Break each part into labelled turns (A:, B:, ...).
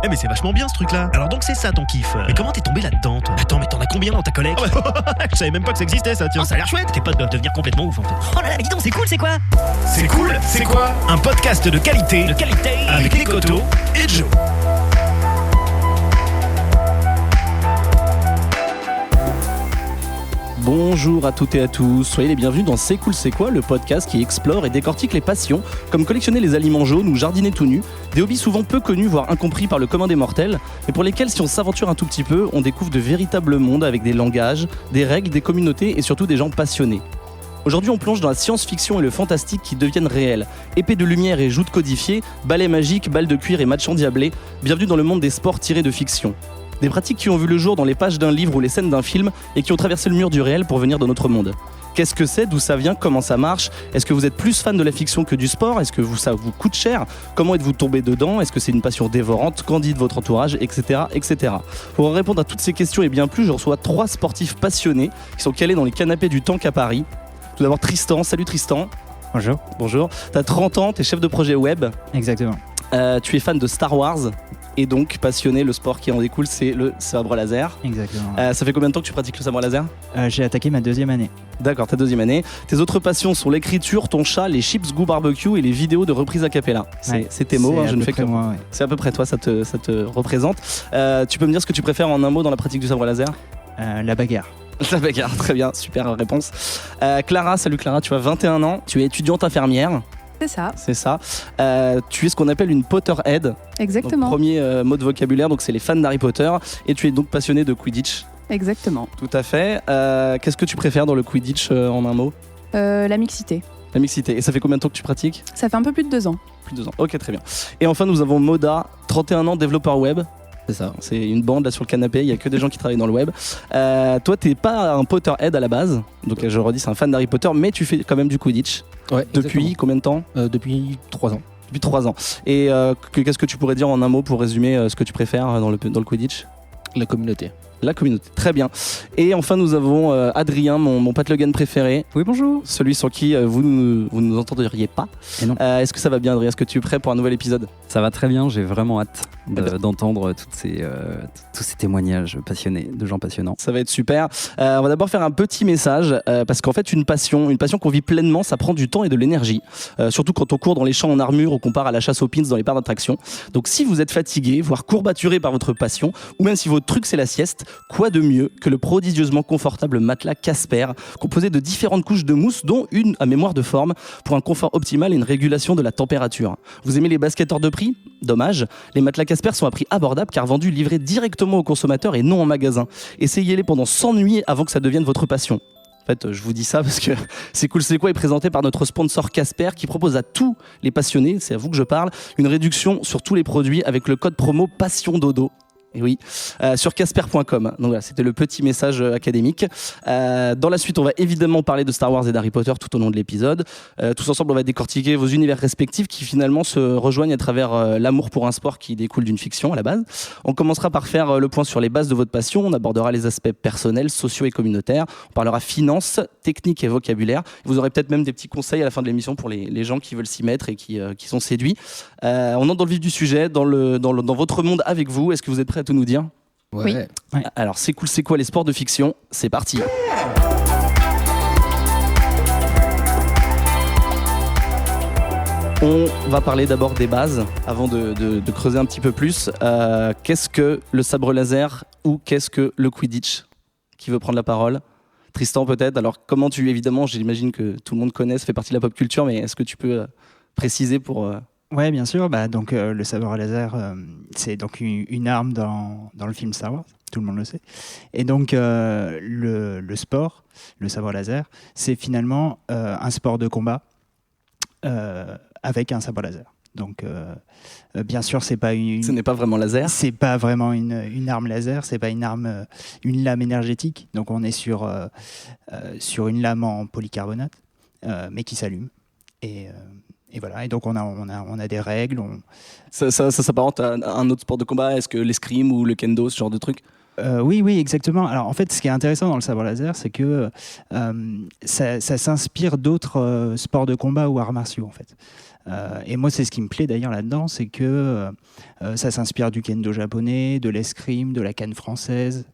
A: Eh mais c'est vachement bien ce truc-là. Alors donc c'est ça ton kiff. Mais comment t'es tombé là-dedans toi? Attends, mais t'en as combien dans ta collecte? Je savais même pas que ça existait ça, tiens. Oh, ça a l'air chouette. Tes potes doivent devenir complètement ouf en fait.
B: Oh là là, dis donc, c'est cool, c'est quoi?
A: C'est cool, c'est quoi? Un podcast de qualité avec Ekoto et Joe.
C: Bonjour à toutes et à tous, soyez les bienvenus dans C'est cool c'est quoi, le podcast qui explore et décortique les passions, comme collectionner les aliments jaunes ou jardiner tout nu, des hobbies souvent peu connus voire incompris par le commun des mortels, mais pour lesquels si on s'aventure un tout petit peu, on découvre de véritables mondes avec des langages, des règles, des communautés et surtout des gens passionnés. Aujourd'hui on plonge dans la science-fiction et le fantastique qui deviennent réels. Épée de lumière et joutes codifiées, balais magiques, balles de cuir et matchs endiablés, bienvenue dans le monde des sports tirés de fiction. Des pratiques qui ont vu le jour dans les pages d'un livre ou les scènes d'un film et qui ont traversé le mur du réel pour venir dans notre monde. Qu'est-ce que c'est? D'où ça vient? Comment ça marche? Est-ce que vous êtes plus fan de la fiction que du sport? Est-ce que ça vous coûte cher? Comment êtes-vous tombé dedans? Est-ce que c'est une passion dévorante? Qu'en dit de votre entourage? Etc. etc. Pour répondre à toutes ces questions et bien plus, je reçois 3 sportifs passionnés qui sont calés dans les canapés du Tank à Paris. Tout d'abord Tristan. Salut Tristan.
D: Bonjour.
C: Bonjour. T'as 30 ans, t'es chef de projet web.
D: Exactement.
C: Tu es fan de Star Wars et donc passionné, le sport qui en découle, c'est le sabre laser.
D: Exactement.
C: Ça fait combien de temps que tu pratiques le sabre laser?
D: J'ai attaqué ma 2e année.
C: D'accord, ta 2e année. Tes autres passions sont l'écriture, ton chat, les chips goût barbecue et les vidéos de reprises a cappella. C'est tes mots, je ne fais que
D: moi. Ouais.
C: C'est à peu près toi, ça te représente. Tu peux me dire ce que tu préfères en un mot dans la pratique du sabre laser?
D: La bagarre.
C: La bagarre, très bien, super réponse. Clara, salut Clara, tu as 21 ans, tu es étudiante infirmière.
E: C'est ça.
C: C'est ça. Tu es ce qu'on appelle une Potterhead.
E: Exactement.
C: Donc, premier mot de vocabulaire, donc c'est les fans d'Harry Potter. Et tu es donc passionné de Quidditch.
E: Exactement.
C: Tout à fait. Qu'est-ce que tu préfères dans le Quidditch en un mot?
E: La mixité.
C: La mixité. Et ça fait combien de temps que tu pratiques?
E: Ça fait un peu plus de 2 ans.
C: Plus de 2 ans. Ok, très bien. Et enfin, nous avons Moda, 31 ans, développeur web. C'est ça, c'est une bande là sur le canapé, il n'y a que des gens qui travaillent dans le web. Toi, t'es pas un Potterhead à la base, donc je redis, c'est un fan d'Harry Potter, mais tu fais quand même du Quidditch.
F: Ouais,
C: depuis
F: exactement.
C: combien de temps?
F: Depuis 3 ans.
C: Depuis 3 ans. Et qu'est-ce que tu pourrais dire en un mot pour résumer ce que tu préfères dans le Quidditch?
F: La communauté.
C: La communauté, très bien. Et enfin, nous avons Adrien, mon Patlogan préféré.
D: Oui, bonjour.
C: Celui sur qui vous ne nous entendriez pas.
D: Et non.
C: Est-ce que ça va bien, Adrien? Est-ce que tu es prêt pour un nouvel épisode?
G: Ça va très bien, j'ai vraiment hâte d'entendre tous ces témoignages passionnés, de gens passionnants.
C: Ça va être super. On va d'abord faire un petit message, parce qu'en fait, une passion qu'on vit pleinement, ça prend du temps et de l'énergie. Surtout quand on court dans les champs en armure ou qu'on part à la chasse aux pins dans les parcs d'attraction. Donc si vous êtes fatigué, voire courbaturé par votre passion, ou même si votre truc c'est la sieste, quoi de mieux que le prodigieusement confortable matelas Casper, composé de différentes couches de mousse, dont une à mémoire de forme, pour un confort optimal et une régulation de la température. Vous aimez les baskets hors de prix? Dommage. Les matelas Casper sont à prix abordable car vendus livrés directement aux consommateurs et non en magasin. Essayez-les pendant 100 nuits avant que ça devienne votre passion. En fait, je vous dis ça parce que C'est cool c'est quoi est présenté par notre sponsor Casper qui propose à tous les passionnés, c'est à vous que je parle, une réduction sur tous les produits avec le code promo PassionDodo. Et oui, sur casper.com. Donc voilà, c'était le petit message académique. Dans la suite, on va évidemment parler de Star Wars et d'Harry Potter tout au long de l'épisode. Tous ensemble, on va décortiquer vos univers respectifs qui finalement se rejoignent à travers l'amour pour un sport qui découle d'une fiction à la base. On commencera par faire le point sur les bases de votre passion. On abordera les aspects personnels, sociaux et communautaires. On parlera finances, techniques et vocabulaire. Vous aurez peut-être même des petits conseils à la fin de l'émission pour les gens qui veulent s'y mettre et qui sont séduits. On entre dans le vif du sujet, dans votre monde avec vous. Est-ce que vous êtes prêts à tout nous dire?
F: Ouais.
E: Oui.
C: Alors, c'est cool, c'est quoi les sports de fiction? C'est parti. On va parler d'abord des bases avant de creuser un petit peu plus. Qu'est-ce que le sabre laser ou qu'est-ce que le Quidditch? Qui veut prendre la parole? Tristan peut-être. Alors comment évidemment, j'imagine que tout le monde connaît, ça fait partie de la pop culture, mais est-ce que tu peux préciser pour...
D: Ouais, bien sûr. Donc, le sabre laser, c'est donc une arme dans le film Star Wars. Tout le monde le sait. Et donc, le sport, le sabre laser, c'est finalement un sport de combat avec un sabre laser. Donc, bien sûr, ce
C: n'est pas vraiment laser.
D: C'est pas vraiment une arme laser. C'est pas une arme, une lame énergétique. Donc, on est sur une lame en polycarbonate, mais qui s'allume. Et voilà, et donc on a des règles.
C: Ça s'apparente à un autre sport de combat? Est-ce que l'escrime ou le kendo, ce genre de truc?
D: Oui, exactement. Alors en fait, ce qui est intéressant dans le sabre laser, c'est que ça s'inspire d'autres sports de combat ou arts martiaux en fait. Et moi, c'est ce qui me plaît d'ailleurs là-dedans, c'est que ça s'inspire du kendo japonais, de l'escrime, de la canne française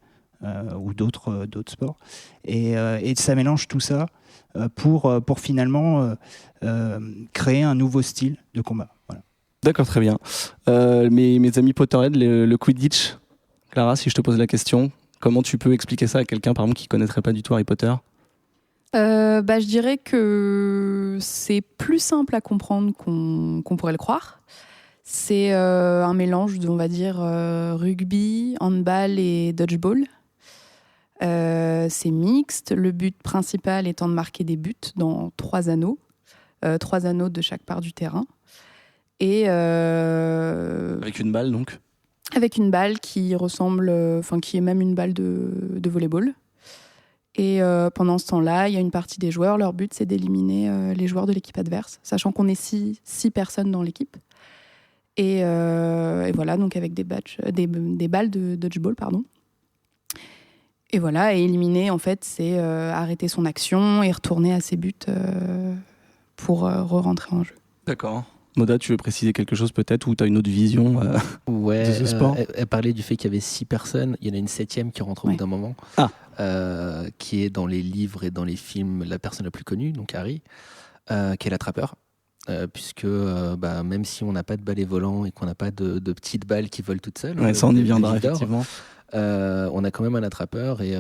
D: ou d'autres sports. Et ça mélange tout ça pour finalement créer un nouveau style de combat. Voilà.
C: D'accord, très bien. Mes amis Potterhead, le Quidditch, Clara, si je te pose la question, comment tu peux expliquer ça à quelqu'un par exemple qui ne connaîtrait pas du tout Harry Potter ?
E: Je dirais que c'est plus simple à comprendre qu'on pourrait le croire. C'est un mélange de, on va dire, rugby, handball et dodgeball. C'est mixte, le but principal étant de marquer des buts dans 3 anneaux de chaque part du terrain. Et
C: Avec une balle donc ?
E: Avec une balle qui ressemble, qui est même une balle de volleyball. Et pendant ce temps-là, il y a une partie des joueurs, leur but c'est d'éliminer les joueurs de l'équipe adverse, sachant qu'on est 6 personnes dans l'équipe. Et voilà, donc avec des balles de dodgeball, pardon. Et voilà, et éliminer, en fait, c'est arrêter son action et retourner à ses buts pour re-rentrer en jeu.
C: D'accord. Moda, tu veux préciser quelque chose peut-être, ou tu as une autre vision de ce sport ?
F: Elle parlait du fait qu'il y avait 6 personnes, il y en a une 7e qui rentre au bout d'un moment, qui est dans les livres et dans les films la personne la plus connue, donc Harry, qui est l'attrapeur. Puisque même si on n'a pas de balai volant et qu'on n'a pas de petites balles qui volent toutes seules,
C: ça on y viendra effectivement.
F: On a quand même un attrapeur et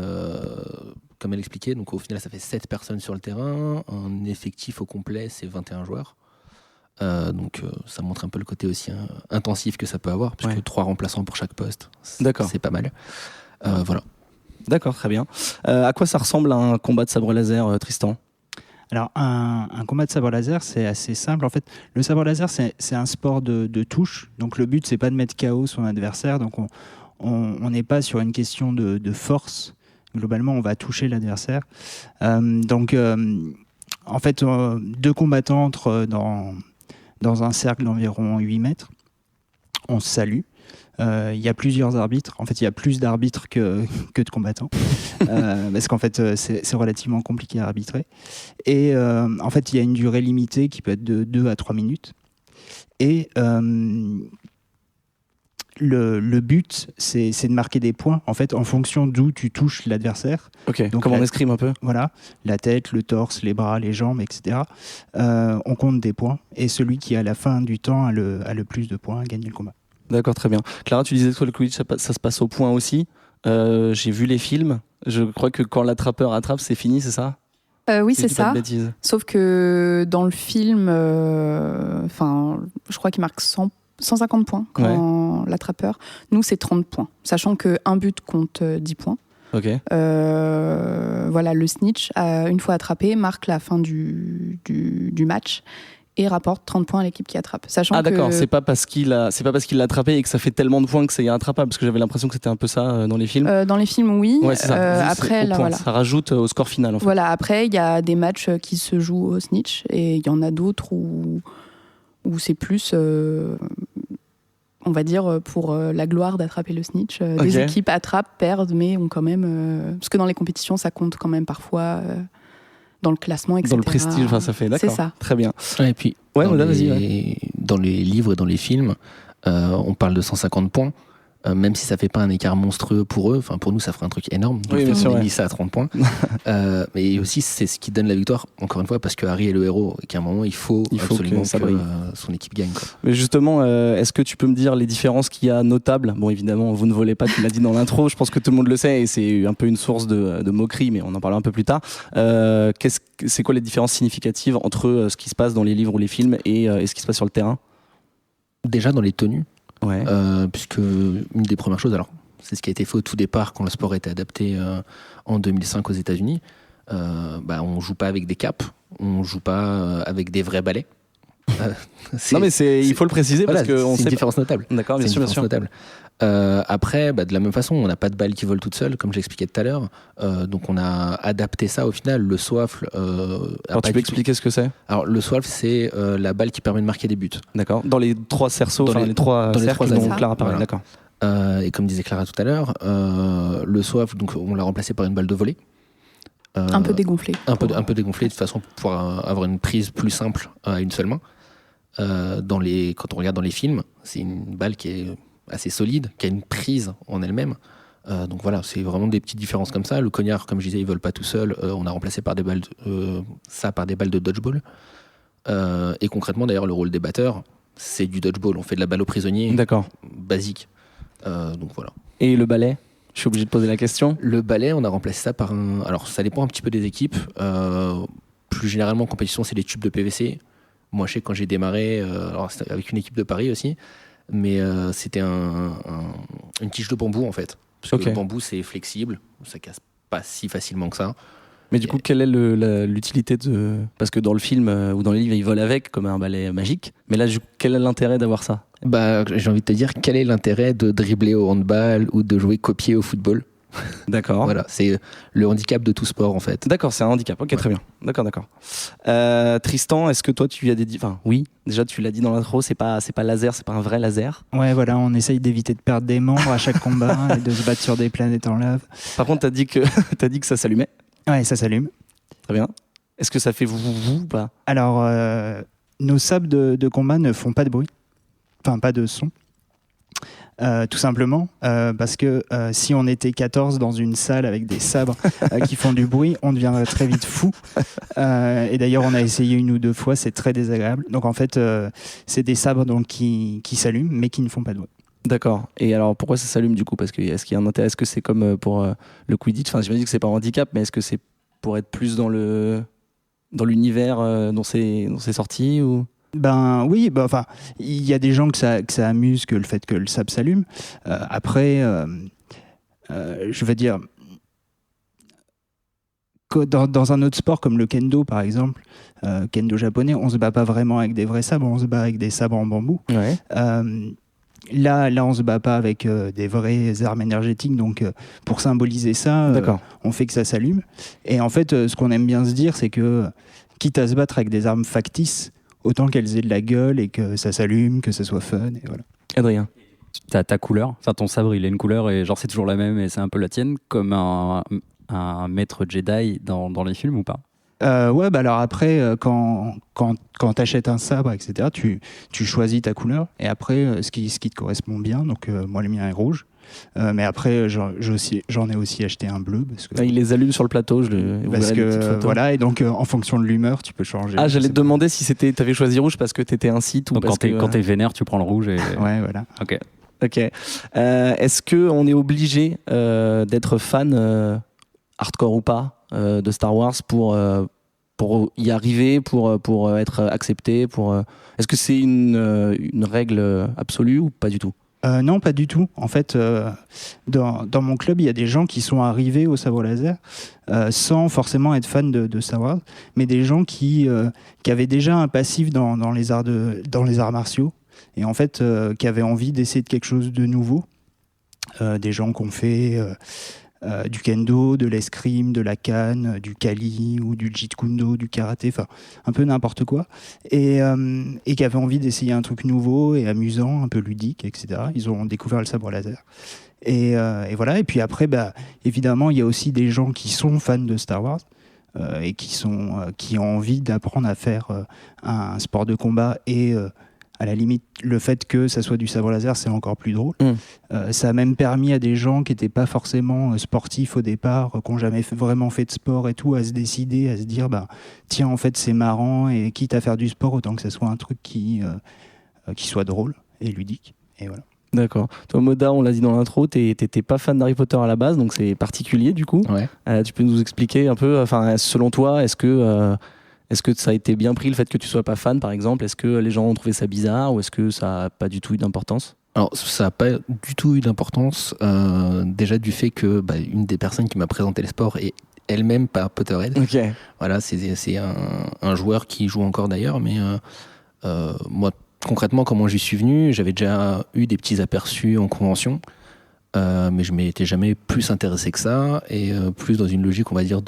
F: comme elle expliquait, donc au final ça fait 7 personnes sur le terrain, un effectif au complet c'est 21 joueurs. Donc ça montre un peu le côté aussi intensif que ça peut avoir, puisque 3 remplaçants pour chaque poste, c'est pas mal. Voilà.
C: D'accord, très bien. À quoi ça ressemble un combat de sabre laser, Tristan ?
D: Alors, un combat de sabre laser, c'est assez simple. En fait, le sabre laser, c'est un sport de touche. Donc, le but, c'est pas de mettre KO son adversaire. Donc, on n'est pas sur une question de force. Globalement, on va toucher l'adversaire. En fait, 2 combattants entrent dans un cercle d'environ 8 mètres. On se salue. Il y a plusieurs arbitres. En fait, il y a plus d'arbitres que de combattants. Parce qu'en fait, c'est relativement compliqué à arbitrer. Et en fait, il y a une durée limitée qui peut être de 2 à 3 minutes. Et le but, c'est de marquer des points, en fait, en fonction d'où tu touches l'adversaire.
C: Ok, donc comme en escrime un peu.
D: Voilà, la tête, le torse, les bras, les jambes, etc. On compte des points. Et celui qui, à la fin du temps, a le plus de points, gagne le combat. D'accord, très bien. Clara, tu disais que le Quidditch, ça se passe au point aussi. J'ai vu les films. Je crois que quand l'attrapeur attrape, c'est fini, c'est ça ?
E: Oui, c'est ça.
C: Pas de bêtises.
E: Sauf que dans le film, je crois qu'il marque 150 points quand l'attrapeur. Nous, c'est 30 points. Sachant qu'un but compte 10 points.
C: Ok.
E: Voilà, le snitch, une fois attrapé, marque la fin du match. Et rapporte 30 points à l'équipe qui attrape. Sachant
C: d'accord, c'est pas parce qu'il l'a attrapé et que ça fait tellement de points que c'est inattrapable, parce que j'avais l'impression que c'était un peu ça dans les films.
E: Dans les films, oui.
C: Ouais, c'est ça.
E: Après, là, voilà.
C: Ça rajoute au score final. En fait.
E: Voilà, après, il y a des matchs qui se jouent au snitch et il y en a d'autres où c'est plus, on va dire, pour la gloire d'attraper le snitch. Des équipes attrapent, perdent, mais ont quand même... parce que dans les compétitions, ça compte quand même parfois... dans le classement, etc.
C: Dans le prestige, ça fait, d'accord.
E: C'est ça.
C: Très bien.
F: Et puis, dans les livres et dans les films, on parle de 150 points, même si ça fait pas un écart monstrueux pour eux. Enfin, pour nous, ça ferait un truc énorme. Donc, on a mis ça à 30 points. Mais aussi, c'est ce qui donne la victoire, encore une fois, parce que Harry est le héros et qu'à un moment, il faut absolument que son équipe gagne. Quoi.
C: Mais justement, est-ce que tu peux me dire les différences qu'il y a notables ? Bon, évidemment, vous ne volez pas, tu l'as dit dans l'intro, je pense que tout le monde le sait et c'est un peu une source de moquerie, mais on en parlera un peu plus tard. C'est quoi les différences significatives entre ce qui se passe dans les livres ou les films et ce qui se passe sur le terrain ?
F: Déjà dans les tenues.
C: Ouais.
F: Puisque une des premières choses, alors c'est ce qui a été fait au tout départ quand le sport a été adapté en 2005 aux États-Unis. On joue pas avec des capes, on joue pas avec des vrais balais.
C: Non mais il faut le préciser parce que
F: c'est une différence notable.
C: D'accord, bien sûr.
F: Notable. Après, de la même façon, on n'a pas de balles qui volent toutes seules, comme j'expliquais tout à l'heure. Donc on a adapté ça au final. Le soifle.
C: Alors tu peux expliquer ce que c'est ?
F: Alors le soifle, c'est la balle qui permet de marquer des buts.
C: D'accord. Dans les 3 cerceaux, les 3 cercles dont Clara parlait.
F: Voilà.
C: D'accord.
F: Et comme disait Clara tout à l'heure, le SOAF, donc, on l'a remplacé par une balle de volley.
E: Un peu dégonflée.
F: Un peu dégonflée, de façon pour pouvoir avoir une prise plus simple à une seule main. Quand on regarde dans les films, c'est une balle qui est assez solide, qui a une prise en elle-même. Donc voilà, c'est vraiment des petites différences comme ça. Le cognard, comme je disais, il vole pas tout seul. On a remplacé par des balles par des balles de dodgeball. Et concrètement, d'ailleurs, le rôle des batteurs, c'est du dodgeball. On fait de la balle aux prisonniers.
C: D'accord.
F: Basique. Donc voilà.
C: Et le balai ? Je suis obligé de poser la question.
F: Le balai, on a remplacé ça par un... Alors, ça dépend un petit peu des équipes. Plus généralement, en compétition, c'est des tubes de PVC. Moi, je sais, quand j'ai démarré, alors c'était avec une équipe de Paris aussi, mais c'était une tige de bambou, en fait. Parce que le bambou, c'est flexible, ça casse pas si facilement que ça.
C: Mais du coup, quelle est l'utilité de... Parce que dans le film ou dans les livres, ils volent avec, comme un balai magique. Mais là, quel est l'intérêt d'avoir ça ?
F: J'ai envie de te dire, quel est l'intérêt de dribbler au handball ou de jouer copier au football ?
C: D'accord.
F: Voilà, c'est le handicap de tout sport, en fait.
C: D'accord, c'est un handicap. Ok, très bien. D'accord. Tristan, est-ce que toi, tu as des... Enfin, oui, déjà, tu l'as dit dans l'intro, c'est pas laser, c'est pas un vrai laser.
D: Ouais, voilà, on essaye d'éviter de perdre des membres à chaque combat et de se battre sur des planètes en lave.
C: Par contre, t'as dit que ça s'allumait.
D: Ouais, ça s'allume.
C: Très bien. Est-ce que ça fait vous ou pas ?
D: Alors, nos sabres de combat ne font pas de bruit. Enfin, pas de son. Tout simplement parce que si on était 14 dans une salle avec des sabres qui font du bruit, on deviendrait très vite fou. Et d'ailleurs, on a essayé 1 ou 2 fois, c'est très désagréable. Donc en fait, c'est des sabres donc, qui s'allument, mais qui ne font pas de bruit.
C: D'accord. Et alors, pourquoi ça s'allume du coup ? Parce que est-ce qu'il y a un intérêt ? Est-ce que c'est comme pour le Quidditch ? Enfin, j'imagine que c'est pas un handicap, mais est-ce que c'est pour être plus dans l'univers dont c'est sorti ou...
D: Ben oui, enfin, il y a des gens que ça amuse que le fait que le sabre s'allume. Après, je veux dire, dans un autre sport comme le kendo par exemple, kendo japonais, on se bat pas vraiment avec des vrais sabres, on se bat avec des sabres en bambou.
C: Ouais.
D: Là, on se bat pas avec des vraies armes énergétiques, donc pour symboliser ça, on fait que ça s'allume. Et en fait, ce qu'on aime bien se dire, c'est que quitte à se battre avec des armes factices, autant qu'elles aient de la gueule et que ça s'allume, que ça soit fun, et voilà.
C: Adrien.
G: T'as ta couleur, enfin ton sabre il a une couleur et genre c'est toujours la même et c'est un peu la tienne, comme un maître Jedi dans les films ou pas ?
D: Ouais, bah alors après, quand t'achètes un sabre, etc., tu choisis ta couleur et après ce qui te correspond bien. Donc moi le mien est rouge. Mais après, j'en ai aussi acheté un bleu. Parce que,
C: il les allume sur le plateau,
D: voilà, et donc en fonction de l'humeur, tu peux changer.
C: Ah, j'allais te demander si t'avais choisi rouge parce que t'étais un site ou
G: donc
C: parce
G: quand t'es vénère, tu prends le rouge.
D: Ouais, voilà.
C: Ok. Est-ce qu'on est obligé d'être fan, hardcore ou pas, de Star Wars pour y arriver, pour être accepté Est-ce que c'est une règle absolue ou pas du tout ?
D: Non, pas du tout. En fait, dans mon club, il y a des gens qui sont arrivés au sabre laser sans forcément être fans de Star Wars, mais des gens qui avaient déjà un passif dans les arts martiaux et en fait qui avaient envie d'essayer de quelque chose de nouveau. Des gens qui ont fait du kendo, de l'escrime, de la canne, du kali ou du jeet kune-do, du karaté, enfin un peu n'importe quoi, et qui avaient envie d'essayer un truc nouveau et amusant, un peu ludique, etc. Ils ont découvert le sabre laser. Et voilà. Et puis après, évidemment, il y a aussi des gens qui sont fans de Star Wars et qui ont envie d'apprendre à faire un sport de combat et à la limite, le fait que ça soit du sabre laser, c'est encore plus drôle. Ça a même permis à des gens qui n'étaient pas forcément sportifs au départ, qui n'ont jamais vraiment fait de sport et tout, à se décider, à se dire, tiens, en fait, c'est marrant, et quitte à faire du sport, autant que ça soit un truc qui soit drôle et ludique. Et voilà.
C: D'accord. Toi, Moda, on l'a dit dans l'intro, t'étais pas fan d'Harry Potter à la base, donc c'est particulier du coup.
F: Ouais.
C: Tu peux nous expliquer un peu, selon toi, est-ce que ça a été bien pris le fait que tu sois pas fan, par exemple ? Est-ce que les gens ont trouvé ça bizarre ou est-ce que ça n'a pas du tout eu d'importance ?
F: Alors, ça n'a pas du tout eu d'importance. Déjà du fait que une des personnes qui m'a présenté le sport est elle-même pas Potterhead.
C: Okay.
F: Voilà, c'est un joueur qui joue encore d'ailleurs, mais moi, concrètement, comment j'y suis venu, j'avais déjà eu des petits aperçus en convention, mais je m'étais jamais plus intéressé que ça, et plus dans une logique, on va dire,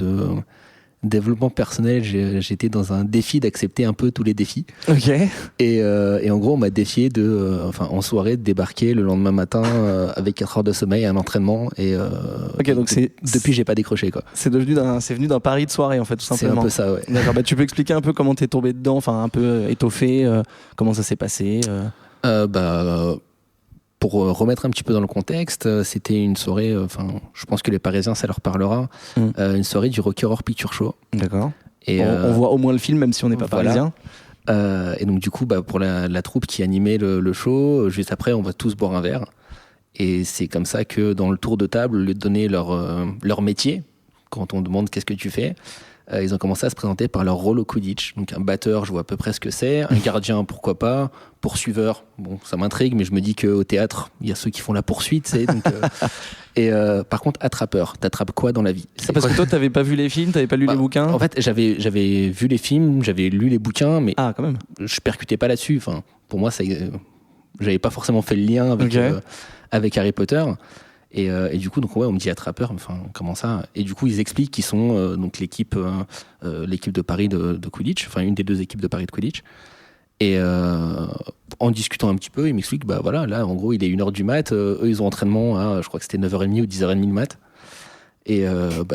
F: développement personnel, j'étais dans un défi d'accepter un peu tous les défis.
C: Ok.
F: Et en gros, on m'a défié en soirée, de débarquer le lendemain matin avec 4 heures de sommeil, un entraînement. Donc depuis, j'ai pas décroché, quoi.
C: C'est venu d'un pari de soirée, en fait, tout simplement.
F: C'est un peu ça, ouais.
C: D'accord. Tu peux expliquer un peu comment t'es tombé dedans, enfin un peu étoffé, comment ça s'est passé
F: Pour remettre un petit peu dans le contexte, c'était une soirée, je pense que les Parisiens, ça leur parlera, une soirée du Rocky Horror Picture Show.
C: D'accord. Et on voit au moins le film, même si on n'est pas parisien.
F: Et donc du coup, pour la troupe qui animait le show, juste après, on va tous boire un verre. Et c'est comme ça que dans le tour de table, au lieu de donner leur métier, quand on demande qu'est-ce que tu fais, ils ont commencé à se présenter par leur rôle au Quidditch. Donc un batteur, je vois à peu près ce que c'est. Un gardien, pourquoi pas. Poursuiveur, bon, ça m'intrigue, mais je me dis qu'au théâtre, il y a ceux qui font la poursuite. Par contre, attrapeur, t'attrapes quoi dans la vie?
C: Parce que toi, t'avais pas vu les films, t'avais pas lu les bouquins?
F: En fait, j'avais vu les films, j'avais lu les bouquins, mais
C: quand même.
F: Je percutais pas là-dessus. Enfin, pour moi, j'avais pas forcément fait le lien avec Harry Potter. Et du coup, donc, on me dit attrapeur, enfin, comment ça? Et du coup, ils expliquent qu'ils sont donc l'équipe de Paris de Quidditch, enfin, une des 2 équipes de Paris de Quidditch. Et en discutant un petit peu, ils m'expliquent, là, en gros, il est 1h du mat, eux, ils ont entraînement à, je crois que c'était 9h30 ou 10h30 le mat. Et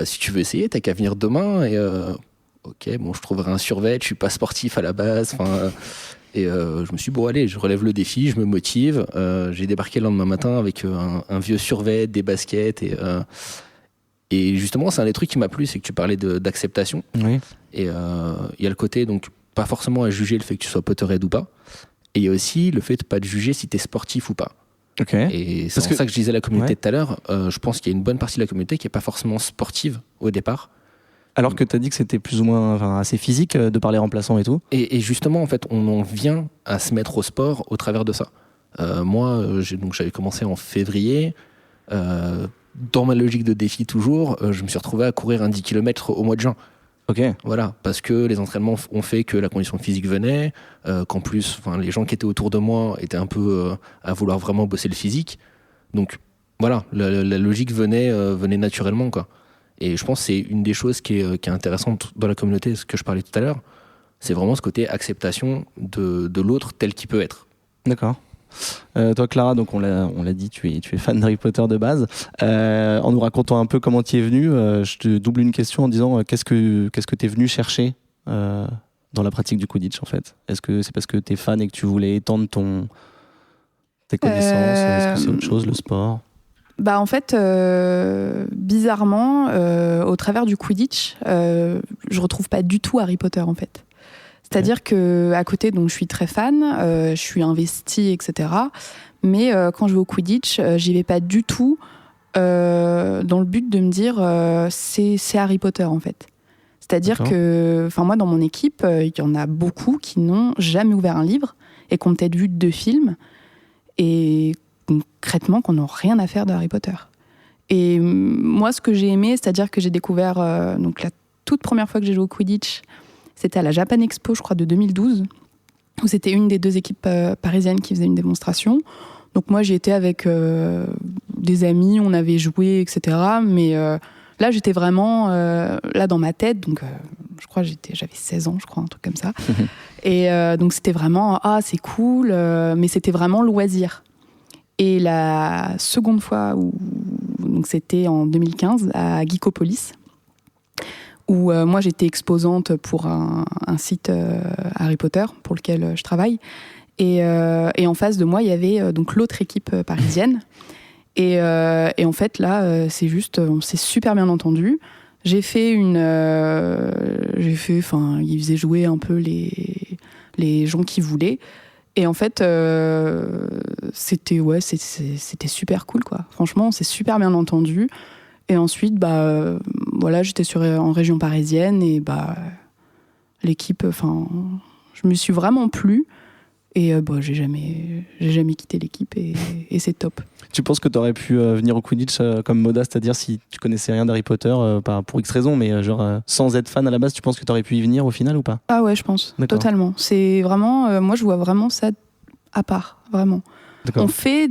F: si tu veux essayer, t'as qu'à venir demain. Et ok, bon, je trouverai un survêt, je suis pas sportif à la base, et je me suis dit, allez, je relève le défi, je me motive. J'ai débarqué le lendemain matin avec un vieux survêt, des baskets. Et justement, c'est un des trucs qui m'a plu, c'est que tu parlais d'acceptation.
C: Oui.
F: Et il y a le côté, donc, pas forcément à juger le fait que tu sois Potterhead ou pas. Et il y a aussi le fait de pas te juger si tu es sportif ou pas.
C: Okay.
F: Et c'est pour ça que je disais la communauté tout à l'heure. Je pense qu'il y a une bonne partie de la communauté qui n'est pas forcément sportive au départ.
C: Alors que tu as dit que c'était plus ou moins assez physique de par les remplaçants et tout.
F: Et justement, en fait, on en vient à se mettre au sport au travers de ça. Moi, j'avais commencé en février. Dans ma logique de défi toujours, je me suis retrouvé à courir un 10 km au mois de juin.
C: Ok.
F: Voilà, parce que les entraînements ont fait que la condition physique venait, qu'en plus, les gens qui étaient autour de moi étaient un peu à vouloir vraiment bosser le physique. Donc voilà, la logique venait naturellement, quoi. Et je pense que c'est une des choses qui est intéressante dans la communauté, ce que je parlais tout à l'heure, c'est vraiment ce côté acceptation de l'autre tel qu'il peut être.
C: D'accord. Toi, Clara, donc on l'a dit, tu es fan d'Harry Potter de base. En nous racontant un peu comment tu es venu, je te double une question en disant qu'est-ce que tu es venu chercher dans la pratique du Quidditch, en fait? Est-ce que c'est parce que tu es fan et que tu voulais étendre tes connaissances? Est-ce que c'est autre chose, le sport?
E: En fait, bizarrement, au travers du Quidditch, je retrouve pas du tout Harry Potter, en fait. C'est-à-dire que à côté, donc je suis très fan, je suis investie, etc. Mais quand je vais au Quidditch, j'y vais pas du tout dans le but de me dire c'est Harry Potter, en fait. C'est-à-dire que, moi, dans mon équipe, il y en a beaucoup qui n'ont jamais ouvert un livre et qui ont peut-être vu 2 films et concrètement qu'on n'a rien à faire de Harry Potter. Et moi, ce que j'ai aimé, c'est-à-dire que j'ai découvert donc la toute première fois que j'ai joué au Quidditch, c'était à la Japan Expo, je crois, de 2012, où c'était une des 2 équipes parisiennes qui faisait une démonstration. Donc moi, j'y étais avec des amis, on avait joué, etc. Mais là, j'étais vraiment là dans ma tête. Donc, je crois que j'avais 16 ans, je crois, un truc comme ça. Et donc, c'était vraiment, c'est cool, mais c'était vraiment loisir. Et la seconde fois, donc c'était en 2015, à Geekopolis, où moi j'étais exposante pour un site Harry Potter pour lequel je travaille. Et en face de moi, il y avait donc l'autre équipe parisienne. Et en fait, là, c'est juste, on s'est super bien entendu. Ils faisaient jouer un peu les gens qui voulaient. Et en fait, c'était super cool, quoi. Franchement, on s'est super bien entendu. Et ensuite, j'étais en région parisienne et l'équipe, je me suis vraiment plu. Et j'ai jamais quitté l'équipe et c'est top.
C: Tu penses que tu aurais pu venir au Quidditch comme Moda, c'est-à-dire si tu connaissais rien d'Harry Potter, pas pour X raisons, mais sans être fan à la base, tu penses que tu aurais pu y venir au final ou pas?
E: Ah ouais, je pense, totalement. C'est vraiment, moi je vois vraiment ça à part, vraiment. D'accord. On fait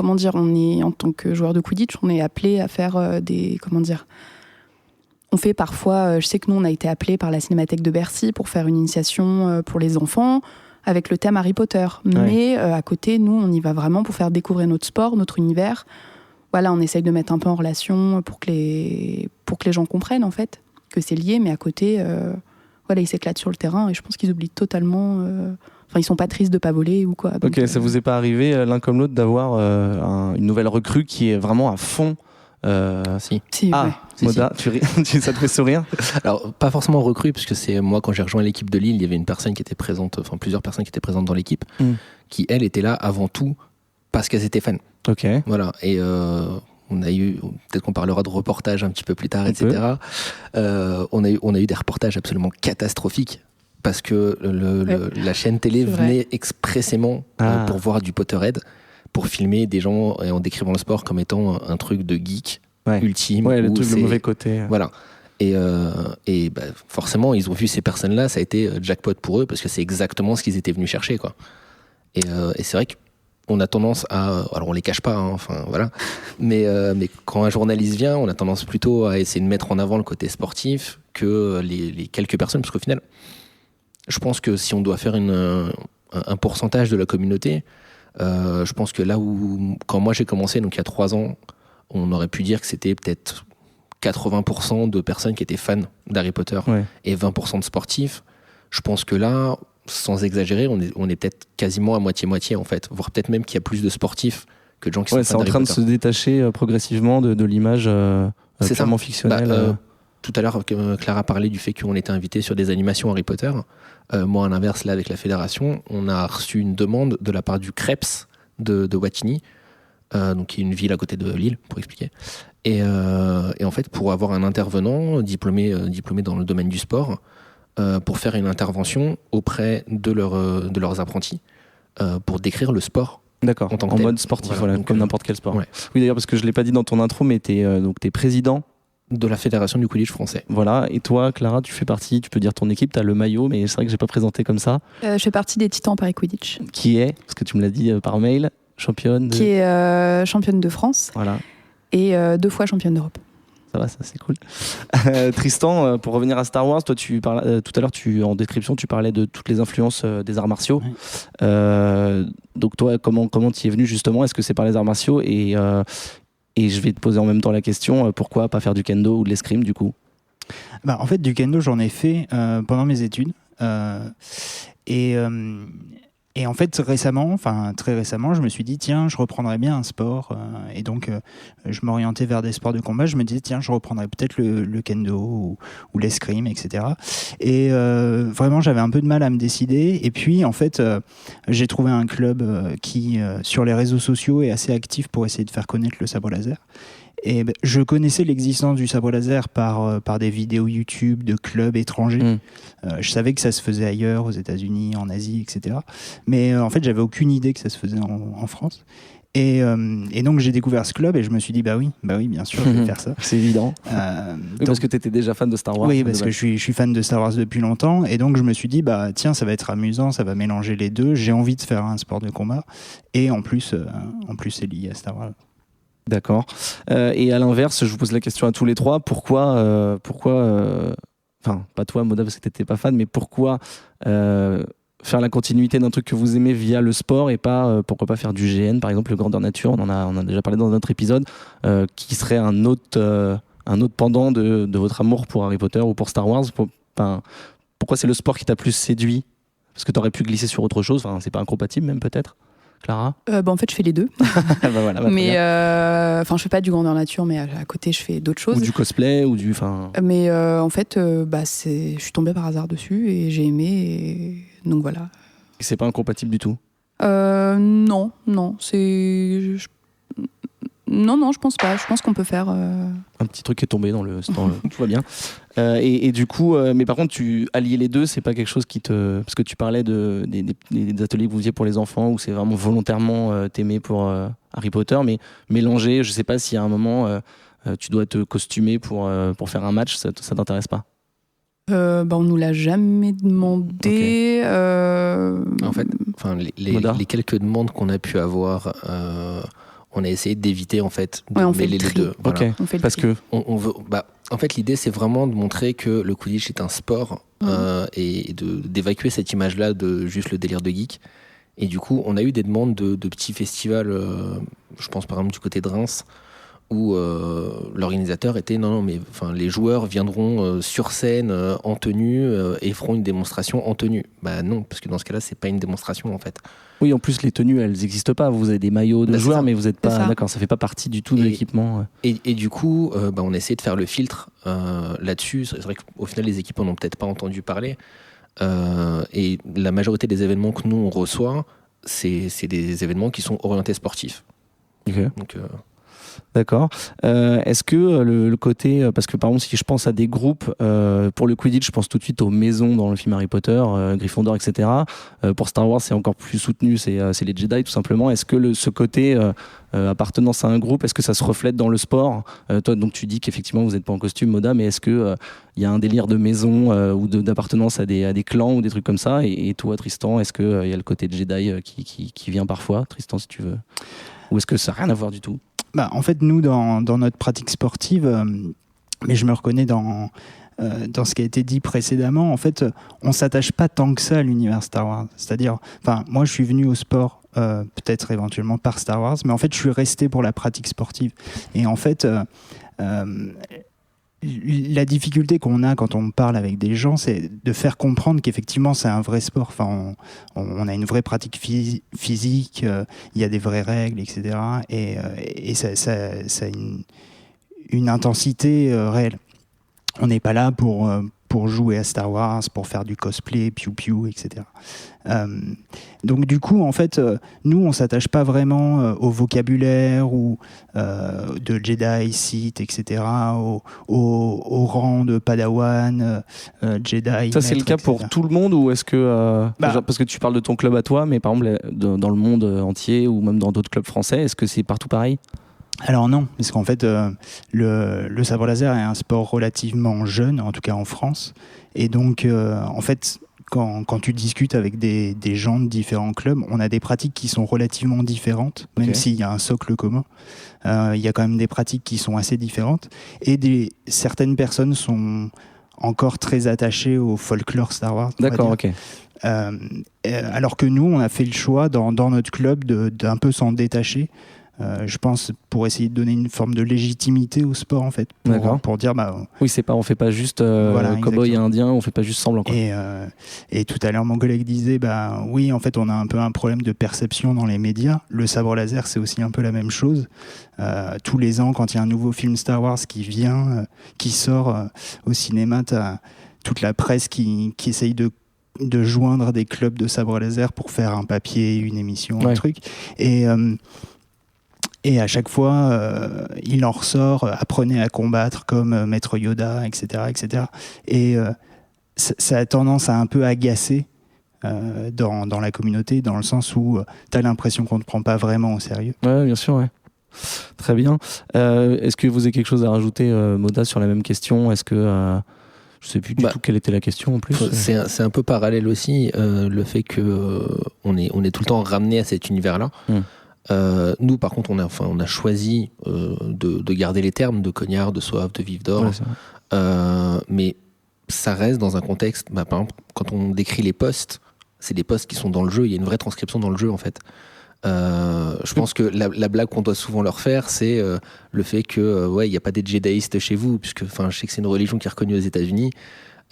E: on est en tant que joueur de Quidditch, on est appelé à faire On fait parfois, je sais que nous, on a été appelés par la Cinémathèque de Bercy pour faire une initiation pour les enfants avec le thème Harry Potter. Mais à côté, nous, on y va vraiment pour faire découvrir notre sport, notre univers. Voilà, on essaye de mettre un peu en relation pour que les gens comprennent, en fait, que c'est lié. Mais à côté, ils s'éclatent sur le terrain et je pense qu'ils oublient totalement... ils sont pas tristes de pas voler ou quoi. Donc,
C: ça vous est pas arrivé, l'un comme l'autre, d'avoir une nouvelle recrue qui est vraiment à fond
F: Si.
C: Moda, si. Ça te fait sourire?
F: Alors, pas forcément recrue, parce que c'est moi, quand j'ai rejoint l'équipe de Lille, il y avait une personne qui était présente, plusieurs personnes qui étaient présentes dans l'équipe, qui, elles, étaient là avant tout parce qu'elles étaient fans.
C: Ok.
F: Voilà. Et on a eu, peut-être qu'on parlera de reportages un petit peu plus tard, etc. On a eu des reportages absolument catastrophiques. Parce que la chaîne télé venait expressément pour voir du Potterhead, pour filmer des gens et en décrivant le sport comme étant un truc de geek ultime.
C: Ouais, le mauvais côté.
F: Voilà. Et forcément, ils ont vu ces personnes-là, ça a été jackpot pour eux, parce que c'est exactement ce qu'ils étaient venus chercher, quoi. Et c'est vrai qu'on a tendance à... Alors, on les cache pas, voilà. Mais quand un journaliste vient, on a tendance plutôt à essayer de mettre en avant le côté sportif que les quelques personnes, parce qu'au final... Je pense que si on doit faire un pourcentage de la communauté, je pense que là où, quand moi j'ai commencé, donc il y a 3 ans, on aurait pu dire que c'était peut-être 80% de personnes qui étaient fans d'Harry Potter et 20% de sportifs. Je pense que là, sans exagérer, on est peut-être quasiment à moitié-moitié en fait, voire peut-être même qu'il y a plus de sportifs que de gens qui sont fans d'Harry Potter.
C: C'est en train de se détacher progressivement de l'image purement fictionnelle.
F: Tout à l'heure, Clara parlait du fait qu'on était invité sur des animations Harry Potter. Moi, à l'inverse, là, avec la fédération, on a reçu une demande de la part du Creps de Wattignies, donc qui est une ville à côté de Lille, pour expliquer. Et en fait, pour avoir un intervenant diplômé dans le domaine du sport, pour faire une intervention auprès de leurs apprentis, pour décrire le sport.
C: D'accord, en mode sportif, voilà, donc, comme n'importe quel sport.
F: Ouais.
C: Oui, d'ailleurs, parce que je ne l'ai pas dit dans ton intro, mais tu es président
F: de la fédération du Quidditch français.
C: Voilà, et toi, Clara, tu fais partie, tu peux dire ton équipe, tu as le maillot, mais c'est vrai que j'ai pas présenté comme ça.
E: Je fais partie des Titans Paris Quidditch.
C: Qui est, parce que tu me l'as dit par mail, championne
E: Qui est championne de France.
C: Voilà.
E: Et 2 fois championne d'Europe.
C: Ça va, ça c'est cool. Tristan, pour revenir à Star Wars, toi tu parlais, tout à l'heure en description tu parlais de toutes les influences des arts martiaux. Donc toi, comment tu y es venu justement? Est-ce que c'est par les arts martiaux et je vais te poser en même temps la question, pourquoi pas faire du kendo ou de l'escrime du coup?
D: En fait, du kendo, j'en ai fait pendant mes études. Et en fait, très récemment, je me suis dit, tiens, je reprendrais bien un sport. Et donc, je m'orientais vers des sports de combat. Je me disais, tiens, je reprendrais peut-être le kendo ou l'escrime, etc. Et vraiment, j'avais un peu de mal à me décider. Et puis, en fait, j'ai trouvé un club qui, sur les réseaux sociaux, est assez actif pour essayer de faire connaître le sabre laser. Et je connaissais l'existence du sabre laser par des vidéos YouTube de clubs étrangers. Je savais que ça se faisait ailleurs, aux États-Unis, en Asie, etc. Mais en fait, j'avais aucune idée que ça se faisait en France. Et donc, j'ai découvert ce club et je me suis dit, bah oui, bien sûr, je vais faire ça.
C: C'est évident. Parce que tu étais déjà fan de Star Wars.
D: Oui, parce que je suis fan de Star Wars depuis longtemps. Et donc, je me suis dit, tiens, ça va être amusant, ça va mélanger les deux. J'ai envie de faire un sport de combat. Et en plus c'est lié à Star Wars.
C: D'accord. Et à l'inverse, je vous pose la question à tous les trois. Pourquoi pas toi, Moda, parce que t'étais pas fan, mais pourquoi faire la continuité d'un truc que vous aimez via le sport et pas, pourquoi pas faire du GN, par exemple, le Grandeur Nature, on en a déjà parlé dans un autre épisode, qui serait un autre pendant de votre amour pour Harry Potter ou pour Star Wars. Pourquoi c'est le sport qui t'a plus séduit? Parce que t'aurais pu glisser sur autre chose, c'est pas incompatible même peut-être? Clara?
E: En fait, je fais les deux.
C: Voilà,
E: mais je fais pas du grandeur nature, mais à côté, je fais d'autres choses.
C: Ou du cosplay, ou du.
E: Mais en fait, je suis tombée par hasard dessus et j'ai aimé. Et donc voilà.
C: Et c'est pas incompatible du tout?
E: Non, c'est. Non, je pense pas. Je pense qu'on peut faire.
C: Un petit truc qui est tombé dans le. Tout va bien. Et du coup, mais par contre, allier les deux, c'est pas quelque chose qui te. Parce que tu parlais des ateliers que vous faisiez pour les enfants où c'est vraiment volontairement t'aimer pour Harry Potter, mais mélanger, je sais pas si à un moment tu dois te costumer pour faire un match, ça t'intéresse pas?
E: On nous l'a jamais demandé.
F: Okay. En fait, les quelques demandes qu'on a pu avoir. On a essayé d'éviter en fait de mêler les deux.
C: Voilà.
F: Okay. Parce que on veut. En fait, l'idée, c'est vraiment de montrer que le Quidditch est un sport et d'évacuer cette image-là de juste le délire de geek. Et du coup, on a eu des demandes de petits festivals, je pense par exemple du côté de Reims, où l'organisateur était non, mais les joueurs viendront sur scène en tenue et feront une démonstration en tenue. Bah non, parce que dans ce cas-là, c'est pas une démonstration en fait.
C: Oui, en plus les tenues, elles n'existent pas. Vous avez des maillots de joueurs, mais vous n'êtes pas d'accord. Ça fait pas partie du tout de l'équipement.
F: Et du coup, on a essayé de faire le filtre là-dessus. C'est vrai qu'au final, les équipes n'ont peut-être pas entendu parler. Et la majorité des événements que nous on reçoit, c'est des événements qui sont orientés sportifs.
C: Okay. Donc, d'accord. Est-ce que le côté, parce que par exemple si je pense à des groupes pour le Quidditch, je pense tout de suite aux maisons dans le film Harry Potter, Gryffondor, etc. Pour Star Wars, c'est encore plus soutenu, c'est les Jedi tout simplement. Est-ce que ce côté appartenance à un groupe, est-ce que ça se reflète dans le sport? Toi, donc tu dis qu'effectivement vous n'êtes pas en costume, Moda, mais est-ce que il y a un délire de maison ou d'appartenance à des clans ou des trucs comme ça? Et toi, Tristan, est-ce que il y a le côté de Jedi qui vient parfois, Tristan, si tu veux, ou est-ce que ça n'a rien à voir du tout?
D: En fait, nous, dans notre pratique sportive, mais je me reconnais dans ce qui a été dit précédemment, en fait, on s'attache pas tant que ça à l'univers Star Wars. C'est-à-dire, moi, je suis venu au sport, peut-être éventuellement par Star Wars, mais en fait, je suis resté pour la pratique sportive. Et en fait, la difficulté qu'on a quand on parle avec des gens, c'est de faire comprendre qu'effectivement c'est un vrai sport. On a une vraie pratique physique, il y a des vraies règles, etc. Et ça a une intensité réelle. On n'est pas là pour jouer à Star Wars, pour faire du cosplay, piou-piou, etc. Donc du coup, en fait, nous, on ne s'attache pas vraiment au vocabulaire ou de Jedi, Sith, etc., au rang de Padawan, Jedi.
C: Ça, c'est le cas pour tout le monde, ou est-ce que... parce que tu parles de ton club à toi, mais par exemple, dans le monde entier ou même dans d'autres clubs français, est-ce que c'est partout pareil ?
D: Alors non, parce qu'en fait, le sabre laser est un sport relativement jeune, en tout cas en France. Et donc, en fait, quand tu discutes avec des gens de différents clubs, on a des pratiques qui sont relativement différentes, même s'il y a un socle commun. Il y a quand même des pratiques qui sont assez différentes. Et certaines personnes sont encore très attachées au folklore Star Wars.
C: D'accord, ok.
D: Alors que nous, on a fait le choix dans notre club d'un peu s'en détacher. Je pense pour essayer de donner une forme de légitimité au sport en fait, pour dire
C: oui, on fait pas juste cow-boy et indien, on fait pas juste semblant quoi.
D: Et tout à l'heure mon collègue disait oui, en fait on a un peu un problème de perception dans les médias. Le sabre laser, c'est aussi un peu la même chose. Tous les ans, quand il y a un nouveau film Star Wars qui sort au cinéma, t'as toute la presse qui essaye de joindre des clubs de sabre laser pour faire un papier, une émission, un truc. Et à chaque fois, il en ressort, apprenez à combattre comme Maître Yoda, etc. etc. Et ça a tendance à un peu agacer dans la communauté, dans le sens où tu as l'impression qu'on ne te prend pas vraiment au sérieux.
C: Oui, bien sûr, ouais. Très bien. Est-ce que vous avez quelque chose à rajouter, Moda, sur la même question ? Est-ce que... je ne sais plus du tout quelle était la question en plus.
F: C'est un peu parallèle aussi, le fait qu'on est tout le temps ramené à cet univers-là. Nous, par contre, on a choisi de garder les termes de cognard, de soif, de vif d'or. Mais ça reste dans un contexte. Par exemple, quand on décrit les postes, c'est des postes qui sont dans le jeu. Il y a une vraie transcription dans le jeu, en fait. Je pense que la blague qu'on doit souvent leur faire, c'est le fait que il n'y a pas des Jediistes chez vous, puisque je sais que c'est une religion qui est reconnue aux États-Unis.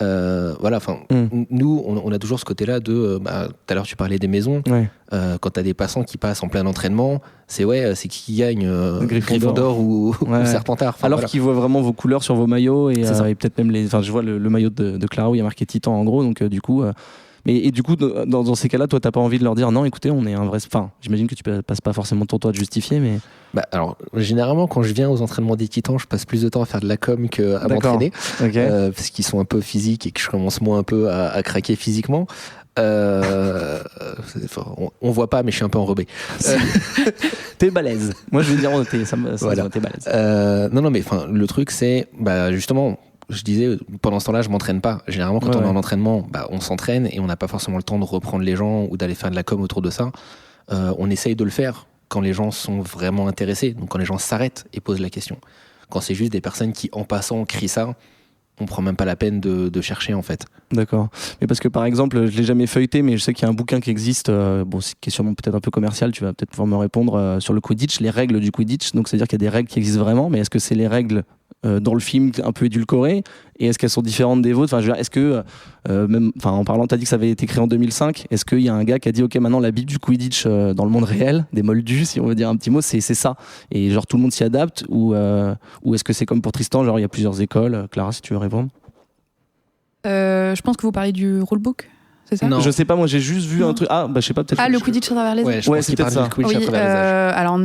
F: Nous, on a toujours ce côté-là de. Tout à l'heure, tu parlais des maisons. Quand tu as des passants qui passent en plein entraînement, c'est qui gagne, Gryffondor ou Serpentard.
C: Alors qu'ils voient vraiment vos couleurs sur vos maillots et peut-être même je vois le maillot de Clara où il y a marqué Titan en gros, donc du coup. Et du coup, dans ces cas-là, toi, t'as pas envie de leur dire non, écoutez, on est un vrai. Enfin, j'imagine que tu passes pas forcément ton temps à te justifier, mais.
F: Alors, généralement, quand je viens aux entraînements des Titans, je passe plus de temps à faire de la com qu'à m'entraîner, parce qu'ils sont un peu physiques et que je commence moi un peu à craquer physiquement. On voit pas, mais je suis un peu enrobé.
C: T'es balèze. Moi, je veux dire, t'es balèze.
F: Non, mais le truc, c'est justement. Je disais, pendant ce temps-là, je m'entraîne pas. Généralement, quand on est en entraînement, on s'entraîne et on n'a pas forcément le temps de reprendre les gens ou d'aller faire de la com autour de ça. On essaye de le faire quand les gens sont vraiment intéressés, donc quand les gens s'arrêtent et posent la question. Quand c'est juste des personnes qui, en passant, crient ça, on prend même pas la peine de chercher en fait.
C: D'accord. Mais parce que par exemple, je l'ai jamais feuilleté, mais je sais qu'il y a un bouquin qui existe, qui est sûrement peut-être un peu commercial, tu vas peut-être pouvoir me répondre, sur le Quidditch, les règles du Quidditch. Donc c'est-à-dire qu'il y a des règles qui existent vraiment, mais est-ce que c'est les règles dans le film un peu édulcorées, et est-ce qu'elles sont différentes des vôtres? Enfin, je veux dire, est-ce que, en parlant, tu as dit que ça avait été créé en 2005, est-ce qu'il y a un gars qui a dit, ok, maintenant la Bible du Quidditch dans le monde réel, des moldus, si on veut dire un petit mot, c'est ça, et genre tout le monde s'y adapte, ou est-ce que c'est comme pour Tristan, genre il y a plusieurs écoles? Clara, si tu veux répondre.
E: Je pense que vous parlez du rulebook, c'est ça?
F: Non.
C: Je sais pas, moi j'ai juste vu un truc. Je sais pas, peut-être.
E: Le Quidditch à travers les âges.
F: Ouais, je pense
C: c'est
F: qu'il
C: peut-être
F: parle
C: ça.
F: du Quidditch à
E: Oui,
F: travers les âges.
E: alors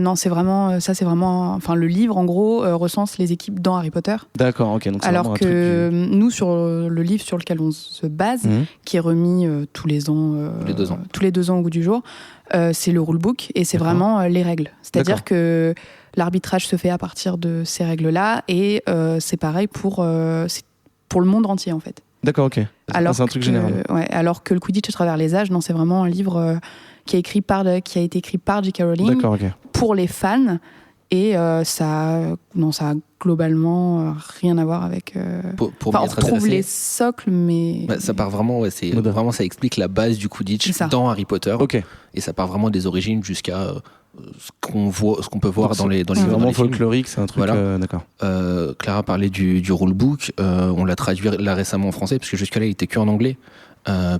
E: non, c'est vraiment ça, c'est vraiment. Enfin, le livre en gros recense les équipes dans Harry Potter.
C: D'accord, ok. Donc c'est
E: Alors
C: vraiment
E: que
C: un truc
E: nous, sur le livre sur lequel on se base, qui est remis tous les ans, tous les 2 ans au goût du jour, c'est le rulebook et c'est
C: D'accord.
E: vraiment les règles. C'est-à-dire
C: D'accord.
E: que l'arbitrage se fait à partir de ces règles-là et c'est pareil pour le monde entier en fait.
C: D'accord, ok. C'est un truc général.
E: Alors que le Quidditch à travers les âges, non, c'est vraiment un livre qui a été écrit par J.K. Rowling
C: D'accord, ok.
E: pour les fans. Et ça a globalement rien à voir avec.
F: Pour
E: on
F: m'y être
E: retrouve
F: intéressé,
E: les socles, mais.
F: ça part vraiment, vraiment, ça explique la base du Quidditch
E: C'est ça.
F: dans Harry Potter.
C: Ok.
F: Et ça part vraiment des origines jusqu'à ce qu'on peut voir
C: Donc
F: dans les
C: C'est
F: livres, dans
C: vraiment
F: les films.
C: folklorique, c'est un truc.
F: Voilà.
C: D'accord.
F: Clara parlait du rulebook, on l'a traduit là récemment en français, parce que jusqu'à là il était que en anglais,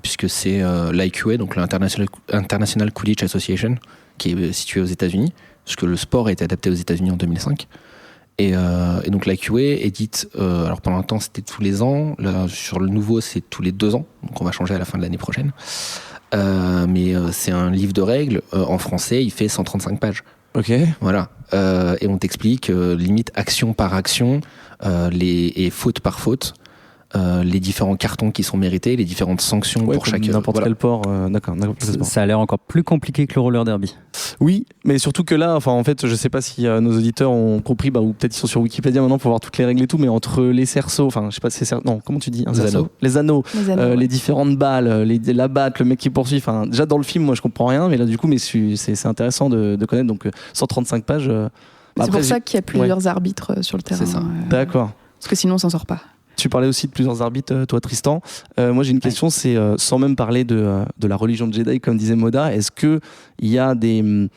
F: puisque c'est l'IQA, donc l'International Quidditch Association, qui est située aux États-Unis, parce que le sport a été adapté aux États-Unis en 2005. Et donc l'IQA édite, alors pendant un temps c'était tous les ans, là sur le nouveau c'est tous les 2 ans, donc on va changer à la fin de l'année prochaine. Mais c'est un livre de règles, en français il fait 135 pages.
C: Ok.
F: Voilà. Et on t'explique limite action par action, et faute par faute, les différents cartons qui sont mérités, les différentes sanctions pour chaque.
C: N'importe quel port. D'accord.
G: Ça a l'air encore plus compliqué que le roller derby.
C: Oui, mais surtout que là, en fait, je sais pas si nos auditeurs ont compris, ou peut-être ils sont sur Wikipédia maintenant pour voir toutes les règles et tout, mais entre les cerceaux, je sais pas si c'est non, comment tu dis, les anneaux, les différentes balles, la batte, le mec qui poursuit. Déjà dans le film, moi je comprends rien, mais là du coup, c'est intéressant de connaître. Donc 135 pages.
E: C'est pour ça qu'il y a plusieurs arbitres sur le terrain.
F: C'est ça.
C: D'accord.
E: Parce que sinon, on s'en sort pas.
C: Tu parlais aussi de plusieurs arbitres, toi Tristan. Moi j'ai une question, c'est sans même parler de la religion de Jedi, comme disait Moda, est-ce qu'il y a des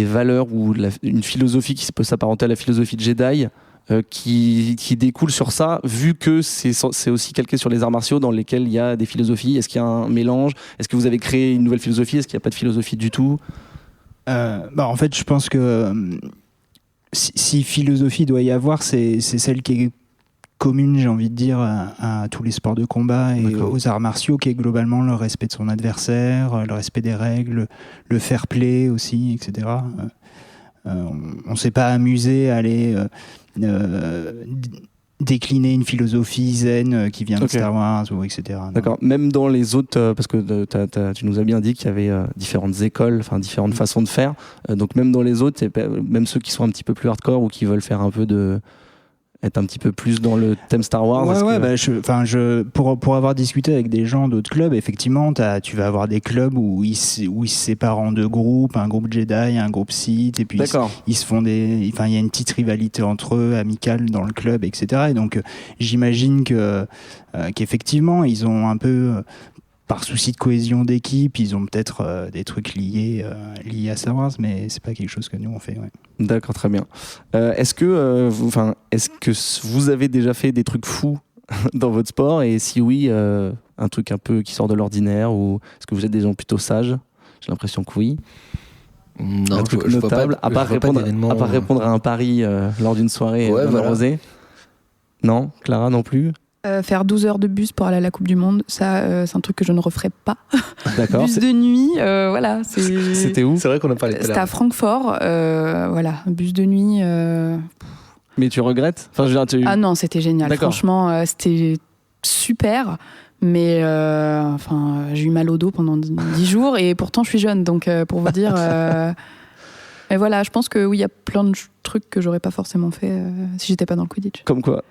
C: valeurs ou une philosophie qui peut s'apparenter à la philosophie de Jedi qui découle sur ça, vu que c'est aussi calqué sur les arts martiaux dans lesquels il y a des philosophies? Est-ce qu'il y a un mélange? Est-ce que vous avez créé une nouvelle philosophie? Est-ce qu'il n'y a pas de philosophie du tout?
D: En fait, je pense que si philosophie doit y avoir, c'est celle qui est commune, j'ai envie de dire, à tous les sports de combat et
C: D'accord.
D: aux arts martiaux, qui est globalement le respect de son adversaire, le respect des règles, le fair play aussi, etc. On ne s'est pas amusé à aller décliner une philosophie zen qui vient de Star Wars, ou etc.
C: D'accord. Même dans les autres, parce que tu nous as bien dit qu'il y avait différentes écoles, différentes façons de faire. Donc même dans les autres, même ceux qui sont un petit peu plus hardcore ou qui veulent faire un peu être un petit peu plus dans le thème Star Wars.
D: Pour avoir discuté avec des gens d'autres clubs, effectivement, tu vas avoir des clubs où ils se séparent en 2 groupes, un groupe Jedi, un groupe Sith, et puis ils se font il y a une petite rivalité entre eux, amicale dans le club, etc. Et donc, j'imagine qu'effectivement, ils ont un peu par souci de cohésion d'équipe, ils ont peut-être des trucs liés à Star Wars, mais c'est pas quelque chose que nous on fait. Ouais.
C: D'accord, très bien. Est-ce que vous avez déjà fait des trucs fous dans votre sport, et si oui, un truc un peu qui sort de l'ordinaire, ou est-ce que vous êtes des gens plutôt sages? J'ai l'impression que oui.
F: Non,
C: un truc notable, à part répondre à un pari lors d'une soirée rosée. Non, Clara non plus.
E: Faire 12 heures de bus pour aller à la Coupe du Monde, ça, c'est un truc que je ne referai pas.
C: D'accord.
E: Bus de nuit, voilà.
C: C'était où?
F: C'est vrai qu'on a parlé de ça.
E: C'était à Francfort, voilà, bus de nuit.
C: Mais tu regrettes?
E: Ah non, c'était génial.
C: D'accord.
E: Franchement, c'était super. Mais j'ai eu mal au dos pendant 10 jours et pourtant je suis jeune, donc pour vous dire. Et voilà, je pense que oui, il y a plein de trucs que j'aurais pas forcément fait si j'étais pas dans le Quidditch.
C: Comme quoi?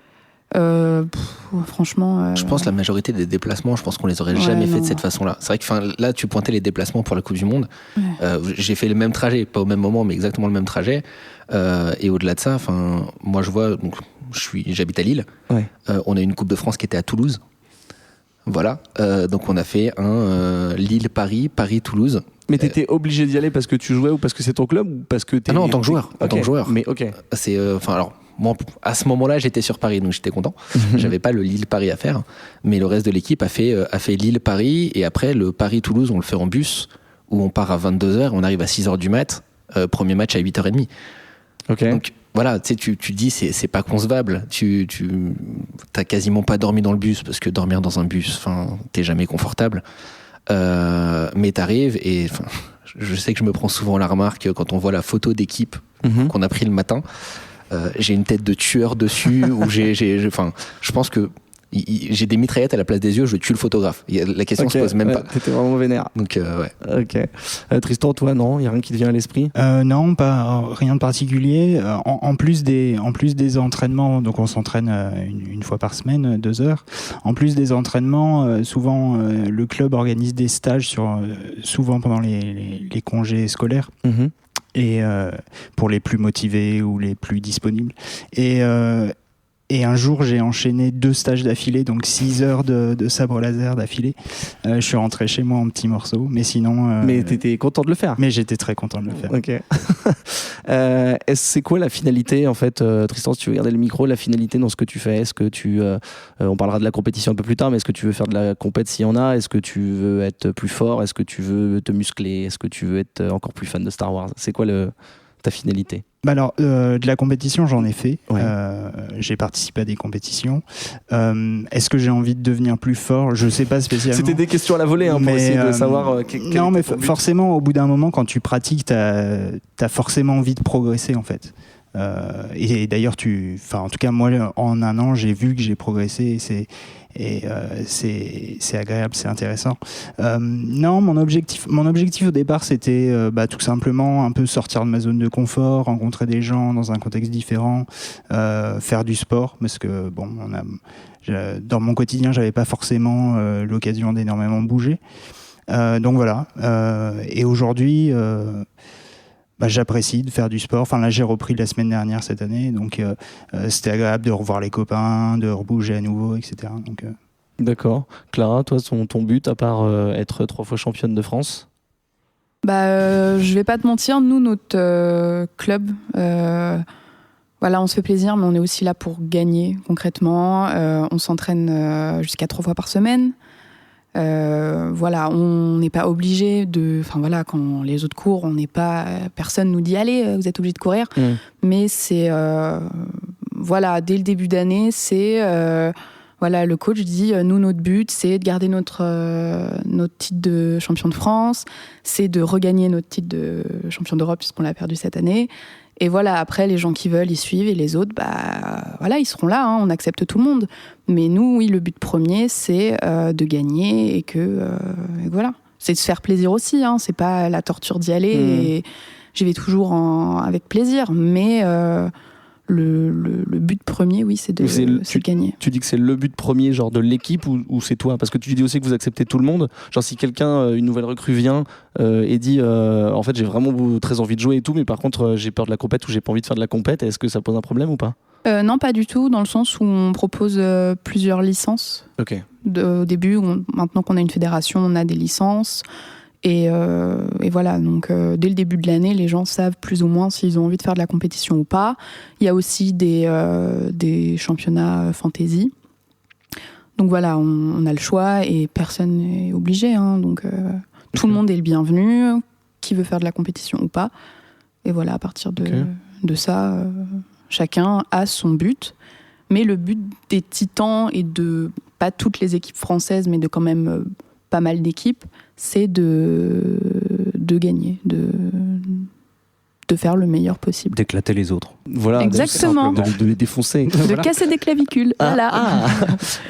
E: Franchement.
F: Je pense la majorité des déplacements, je pense qu'on les aurait jamais fait de cette façon-là. C'est vrai que là, tu pointais les déplacements pour la Coupe du Monde. J'ai fait le même trajet, pas au même moment, mais exactement le même trajet. Et au-delà de ça, moi je vois, donc j'habite à Lille. On a une Coupe de France qui était à Toulouse. Voilà. Donc on a fait un Lille-Paris, Paris-Toulouse.
C: Mais t'étais obligé d'y aller parce que tu jouais ou parce que c'est ton club ou parce que t'es...
F: Ah non, en tant que joueur. En tant que joueur.
C: Mais ok.
F: C'est, alors, moi, à ce moment-là, j'étais sur Paris, donc j'étais content. J'avais pas le Lille-Paris à faire, mais le reste de l'équipe a fait Lille-Paris, et après le Paris-Toulouse, on le fait en bus, où on part à 22h, on arrive à 6h du mat, premier match à 8h30.
C: Ok.
F: Donc voilà, tu dis c'est pas concevable. T'as quasiment pas dormi dans le bus, parce que dormir dans un bus, t'es jamais confortable. Mais t'arrives et je sais que je me prends souvent la remarque quand on voit la photo d'équipe qu'on a pris le matin. J'ai une tête de tueur dessus où je pense que j'ai des mitraillettes à la place des yeux, je tue le photographe. La question se pose même pas.
C: T'étais vraiment vénère.
F: Donc ouais.
C: Ok. Tristan, toi, non, y a rien qui te vient à l'esprit?
D: Non, pas rien de particulier. En plus des entraînements, donc on s'entraîne une fois par semaine, 2 heures. En plus des entraînements, souvent le club organise des stages souvent pendant les congés scolaires. Et pour les plus motivés ou les plus disponibles. Et un jour, j'ai enchaîné 2 stages d'affilée, donc 6 heures de sabre laser d'affilée. Je suis rentré chez moi en petits morceaux, mais sinon...
C: mais t'étais content de le faire?
D: Mais j'étais très content de le faire.
C: Ok. C'est quoi la finalité, en fait, Tristan, si tu veux garder le micro, la finalité dans ce que tu fais? Est-ce que on parlera de la compétition un peu plus tard, mais est-ce que tu veux faire de la compète s'il y en a? Est-ce que tu veux être plus fort? Est-ce que tu veux te muscler? Est-ce que tu veux être encore plus fan de Star Wars? C'est quoi ta finalité?
D: Alors, de la compétition, j'en ai fait. J'ai participé à des compétitions. Est-ce que j'ai envie de devenir plus fort? Je sais pas spécialement.
C: C'était des questions à la volée, pour essayer de savoir
D: non, mais forcément, au bout d'un moment, quand tu pratiques, t'as forcément envie de progresser, en fait. Et d'ailleurs, en tout cas, moi, en un an, j'ai vu que j'ai progressé. C'est agréable, c'est intéressant. Non, mon objectif au départ, c'était tout simplement un peu sortir de ma zone de confort, rencontrer des gens dans un contexte différent, faire du sport, parce que dans mon quotidien, j'avais pas forcément l'occasion d'énormément bouger. Donc voilà. Et aujourd'hui, j'apprécie de faire du sport. Là, j'ai repris la semaine dernière cette année, donc c'était agréable de revoir les copains, de rebouger à nouveau, etc. Donc,
C: D'accord. Clara, toi, ton but, à part être 3 fois championne de France?
E: Je vais pas te mentir, nous, notre club, on se fait plaisir, mais on est aussi là pour gagner concrètement. On s'entraîne jusqu'à 3 fois par semaine. On n'est pas obligé quand les autres courent, personne nous dit allez, vous êtes obligé de courir. Mais c'est dès le début d'année, c'est le coach dit nous, notre but, c'est de garder notre titre de champion de France, c'est de regagner notre titre de champion d'Europe puisqu'on l'a perdu cette année. Et après, les gens qui veulent, ils suivent, et les autres, ils seront là, on accepte tout le monde. Mais nous, oui, le but premier, c'est de gagner, et c'est de se faire plaisir aussi, c'est pas la torture d'y aller, et j'y vais toujours avec plaisir, mais le but premier, oui, c'est de gagner.
C: Tu dis que c'est le but premier, genre de l'équipe, ou c'est toi? Parce que tu dis aussi que vous acceptez tout le monde. Genre, si quelqu'un, une nouvelle recrue vient et dit en fait, j'ai vraiment très envie de jouer et tout, mais par contre, j'ai peur de la compète ou j'ai pas envie de faire de la compète, est-ce que ça pose un problème ou pas?
E: Non, pas du tout, dans le sens où on propose plusieurs licences.
C: Ok.
E: Au début, maintenant qu'on a une fédération, on a des licences. Et voilà, donc dès le début de l'année, les gens savent plus ou moins s'ils ont envie de faire de la compétition ou pas. Il y a aussi des championnats fantasy. Donc voilà, on a le choix et personne n'est obligé. Donc tout le monde est le bienvenu, qui veut faire de la compétition ou pas. Et voilà, à partir de ça, chacun a son but. Mais le but des Titans et de, pas toutes les équipes françaises, mais de quand même pas mal d'équipes, c'est de gagner, de de faire le meilleur possible.
G: D'éclater les autres.
C: Voilà,
E: exactement.
C: De les défoncer.
E: De casser des clavicules. Voilà.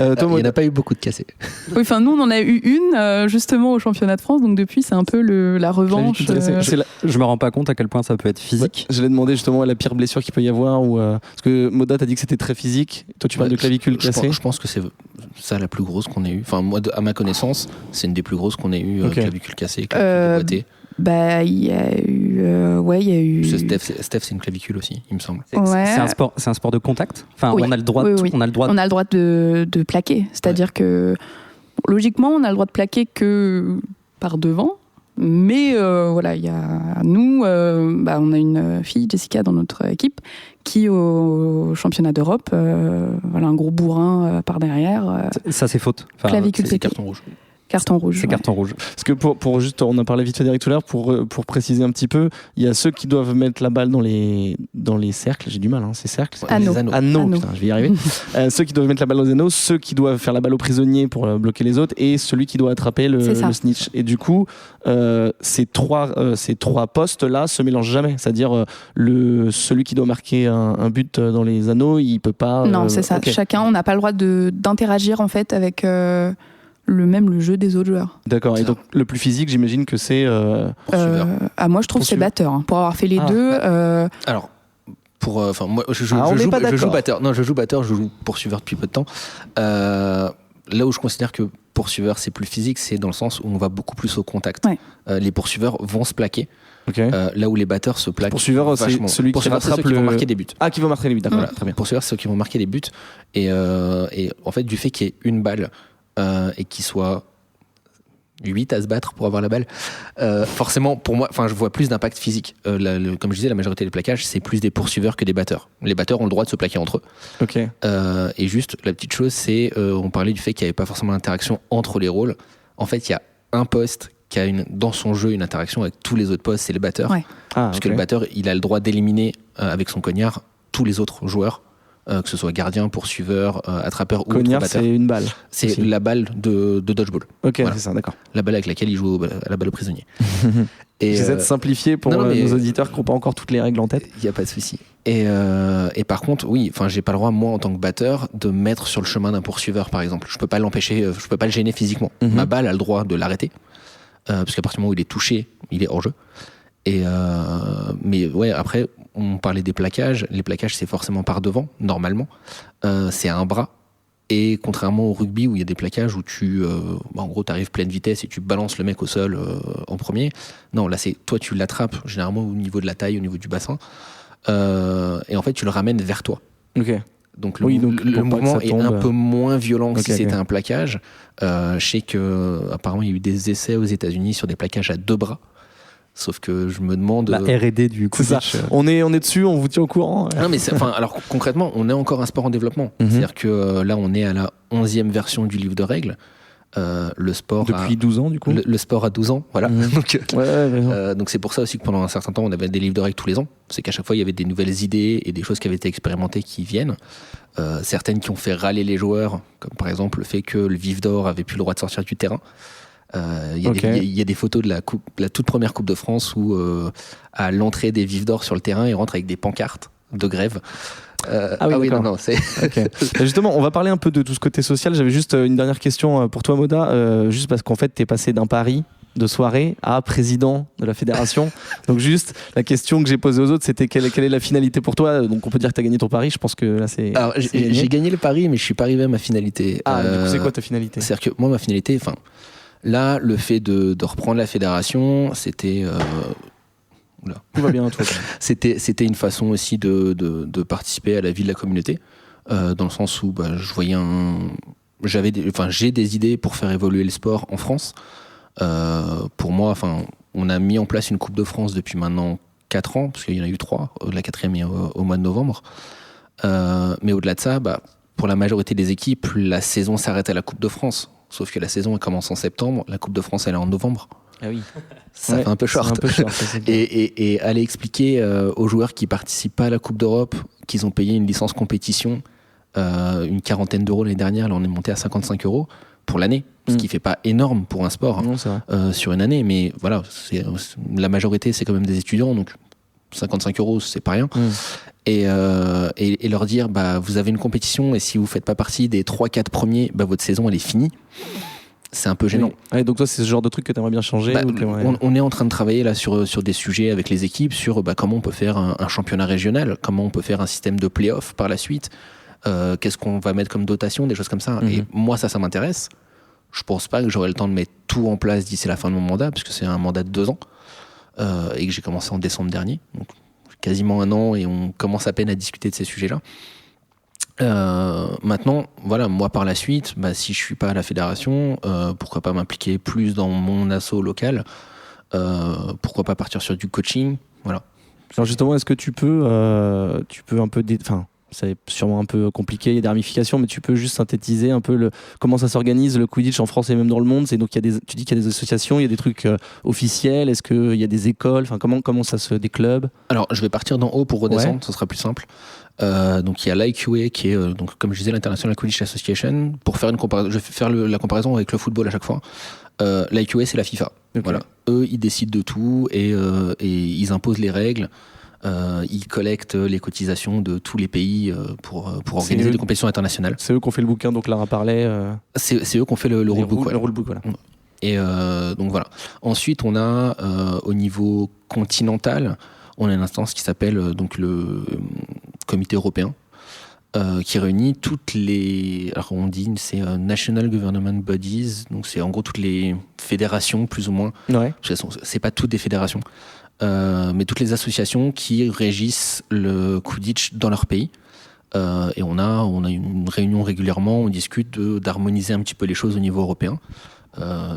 F: Il n'y en a pas eu beaucoup de cassés.
E: Oui, enfin nous on en a eu une justement au championnat de France, donc depuis c'est un peu la revanche.
G: Je me rends pas compte à quel point ça peut être physique.
C: Je l'ai demandé justement la pire blessure qu'il peut y avoir, parce que Moda t'as dit que c'était très physique. Toi tu parles de clavicule cassée.
F: Je pense que c'est ça la plus grosse qu'on ait eue. Enfin moi à ma connaissance c'est une des plus grosses qu'on ait eues, clavicule cassée, clavicule déboîtée.
E: Bah, il y a eu.
F: Steph, c'est une clavicule aussi, il me semble.
G: C'est un sport de contact. Enfin,
E: oui.
G: on a le droit. On a le droit
E: de plaquer. C'est-à-dire que logiquement, on a le droit de plaquer que par devant. Mais voilà, il y a nous, on a une fille, Jessica, dans notre équipe, qui au championnat d'Europe, un gros bourrin par derrière.
G: Ça, c'est faute.
E: Enfin, clavicule,
F: c'est carton rouge.
E: Carton rouge.
G: C'est carton rouge.
C: Parce que pour juste, on a parlé vite fait d'Eric tout à l'heure, pour préciser un petit peu, il y a ceux qui doivent mettre la balle dans les cercles, j'ai du mal, ces cercles.
E: Anneaux.
C: Putain, je vais y arriver. Ceux qui doivent mettre la balle dans les anneaux, ceux qui doivent faire la balle aux prisonniers pour bloquer les autres, et celui qui doit attraper le snitch. Et du coup, ces trois postes-là se mélangent jamais. C'est-à-dire, celui qui doit marquer un but dans les anneaux, il peut pas.
E: Non, c'est ça. Okay. Chacun, on n'a pas le droit d'interagir en fait avec. Le jeu des autres joueurs.
C: D'accord, et donc le plus physique, j'imagine que c'est
E: moi je trouve que c'est batteur. Pour avoir fait les deux.
F: Alors, moi je joue batteur. Non, je joue batteur, je joue poursuiveur depuis peu de temps. Là où je considère que poursuiveur c'est plus physique, c'est dans le sens où on va beaucoup plus au contact. Ouais. Les poursuiveurs vont se plaquer. Okay. Là où les batteurs se plaquent.
C: Poursuiveur, c'est celui qui rattrape
F: qui vont marquer des buts.
C: Ah, qui vont marquer des buts, d'accord. Voilà.
F: Très bien. Poursuiveur, c'est ceux qui vont marquer des buts. Et en fait, du fait qu'il y ait une balle et qu'il soit 8 à se battre pour avoir la balle, forcément pour moi, je vois plus d'impact physique. Comme je disais, la majorité des plaquages c'est plus des poursuiveurs que des batteurs. Les batteurs ont le droit de se plaquer entre eux.
C: Okay.
F: Et juste la petite chose, c'est on parlait du fait qu'il n'y avait pas forcément d'interaction entre les rôles. En fait, il y a un poste qui a dans son jeu une interaction avec tous les autres postes, c'est les batteurs. Ouais. Parce que le batteur, il a le droit d'éliminer avec son cognard tous les autres joueurs. Que ce soit gardien, poursuiveur, attrapeur ou
C: cognard,
F: batteur.
C: C'est une balle.
F: C'est aussi la balle de dodgeball.
C: Ok, voilà. C'est ça, d'accord.
F: La balle avec laquelle il joue à la balle au prisonnier.
C: J'essaie de simplifier pour nos auditeurs qui n'ont pas encore toutes les règles en tête.
F: Il n'y a pas de souci. Et par contre, oui, j'ai pas le droit, moi, en tant que batteur, de mettre sur le chemin d'un poursuiveur, par exemple. Je peux pas l'empêcher, je peux pas le gêner physiquement. Ma balle a le droit de l'arrêter. Parce qu'à partir du moment où il est touché, il est hors jeu. Mais ouais, après, on parlait des plaquages. Les plaquages, c'est forcément par devant, normalement. C'est à un bras. Et contrairement au rugby, où il y a des plaquages où en gros, tu arrives pleine vitesse et tu balances le mec au sol en premier. Non, là, c'est toi, tu l'attrapes, généralement au niveau de la taille, au niveau du bassin. Et en fait, tu le ramènes vers toi.
C: Ok.
F: Donc le mouvement est un peu moins violent que si c'était un plaquage. Je sais qu'apparemment, il y a eu des essais aux États-Unis sur des plaquages à 2 bras. Sauf que je me demande.
G: La R&D du coup.
C: C'est ça. On est dessus, on vous tient au courant.
F: Non, mais alors concrètement, on est encore un sport en développement. C'est-à-dire que là, on est à la 11e version du livre de règles. Le sport.
C: Depuis 12 ans, du coup.
F: Le sport à 12 ans, voilà. Donc c'est pour ça aussi que pendant un certain temps, on avait des livres de règles tous les ans. C'est qu'à chaque fois, il y avait des nouvelles idées et des choses qui avaient été expérimentées qui viennent. Certaines qui ont fait râler les joueurs, comme par exemple le fait que le vif d'or avait plus le droit de sortir du terrain. Il y a des photos de la toute première Coupe de France où à l'entrée des vifs d'or sur le terrain, ils rentrent avec des pancartes de grève. C'est...
C: Okay. Justement, on va parler un peu de tout ce côté social. J'avais juste une dernière question pour toi, Moda, juste parce qu'en fait, tu es passé d'un pari de soirée à président de la fédération. Donc juste, la question que j'ai posée aux autres, c'était quelle est la finalité pour toi? Donc on peut dire que tu as gagné ton pari, je pense que là c'est...
F: Alors j'ai gagné le pari, mais je suis pas arrivé à ma finalité.
C: Du coup, c'est quoi ta finalité?
F: C'est-à-dire que moi, ma finalité, là, le fait de reprendre la fédération, c'était...
C: Tout va bien, toi.
F: C'était une façon aussi de participer à la vie de la communauté, dans le sens où je voyais j'ai des idées pour faire évoluer le sport en France. Pour moi, on a mis en place une Coupe de France depuis maintenant 4 ans, parce qu'il y en a eu 3, la 4e est au mois de novembre. Mais au-delà de ça, pour la majorité des équipes, la saison s'arrête à la Coupe de France. Sauf que la saison elle commence en septembre, la Coupe de France elle est en novembre.
C: Ah oui.
F: Ça fait un peu short. Et aller expliquer aux joueurs qui participent pas à la Coupe d'Europe qu'ils ont payé une licence compétition, une 40aine d'euros l'année dernière, là on est monté à 55 € pour l'année, ce qui fait pas énorme pour un sport sur une année, mais voilà, la majorité c'est quand même des étudiants, donc 55 €, c'est pas rien. Et leur dire, vous avez une compétition et si vous faites pas partie des 3-4 premiers, votre saison elle est finie. C'est un peu gênant.
C: Oui. Donc toi, c'est ce genre de truc que tu aimerais bien changer
F: on est en train de travailler là sur des sujets avec les équipes, sur comment on peut faire un championnat régional, comment on peut faire un système de play-off par la suite, qu'est-ce qu'on va mettre comme dotation, des choses comme ça. Et moi, ça m'intéresse. Je pense pas que j'aurai le temps de mettre tout en place d'ici la fin de mon mandat, puisque c'est un mandat de 2 ans, et que j'ai commencé en décembre dernier. Donc quasiment 1 an, et on commence à peine à discuter de ces sujets-là. Maintenant, voilà, moi par la suite, si je suis pas à la fédération, pourquoi pas m'impliquer plus dans mon asso local, pourquoi pas partir sur du coaching, voilà.
C: Alors justement, est-ce que tu peux un peu, c'est sûrement un peu compliqué, il y a des ramifications, mais tu peux juste synthétiser un peu comment ça s'organise le Quidditch en France et même dans le monde. C'est donc tu dis qu'il y a des associations, il y a des trucs officiels. Est-ce qu'il y a des écoles, comment ça se des clubs?
F: Alors je vais partir d'en haut pour redescendre, ce sera plus simple. Donc il y a l'IQA qui est donc comme je disais l'International Quidditch Association. Pour faire une comparaison, je vais faire la comparaison avec le football à chaque fois. L'IQA c'est la FIFA. Okay. Voilà, eux ils décident de tout et ils imposent les règles. Ils collectent les cotisations de tous les pays pour organiser des compétitions internationales.
C: C'est eux qui ont fait le bouquin, donc Lara parlait.
F: C'est eux qui ont fait le rulebook.
C: Le rulebook, voilà.
F: Et donc voilà. Ensuite, on a au niveau continental, on a une instance qui s'appelle donc le Comité européen, qui réunit toutes les. Alors on dit c'est National Government Bodies, donc c'est en gros toutes les fédérations plus ou moins.
C: Ouais.
F: C'est pas toutes des fédérations. Mais toutes les associations qui régissent le Quidditch dans leur pays. Et on a une réunion régulièrement, on discute d'harmoniser un petit peu les choses au niveau européen.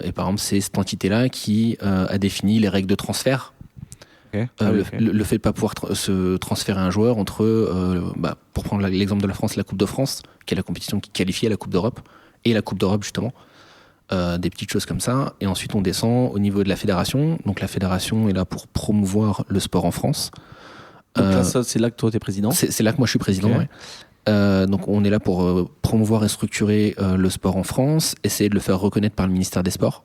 F: Et par exemple, c'est cette entité-là qui a défini les règles de transfert. Okay. Le fait de ne pas pouvoir se transférer un joueur entre, pour prendre l'exemple de la France, la Coupe de France, qui est la compétition qui qualifie à la Coupe d'Europe, et la Coupe d'Europe justement. Des petites choses comme ça, et ensuite on descend au niveau de la fédération. Donc la fédération est là pour promouvoir le sport en France.
C: Donc là, c'est là que toi t'es président.
F: C'est là que moi je suis président. Okay. Ouais. Donc on est là pour promouvoir et structurer le sport en France, essayer de le faire reconnaître par le ministère des Sports.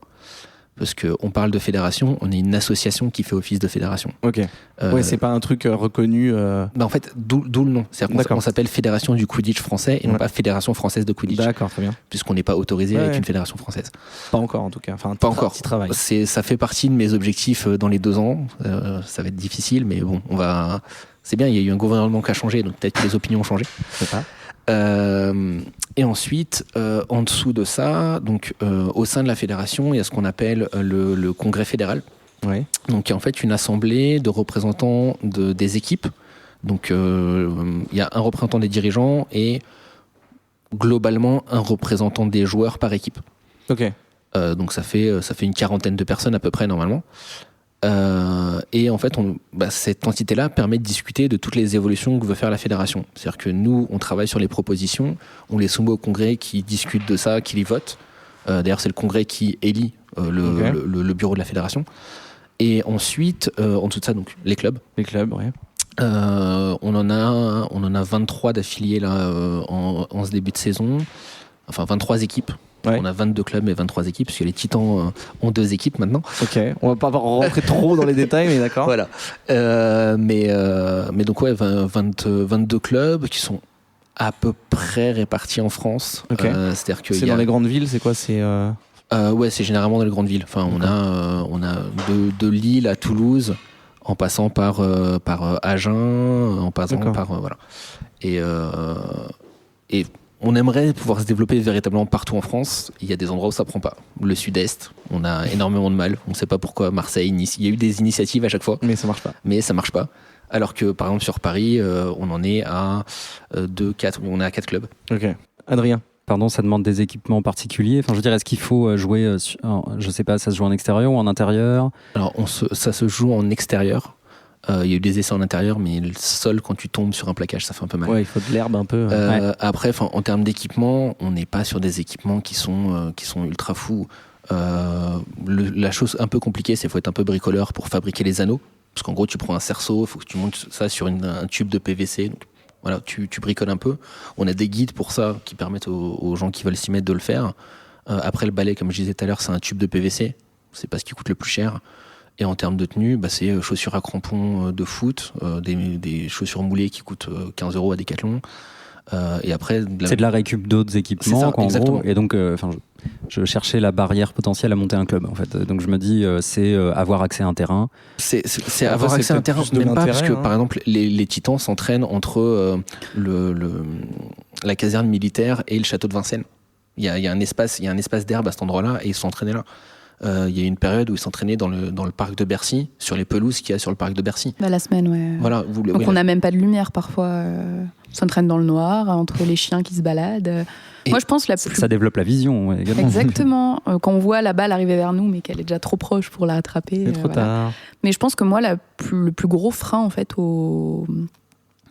F: Parce qu'on parle de fédération, on est une association qui fait office de fédération.
C: Ok. Ouais, c'est pas un truc reconnu.
F: En fait, d'où le nom. C'est-à-dire qu'on s'appelle Fédération du Quidditch français et non pas Fédération française de Quidditch.
C: D'accord, très bien.
F: Puisqu'on n'est pas autorisé avec une fédération française.
C: Pas encore en tout cas. Enfin,
F: pas encore.
C: Petit travail.
F: Ça fait partie de mes objectifs dans les 2 ans. Ça va être difficile, mais bon, on va. C'est bien. Il y a eu un gouvernement qui a changé, donc peut-être que les opinions ont changé.
C: C'est ça.
F: Et ensuite, en dessous de ça, donc au sein de la fédération, il y a ce qu'on appelle le congrès fédéral.
C: Ouais.
F: Donc, il y a en fait une assemblée de représentants des équipes. Donc, il y a un représentant des dirigeants et globalement un représentant des joueurs par équipe.
C: Ok.
F: Donc, ça fait une 40aine de personnes à peu près normalement. Et en fait, cette entité-là permet de discuter de toutes les évolutions que veut faire la fédération. C'est-à-dire que nous, on travaille sur les propositions, on les soumet au congrès qui discute de ça, qui les vote. D'ailleurs, c'est le congrès qui élit le bureau de la fédération. Et ensuite, en dessous de ça, donc les clubs.
C: Les clubs, oui.
F: On en a 23 d'affiliés là en ce début de saison. Enfin, 23 équipes. Ouais. On a 22 clubs et 23 équipes, puisque les Titans ont 2 équipes maintenant.
C: Ok, on va pas rentrer trop dans les détails, mais d'accord.
F: Voilà. Mais donc, ouais, 22 clubs qui sont à peu près répartis en France.
C: Okay.
F: C'est-à-dire que
C: c'est dans les grandes villes, c'est quoi
F: ouais, c'est généralement dans les grandes villes. Enfin, on a de Lille à Toulouse, en passant par Agen, en passant par. Voilà. Et on aimerait pouvoir se développer véritablement partout en France. Il y a des endroits où ça prend pas. Le Sud-Est, on a énormément de mal. On ne sait pas pourquoi. Marseille, Nice, il y a eu des initiatives à chaque fois.
C: Mais ça marche pas.
F: Alors que, par exemple, sur Paris, on en est à 4 clubs.
C: Ok. Adrien.
G: Pardon, ça demande des équipements particuliers. Enfin, je veux dire, est-ce qu'il faut jouer, je sais pas, ça se joue en extérieur ou en intérieur?
F: Alors, ça se joue en extérieur. Il y a eu des essais en intérieur, mais le sol, quand tu tombes sur un plaquage, ça fait un peu mal.
C: Ouais, il faut de l'herbe un peu.
F: Après, en termes d'équipement, on n'est pas sur des équipements qui sont ultra fous. La chose un peu compliquée, c'est qu'il faut être un peu bricoleur pour fabriquer les anneaux. Parce qu'en gros, tu prends un cerceau, il faut que tu montes ça sur un tube de PVC. Donc, voilà, tu bricoles un peu. On a des guides pour ça qui permettent aux gens qui veulent s'y mettre de le faire. Après, le balai, comme je disais tout à l'heure, c'est un tube de PVC. C'est pas ce qui coûte le plus cher. Et en termes de tenue, c'est chaussures à crampons de foot, des chaussures moulées qui coûtent 15 € à Decathlon. Et après,
G: c'est de la récup d'autres équipements,
F: ça,
G: en gros. Et donc, je cherchais la barrière potentielle à monter un club, en fait. Donc je me dis, c'est avoir accès à un terrain.
F: C'est avoir accès à un terrain, même pas, parce que par exemple, les Titans s'entraînent entre la caserne militaire et le château de Vincennes. Il y a un espace d'herbe à cet endroit-là, et ils s'entraînaient là. Il y a eu une période où ils s'entraînaient dans le parc de Bercy, sur les pelouses qu'il y a sur le parc de Bercy.
E: La semaine, ouais.
F: Voilà,
E: donc on n'a même pas de lumière parfois. On s'entraîne dans le noir, entre les chiens qui se baladent. Moi, je pense
G: ça développe la vision également.
E: Exactement. Quand on voit la balle arriver vers nous, mais qu'elle est déjà trop proche pour la attraper.
C: C'est trop tard.
E: Mais je pense que moi, le plus gros frein, en fait,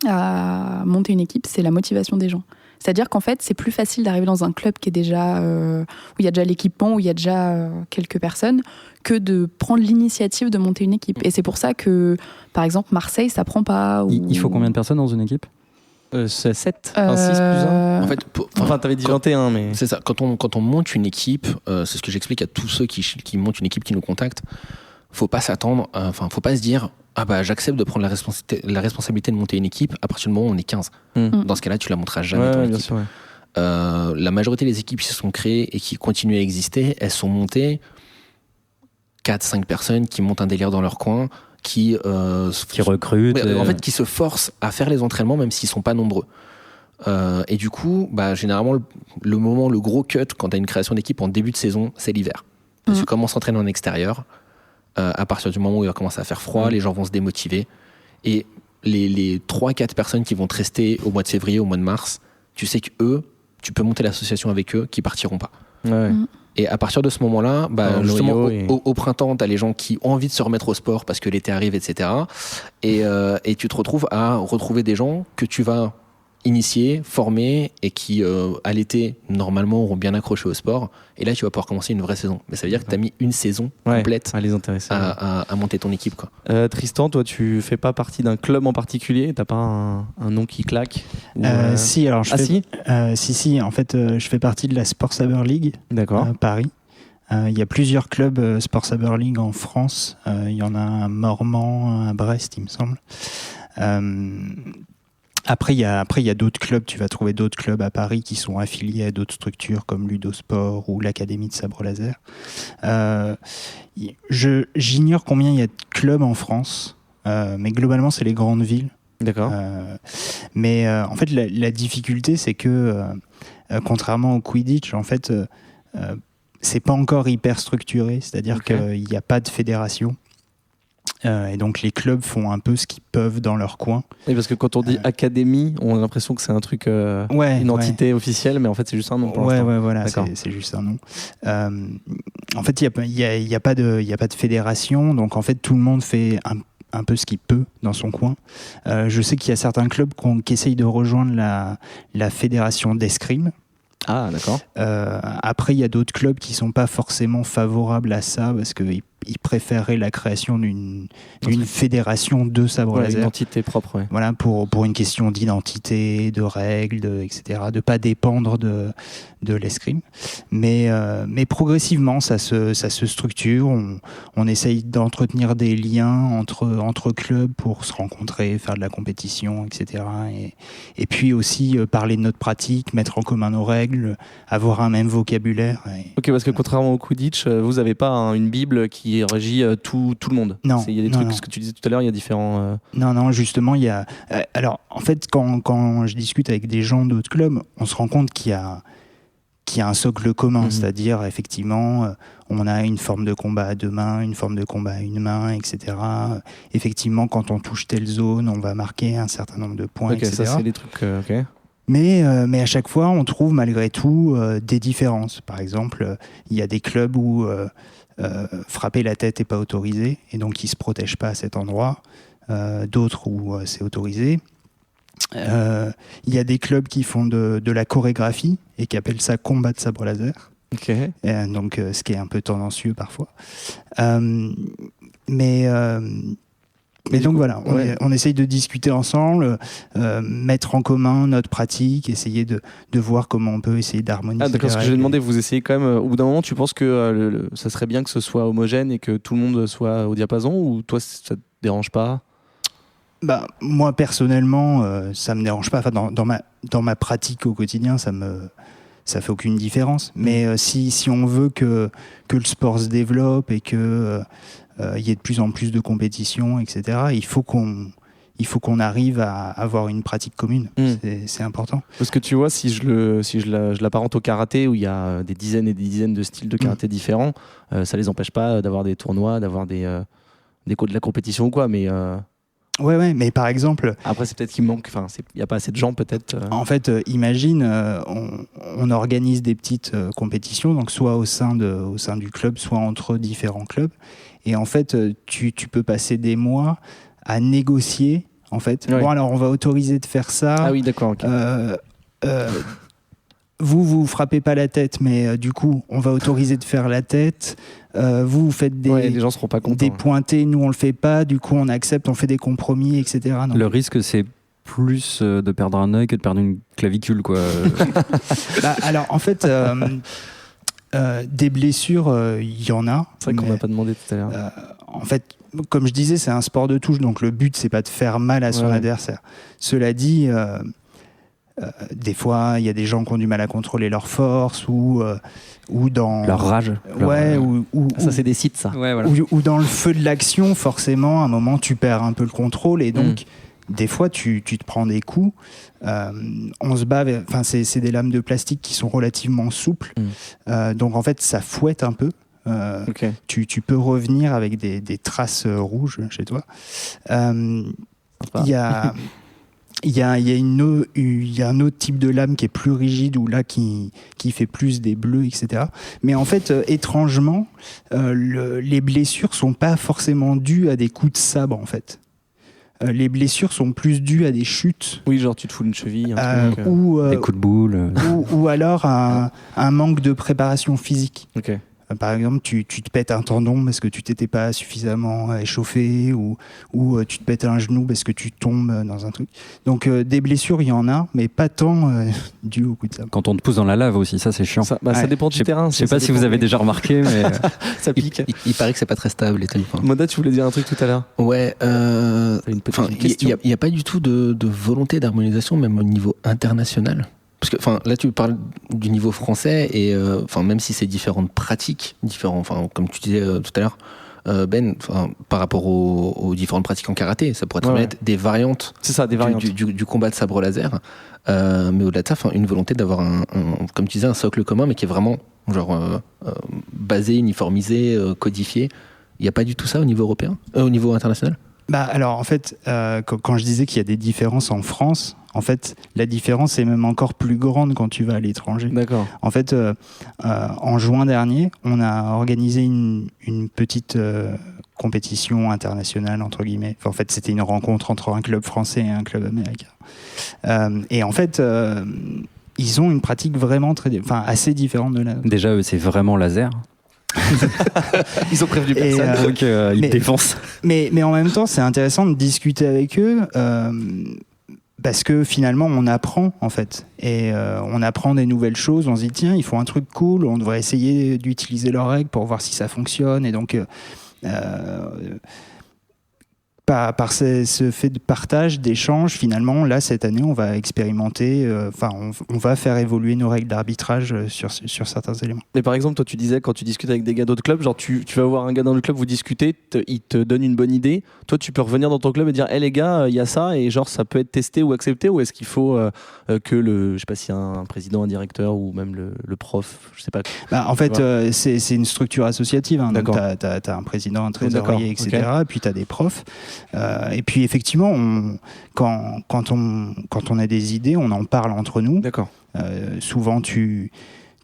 E: à monter une équipe, c'est la motivation des gens. C'est-à-dire qu'en fait, c'est plus facile d'arriver dans un club qui est déjà, où il y a déjà l'équipement, où il y a déjà quelques personnes, que de prendre l'initiative de monter une équipe. Et c'est pour ça que, par exemple, Marseille, ça prend pas.
G: Il faut combien de personnes dans une équipe ?
C: 7, 6 plus 1.
F: En fait,
C: t'avais dit 21, mais...
F: C'est ça, quand on monte une équipe, c'est ce que j'explique à tous ceux qui montent une équipe, qui nous contactent, faut pas s'attendre, faut pas se dire, j'accepte de prendre la responsabilité de monter une équipe à partir du moment où on est 15. Dans ce cas-là, tu la monteras jamais ton équipe.
C: Bien sûr,
F: la majorité des équipes qui se sont créées et qui continuent à exister, elles sont montées 4-5 personnes qui montent un délire dans leur coin, qui
G: recrutent.
F: En fait, qui se forcent à faire les entraînements même s'ils sont pas nombreux. Et du coup, généralement, le gros cut quand tu as une création d'équipe en début de saison, c'est l'hiver. Parce que comme on s'entraîne en extérieur, à partir du moment où il va commencer à faire froid, les gens vont se démotiver. Et les 3-4 personnes qui vont te rester au mois de février, au mois de mars, tu sais qu'eux, tu peux monter l'association avec eux, qui partiront pas.
C: Ouais.
F: Et à partir de ce moment-là, justement, au printemps, tu as les gens qui ont envie de se remettre au sport parce que l'été arrive, etc. Et tu te retrouves à retrouver des gens que tu vas initiés, formés et qui, à l'été, normalement, auront bien accroché au sport. Et là, tu vas pouvoir commencer une vraie saison. Mais ça veut dire que tu as mis une saison complète
C: à les intéresser,
F: à monter ton équipe, quoi.
C: Tristan, toi, tu fais pas partie d'un club en particulier? T'as pas un nom qui claque?
D: Si, alors si, en fait, je fais partie de la Sport Saber League à Paris. Il y a plusieurs clubs Sport Saber League en France. Il y en a un à Mormant, à Brest, il me semble. Après, il y a d'autres clubs, tu vas trouver d'autres clubs à Paris qui sont affiliés à d'autres structures comme Ludosport ou l'Académie de sabre laser. J'ignore combien il y a de clubs en France, mais globalement, c'est les grandes villes.
C: D'accord.
D: Mais en fait, la difficulté, c'est que, contrairement au Quidditch, en fait, c'est pas encore hyper structuré, c'est-à-dire qu'il n'y a pas de fédération. Et donc les clubs font un peu ce qu'ils peuvent dans leur coin.
C: Oui, parce que quand on dit académie, on a l'impression que c'est un truc, une entité officielle, mais en fait c'est juste un nom pour l'instant.
D: Voilà, c'est juste un nom. En fait, il y a pas de fédération, donc en fait tout le monde fait un peu ce qu'il peut dans son coin. Je sais qu'il y a certains clubs qui essayent de rejoindre la fédération d'escrime.
C: Ah, d'accord.
D: Après, il y a d'autres clubs qui sont pas forcément favorables à ça parce qu'ils préféreraient la création d'une fédération de sabre laser.
C: Une entité propre, ouais.
D: Voilà, pour une question d'identité, de règles, etc. De pas dépendre de l'escrime. Mais progressivement, ça se structure. On essaye d'entretenir des liens entre clubs pour se rencontrer, faire de la compétition, etc. Et puis aussi parler de notre pratique, mettre en commun nos règles, avoir un même vocabulaire.
C: Ok, parce que contrairement au Quidditch, vous n'avez pas une bible qui régit tout le monde.
D: Non.
C: Il y a des trucs, ce que tu disais tout à l'heure, il y a différents...
D: Non, justement, il y a... alors, en fait, quand je discute avec des gens d'autres clubs, on se rend compte qu'il y a un socle commun, c'est-à-dire, effectivement, on a une forme de combat à 2 mains, une forme de combat à 1 main, etc. Effectivement, quand on touche telle zone, on va marquer un certain nombre de points, etc.
C: Ça, c'est des trucs...
D: Mais à chaque fois, on trouve malgré tout des différences. Par exemple, il y a des clubs où frapper la tête n'est pas autorisé, et donc ils ne se protègent pas à cet endroit. D'autres où c'est autorisé. Il y a des clubs qui font de la chorégraphie et qui appellent ça combat de sabre laser. Donc, ce qui est un peu tendancieux parfois. Mais Mais donc voilà, on essaye de discuter ensemble, mettre en commun notre pratique, essayer de voir comment on peut essayer d'harmoniser.
C: Ah d'accord, ce que j'ai demandé, vous essayez quand même, au bout d'un moment, tu penses que ça serait bien que ce soit homogène et que tout le monde soit au diapason, ou toi ça te dérange pas ?
D: Bah, moi personnellement, ça me dérange pas. Enfin, dans ma pratique au quotidien, ça fait aucune différence. Mais si on veut que le sport se développe et que il y ait de plus en plus de compétitions, etc., il faut qu'on arrive à avoir une pratique commune. C'est important.
C: Parce que tu vois, si je l'apparente au karaté, où il y a des dizaines et des dizaines de styles de karaté différents, ça les empêche pas d'avoir des tournois, d'avoir de la compétition ou quoi, mais...
D: Ouais, mais par exemple...
C: Après, c'est peut-être qu'il manque, il n'y a pas assez de gens peut-être.
D: En fait, imagine, on organise des petites compétitions, donc soit au sein du club, soit entre différents clubs. Et en fait, tu peux passer des mois à négocier, en fait.
C: Ouais.
D: Bon, alors, on va autoriser de faire ça.
C: Ah oui, d'accord, ok.
D: Vous frappez pas la tête, mais du coup, on va autoriser de faire la tête. Vous faites
C: les gens seront pas contents,
D: des pointés, nous on le fait pas. Du coup, on accepte, on fait des compromis, etc. Non.
G: Le risque, c'est plus de perdre un œil que de perdre une clavicule, quoi.
D: Alors, en fait, des blessures, il y en a.
C: C'est vrai qu'on m'a pas demandé tout à l'heure.
D: En fait, comme je disais, c'est un sport de touche, donc le but, c'est pas de faire mal à son adversaire. Cela dit, des fois, il y a des gens qui ont du mal à contrôler leur force ou dans
G: leur rage.
C: Ça, c'est des sites, ça.
G: Ouais, voilà.
D: Ou dans le feu de l'action, forcément, à un moment, tu perds un peu le contrôle et donc, des fois, tu te prends des coups. On se bat, c'est des lames de plastique qui sont relativement souples. Donc, en fait, ça fouette un peu. Tu peux revenir avec des traces rouges chez toi. Il y a un autre type de lame qui est plus rigide ou là qui fait plus des bleus, etc. Mais en fait, étrangement, les blessures sont pas forcément dues à des coups de sabre, en fait. Les blessures sont plus dues à des chutes.
C: Oui, genre tu te fous une cheville.
D: Ou
G: des coups de boule.
D: ou alors un manque de préparation physique.
C: Ok.
D: Par exemple, tu te pètes un tendon parce que tu t'étais pas suffisamment échauffé ou tu te pètes un genou parce que tu tombes dans un truc. Donc des blessures, il y en a, mais pas tant dues au coup de sabre.
G: Quand on te pousse dans la lave aussi, ça c'est chiant.
C: Ça dépend du terrain.
G: Je sais pas si vous avez déjà remarqué, mais
C: ça pique.
F: Il paraît que c'est pas très stable et tout.
C: Moda, tu voulais dire un truc tout à l'heure ?
F: Ouais.
C: Une petite question.
F: Il n'y a pas du tout de volonté d'harmonisation, même au niveau international. Parce que, là, tu parles du niveau français et, même si c'est différentes pratiques, comme tu disais tout à l'heure, Ben, par rapport aux différentes pratiques en karaté, ça pourrait très bien être des variantes.
C: C'est ça, des variantes
F: du combat de sabre laser. Mais au-delà de ça, une volonté d'avoir comme tu disais, un socle commun, mais qui est vraiment basé, uniformisé, codifié. Il n'y a pas du tout ça au niveau européen, au niveau international.
D: Alors en fait, quand je disais qu'il y a des différences en France, en fait, la différence est même encore plus grande quand tu vas à l'étranger.
C: D'accord.
D: En fait, en juin dernier, on a organisé une petite compétition internationale, entre guillemets. En fait, c'était une rencontre entre un club français et un club américain. Et en fait, ils ont une pratique vraiment assez différente de la nôtre.
G: Déjà, eux, c'est vraiment laser.
C: Ils ont prévenu personne,
G: donc ils défoncent.
D: Mais en même temps, c'est intéressant de discuter avec eux parce que finalement, on apprend en fait. Et on apprend des nouvelles choses. On se dit, tiens, ils font un truc cool, on devrait essayer d'utiliser leurs règles pour voir si ça fonctionne. Et donc, par ce fait de partage, d'échange, finalement, là, cette année, on va expérimenter, on va faire évoluer nos règles d'arbitrage sur certains éléments.
C: Mais par exemple, toi, tu disais, quand tu discutes avec des gars d'autres clubs, genre tu vas voir un gars dans le club, vous discutez, il te donne une bonne idée, toi, tu peux revenir dans ton club et dire, hé les gars, il y a ça, et genre, ça peut être testé ou accepté, ou est-ce qu'il faut que je sais pas s'il y a un président, un directeur, ou même le prof, je sais pas.
D: En fait, c'est une structure associative, hein, donc t'as un président, un trésorier, etc., okay. Et puis t'as des profs. Et puis effectivement, quand on a des idées, on en parle entre nous.
C: D'accord.
D: Souvent, tu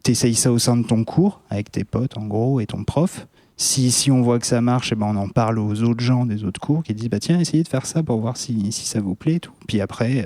D: essayes ça au sein de ton cours, avec tes potes en gros, et ton prof. Si on voit que ça marche, on en parle aux autres gens des autres cours qui disent tiens, essayez de faire ça pour voir si ça vous plaît. Tout. Puis après,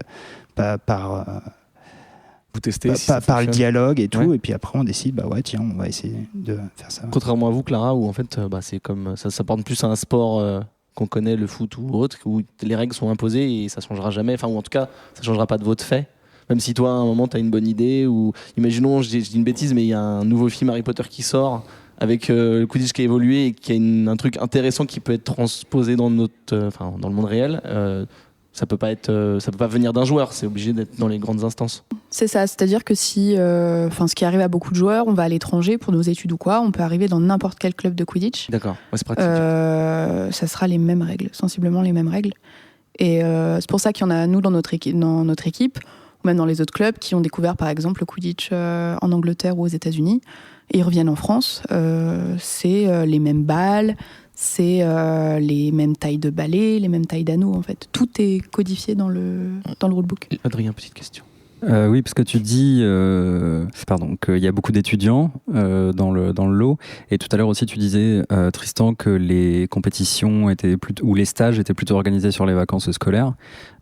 C: vous testez
D: par le dialogue et tout, et puis après on décide tiens, on va essayer de faire ça.
C: Contrairement à vous, Clara, où en fait c'est comme ça s'apporte plus à un sport qu'on connaît le foot ou autre, où les règles sont imposées et ça changera jamais, enfin ou en tout cas ça changera pas de votre fait. Même si toi à un moment tu as une bonne idée, ou imaginons, je dis une bêtise, mais il y a un nouveau film Harry Potter qui sort avec le Quidditch qui a évolué et qui a un truc intéressant qui peut être transposé dans dans le monde réel. Ça peut pas venir d'un joueur, c'est obligé d'être dans les grandes instances.
E: C'est ça, c'est-à-dire que si, ce qui arrive à beaucoup de joueurs, on va à l'étranger pour nos études ou quoi, on peut arriver dans n'importe quel club de Quidditch.
C: D'accord, ouais, c'est pratique.
E: Ça sera les mêmes règles, sensiblement les mêmes règles. Et c'est pour ça qu'il y en a, nous, dans notre équipe, ou même dans les autres clubs, qui ont découvert, par exemple, le Quidditch en Angleterre ou aux États-Unis, et ils reviennent en France. C'est les mêmes balles, c'est les mêmes tailles de balais, les mêmes tailles d'anneaux, en fait. Tout est codifié dans le rulebook.
C: Adrien, petite question.
G: Oui, parce que tu dis qu'il y a beaucoup d'étudiants dans le lot. Et tout à l'heure aussi, tu disais, Tristan, que les compétitions ou les stages étaient plutôt organisés sur les vacances scolaires.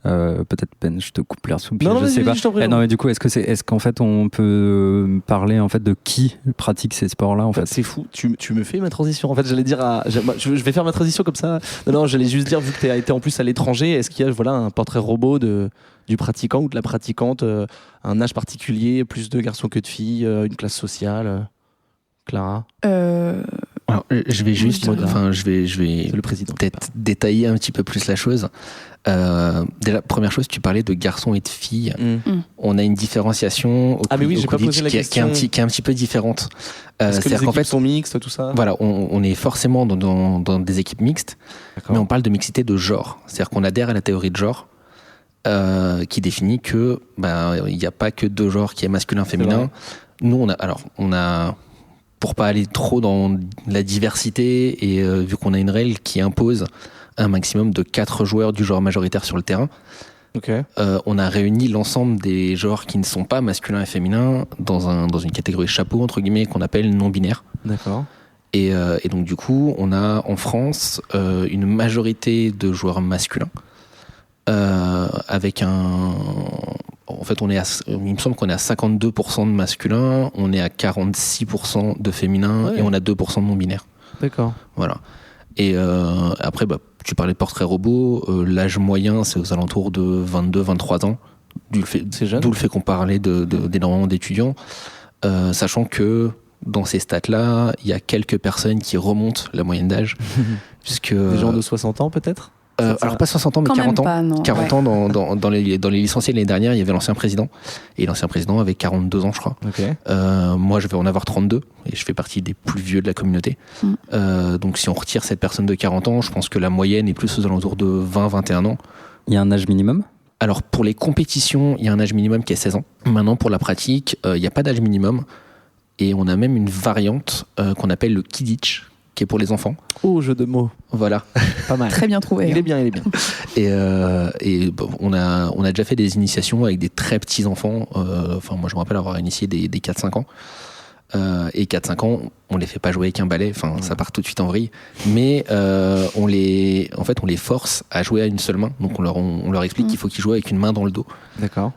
G: Peut-être, Ben, je te coupe l'air sous le pied, je sais pas. Non, mais du coup, est-ce qu'en fait, on peut parler en fait de qui pratique ces sports-là en fait?
C: C'est fou. Tu me fais ma transition. En fait, j'allais dire, je vais faire ma transition comme ça. Non, j'allais juste dire, vu que tu as été en plus à l'étranger, est-ce qu'il y a un portrait robot du pratiquant ou de la pratiquante, un âge particulier, plus de garçons que de filles, une classe sociale, Clara?
F: Alors, je vais juste, je vais
C: le président
F: peut-être détailler un petit peu plus la chose. Déjà, première chose, tu parlais de garçons et de filles. On a une différenciation au Quidditch qui est un petit peu différente.
C: Est-ce que les équipes sont mixtes, tout ça?
F: Voilà, on est forcément dans des équipes mixtes, mais on parle de mixité de genre. C'est-à-dire qu'on adhère à la théorie de genre, qui définit que il n'y a pas que deux genres qui est masculin féminin. Nous on a pour pas aller trop dans la diversité et vu qu'on a une règle qui impose un maximum de 4 joueurs du genre majoritaire sur le terrain. On a réuni l'ensemble des genres qui ne sont pas masculins et féminins dans une catégorie chapeau entre guillemets qu'on appelle non binaire. D'accord. Et donc du coup on a en France une majorité de joueurs masculins. Avec en fait il me semble qu'on est à 52% de masculins, on est à 46% de féminins, et on a 2% de non-binaires. D'accord. Voilà. Et après, tu parlais de portrait robot, l'âge moyen c'est aux alentours de 22-23 ans, d'où le fait qu'on parlait d'énormément d'étudiants, sachant que dans ces stats-là, il y a quelques personnes qui remontent la moyenne d'âge. Puisque,
C: des gens de 60 ans peut-être?
F: Alors pas 60 ans mais 40 ans.
E: Pas,
F: 40 ans dans les licenciés l'année dernière, il y avait l'ancien président, et l'ancien président avait 42 ans je crois. Moi je vais en avoir 32 et je fais partie des plus vieux de la communauté. Donc si on retire cette personne de 40 ans, je pense que la moyenne est plus aux alentours de 20-21 ans.
G: Il y a un âge minimum?
F: Alors pour les compétitions, il y a un âge minimum qui est 16 ans. Maintenant pour la pratique, il n'y a pas d'âge minimum, et on a même une variante qu'on appelle le Kidditch, qui est pour les enfants.
C: Oh, jeu de mots.
F: Voilà.
C: Pas mal.
E: Très bien trouvé.
C: Il est bien.
F: Et on a déjà fait des initiations avec des très petits enfants. Moi, je me rappelle avoir initié des 4-5 ans. Et 4-5 ans, on les fait pas jouer avec un balai. Ça part tout de suite en vrille. Mais on les force à jouer à une seule main. Donc on leur explique qu'il faut qu'ils jouent avec une main dans le dos.
C: D'accord.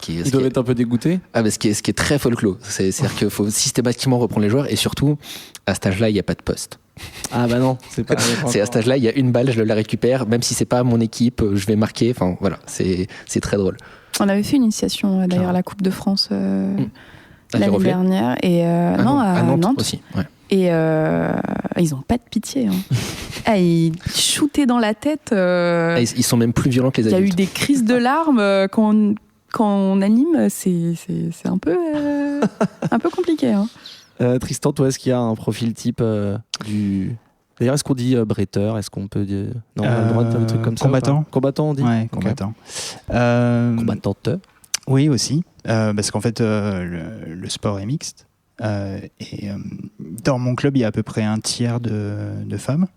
C: Ils doivent être un peu dégoûtés.
F: Ce qui est très folklore. C'est-à-dire qu'il faut systématiquement reprendre les joueurs, et surtout à cet âge-là, il n'y a pas de poste.
C: Ah bah non, c'est pas.
F: C'est à cet âge-là, il y a une balle, je la récupère, même si c'est pas mon équipe, je vais marquer. Enfin voilà, c'est très drôle.
E: On avait fait une initiation d'ailleurs à la Coupe de France l'année dernière, et à Nantes
F: aussi. Ouais.
E: Et ils ont pas de pitié. Ils shootaient dans la tête.
F: Ils sont même plus violents que les adultes.
E: Il y a eu des crises de larmes quand on anime. C'est un peu compliqué.
C: Tristan, toi, est-ce qu'il y a un profil type du... D'ailleurs, est-ce qu'on dit bretteur? Est-ce qu'on peut dire... Non, on a le droit de faire des trucs comme
D: combattant.
C: Ça. Combattant, on dit.
D: Ouais, combattant.
C: Combattante.
D: Oui, aussi. Parce qu'en fait, le sport est mixte. Et dans mon club, il y a à peu près un tiers de femmes.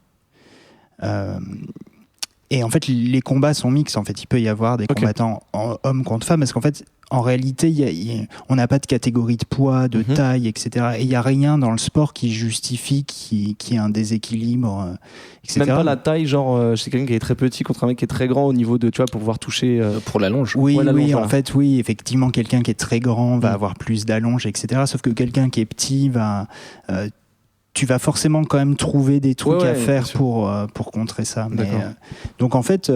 D: Et en fait, les combats sont mixtes. En fait, il peut y avoir des combattants hommes contre femmes, parce qu'en fait, en réalité, on n'a pas de catégorie de poids, de taille, etc. Et il n'y a rien dans le sport qui justifie qu'il y ait un déséquilibre, etc.
C: Même pas la taille, genre, c'est quelqu'un qui est très petit contre un mec qui est très grand au niveau de, tu vois, pour pouvoir toucher...
F: pour l'allonge.
D: Oui, en fait, oui, effectivement, quelqu'un qui est très grand va avoir plus d'allonge, etc. Sauf que quelqu'un qui est petit va... tu vas forcément quand même trouver des trucs à faire pour contrer ça. Mais, donc en fait,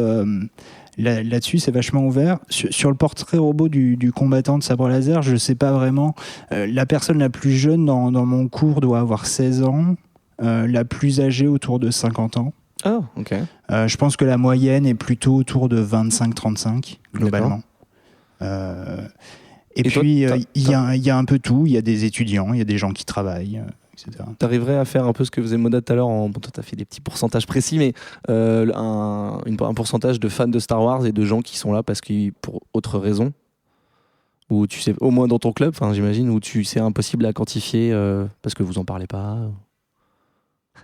D: là-dessus, c'est vachement ouvert. Sur le portrait robot du combattant de sabre laser, je sais pas vraiment. La personne la plus jeune dans mon cours doit avoir 16 ans, la plus âgée autour de 50 ans.
C: Oh, ok.
D: Je pense que la moyenne est plutôt autour de 25-35, globalement. Et puis, il y a un peu tout. Il y a des étudiants, il y a des gens qui travaillent, etc.
C: Tu arriverais à faire un peu ce que faisait Moda tout à l'heure. Bon, toi, tu as fait des petits pourcentages précis, mais un pourcentage de fans de Star Wars et de gens qui sont là parce que pour autre raison, ou tu sais, au moins dans ton club, j'imagine, où c'est impossible à quantifier parce que vous en parlez pas.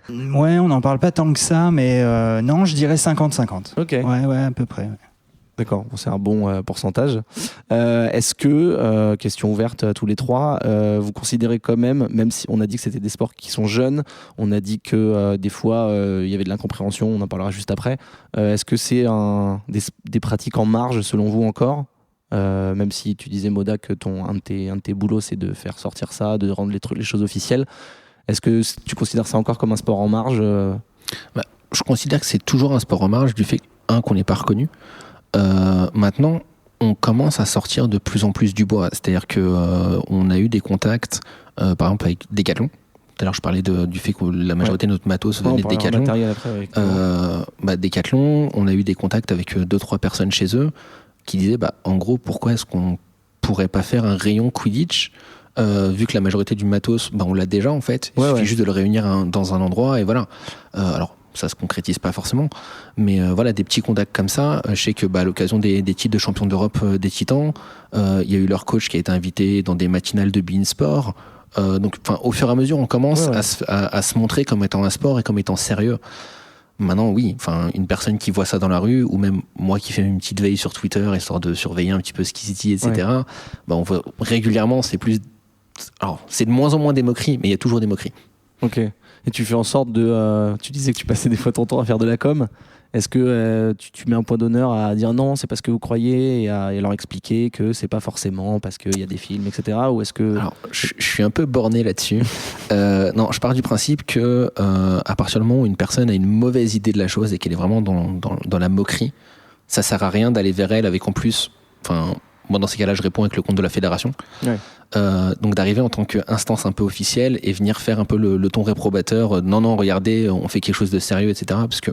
D: Ouais, on n'en parle pas tant que ça, mais non, je dirais 50-50.
C: Ok.
D: Ouais, à peu près. Ouais.
C: D'accord, c'est un bon pourcentage. Est-ce que, question ouverte à tous les trois, vous considérez quand même si on a dit que c'était des sports qui sont jeunes, on a dit que des fois il y avait de l'incompréhension, on en parlera juste après, est-ce que c'est des pratiques en marge selon vous encore même si tu disais Moda que un de tes boulots c'est de faire sortir ça, de rendre les choses officielles, est-ce que tu considères ça encore comme un sport en marge
F: Je considère que c'est toujours un sport en marge du fait qu'on n'est pas reconnu. Maintenant, on commence à sortir de plus en plus du bois. C'est-à-dire qu'on a eu des contacts, par exemple avec Decathlon. Tout à l'heure, je parlais du fait que la majorité de notre matos venait de Decathlon. Decathlon, on a eu des contacts avec 2-3 personnes chez eux qui disaient, en gros, pourquoi est-ce qu'on pourrait pas faire un rayon Quidditch vu que la majorité du matos, on l'a déjà en fait. Il suffit juste de le réunir dans un endroit et voilà. Alors, ça se concrétise pas forcément, mais voilà, des petits contacts comme ça. Je sais que à l'occasion des titres de champion d'Europe des Titans, il y a eu leur coach qui a été invité dans des matinales de beIN Sport. Donc, au fur et à mesure, on commence à se montrer comme étant un sport et comme étant sérieux. Maintenant, oui, une personne qui voit ça dans la rue, ou même moi qui fais une petite veille sur Twitter, histoire de surveiller un petit peu ce qui s'y dit, etc. On voit régulièrement, c'est de moins en moins des moqueries, mais il y a toujours des moqueries.
C: Ok. Et tu fais en sorte tu disais que tu passais des fois ton temps à faire de la com. Est-ce que tu mets un point d'honneur à dire non, c'est parce que vous croyez et à leur expliquer que c'est pas forcément parce qu'il y a des films, etc. Ou est-ce que...
F: Alors, je suis un peu borné là-dessus. Non, je pars du principe que à partir du moment où une personne a une mauvaise idée de la chose et qu'elle est vraiment dans la moquerie, ça sert à rien d'aller vers elle avec en plus... Moi, dans ces cas-là, je réponds avec le compte de la fédération. Ouais. Donc, d'arriver en tant qu'instance un peu officielle et venir faire un peu le ton réprobateur. Non, regardez, on fait quelque chose de sérieux, etc. Parce que,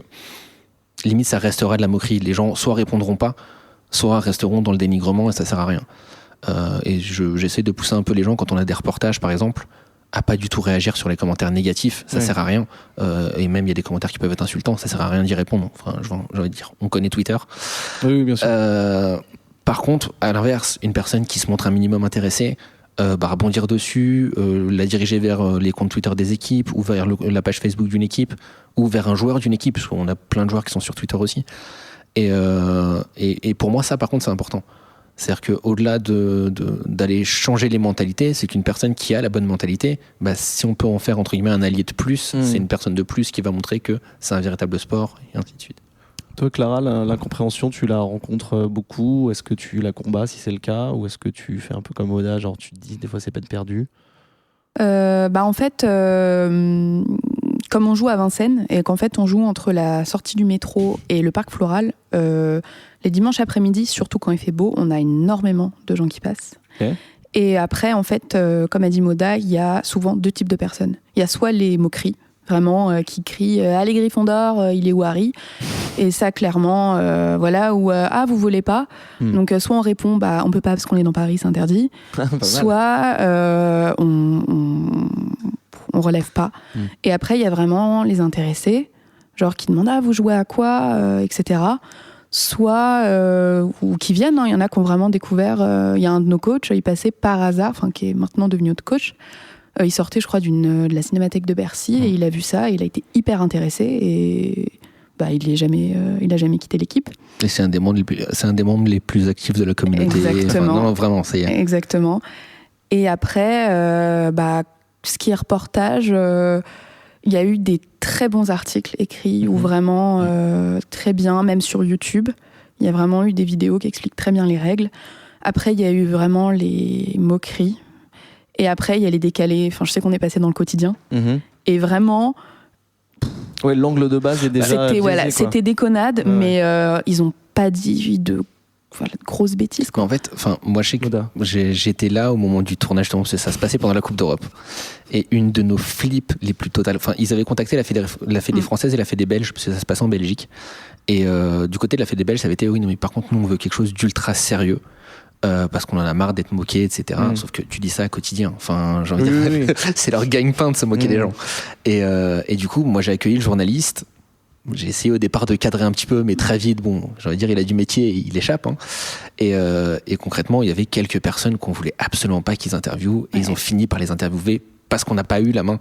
F: limite, ça restera de la moquerie. Les gens soit répondront pas, soit resteront dans le dénigrement et ça sert à rien. Et j'essaie de pousser un peu les gens quand on a des reportages, par exemple, à pas du tout réagir sur les commentaires négatifs. Ça sert à rien. Et même, il y a des commentaires qui peuvent être insultants. Ça sert à rien d'y répondre. J'ai envie de dire, on connaît Twitter.
C: Oui, bien sûr.
F: Par contre, à l'inverse, une personne qui se montre un minimum intéressée, rebondir dessus, la diriger vers les comptes Twitter des équipes, ou vers la page Facebook d'une équipe, ou vers un joueur d'une équipe, parce qu'on a plein de joueurs qui sont sur Twitter aussi. Et pour moi, ça, par contre, c'est important. C'est-à-dire qu'au-delà d'aller changer les mentalités, c'est qu'une personne qui a la bonne mentalité, si on peut en faire, entre guillemets, un allié de plus, c'est une personne de plus qui va montrer que c'est un véritable sport, et ainsi de suite.
C: Toi, Clara, l'incompréhension, tu la rencontres beaucoup? Est-ce que tu la combats si c'est le cas? Ou est-ce que tu fais un peu comme Oda, genre tu te dis des fois c'est peine perdue?
E: En fait, comme on joue à Vincennes et qu'en fait on joue entre la sortie du métro et le parc floral, les dimanches après-midi, surtout quand il fait beau, on a énormément de gens qui passent. Okay. Et après, en fait, comme a dit Moda, il y a souvent 2 types de personnes. Il y a soit les moqueries, vraiment, qui crient « Allez Gryffondor, il est où Harry ?» Et ça, clairement, ou « Ah, vous volez pas ?» Donc, soit on répond « on peut pas parce qu'on est dans Paris, c'est interdit. » Soit on relève pas. Et après, il y a vraiment les intéressés, genre qui demandent « Ah, vous jouez à quoi ?» etc. Soit, ou qui viennent, il y en a qui ont vraiment découvert, il y a un de nos coachs, il passait par hasard, qui est maintenant devenu notre coach, il sortait, je crois, de la Cinémathèque de Bercy et il a vu ça, et il a été hyper intéressé et il a jamais quitté l'équipe.
F: Et c'est un des membres les plus actifs de la communauté.
E: Exactement.
F: Non, vraiment, c'est...
E: Exactement. Et après, ce qui est reportage, il y a eu des très bons articles écrits ou vraiment très bien, même sur YouTube. Il y a vraiment eu des vidéos qui expliquent très bien les règles. Après, il y a eu vraiment les moqueries. Et après, il y a les décalés. Je sais qu'on est passé dans le quotidien. Et vraiment,
C: Ouais, l'angle de base est déjà
E: c'était déconnade, mais ils ont pas dit de grosses bêtises.
F: En fait, moi je sais que j'étais là au moment du tournage, parce que ça se passait pendant la Coupe d'Europe. Et une de nos flips les plus totales, ils avaient contacté la Fédé française et la Fédé belge, parce que ça se passait en Belgique. Et du côté de la Fédé belge, ça avait été oui, non, mais par contre, nous on veut quelque chose d'ultra sérieux. Parce qu'on en a marre d'être moqué, etc. Sauf que tu dis ça au quotidien. J'ai envie de dire, c'est leur gagne-pain de se moquer des gens. Et du coup, moi j'ai accueilli le journaliste. J'ai essayé au départ de cadrer un petit peu, mais très vite, j'ai envie de dire, il a du métier, il échappe. Et concrètement, il y avait quelques personnes qu'on voulait absolument pas qu'ils interviewent, et ils ont fini par les interviewer parce qu'on n'a pas eu la main.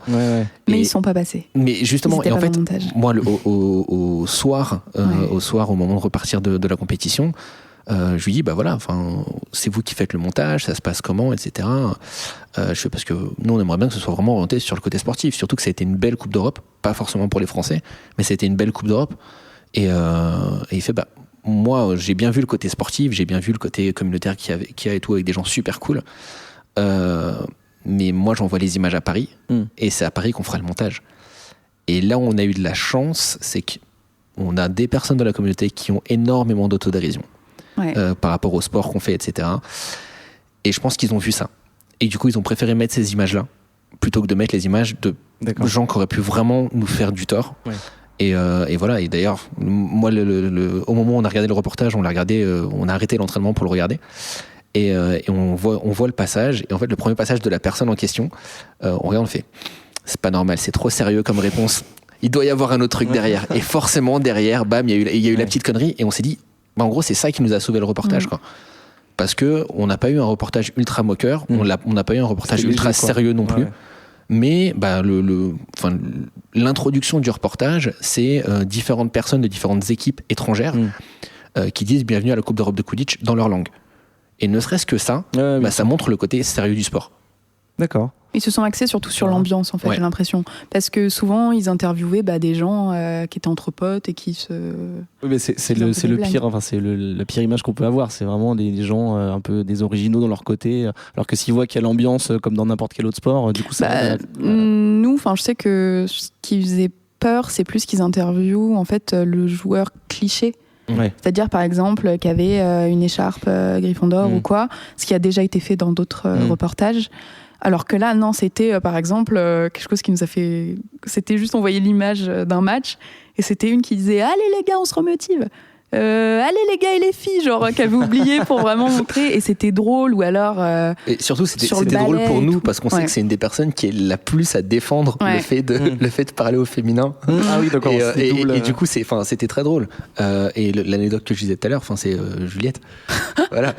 E: Mais ils sont pas passés.
F: Mais justement, et en fait, moi, au soir, au moment de repartir de la compétition, je lui dis, c'est vous qui faites le montage, ça se passe comment, etc. Parce que nous, on aimerait bien que ce soit vraiment orienté sur le côté sportif, surtout que ça a été une belle Coupe d'Europe, pas forcément pour les Français, mais ça a été une belle Coupe d'Europe. Et il fait, moi, j'ai bien vu le côté sportif, j'ai bien vu le côté communautaire qu'il y a et tout, avec des gens super cool. Mais moi, j'envoie les images à Paris, et c'est à Paris qu'on fera le montage. Et là où on a eu de la chance, c'est qu'on a des personnes de la communauté qui ont énormément d'autodérision. Par rapport au sport qu'on fait, etc. Et je pense qu'ils ont vu ça. Et du coup, ils ont préféré mettre ces images-là plutôt que de mettre les images de gens qui auraient pu vraiment nous faire du tort. Et voilà. Et d'ailleurs, moi, au moment où on a regardé le reportage, on a arrêté l'entraînement pour le regarder. Et on voit le passage. Et en fait, le premier passage de la personne en question, on regarde, on fait, c'est pas normal, c'est trop sérieux comme réponse. Il doit y avoir un autre truc derrière. Et forcément, derrière, bam, il y a eu la petite connerie. Et on s'est dit, en gros, c'est ça qui nous a sauvé le reportage, quoi. Parce que on n'a pas eu un reportage ultra moqueur, on n'a pas eu un reportage ultra sérieux non plus. Mais l'introduction du reportage, c'est différentes personnes de différentes équipes étrangères qui disent bienvenue à la Coupe d'Europe de Quidditch dans leur langue. Et ne serait-ce que ça, ça montre le côté sérieux du sport.
C: D'accord.
E: Ils se sont axés surtout sur l'ambiance, en fait, j'ai l'impression. Parce que souvent, ils interviewaient des gens qui étaient entre potes et qui se...
C: Oui, mais c'est le pire, c'est la pire image qu'on peut avoir. C'est vraiment des gens un peu des originaux dans leur côté. Alors que s'ils voient qu'il y a l'ambiance comme dans n'importe quel autre sport, du coup, ça...
E: Nous, je sais que ce qui faisait peur, c'est plus qu'ils interviewent, en fait, le joueur cliché. C'est-à-dire, par exemple, qu'il y avait une écharpe Gryffondor ou quoi, ce qui a déjà été fait dans d'autres reportages. Alors que là, non, c'était par exemple quelque chose qui nous a fait... C'était juste, on voyait l'image d'un match et c'était une qui disait « Allez les gars, on se remotive !» allez les gars et les filles, genre qu'elle avait oublié pour vraiment montrer, et c'était drôle. Ou alors
F: et surtout c'était drôle pour nous parce qu'on sait que c'est une des personnes qui est la plus à défendre le fait de parler au féminin.
C: Ah oui, d'accord.
F: Et du coup c'était très drôle. Et l'anecdote que je disais tout à l'heure, c'est Juliette voilà,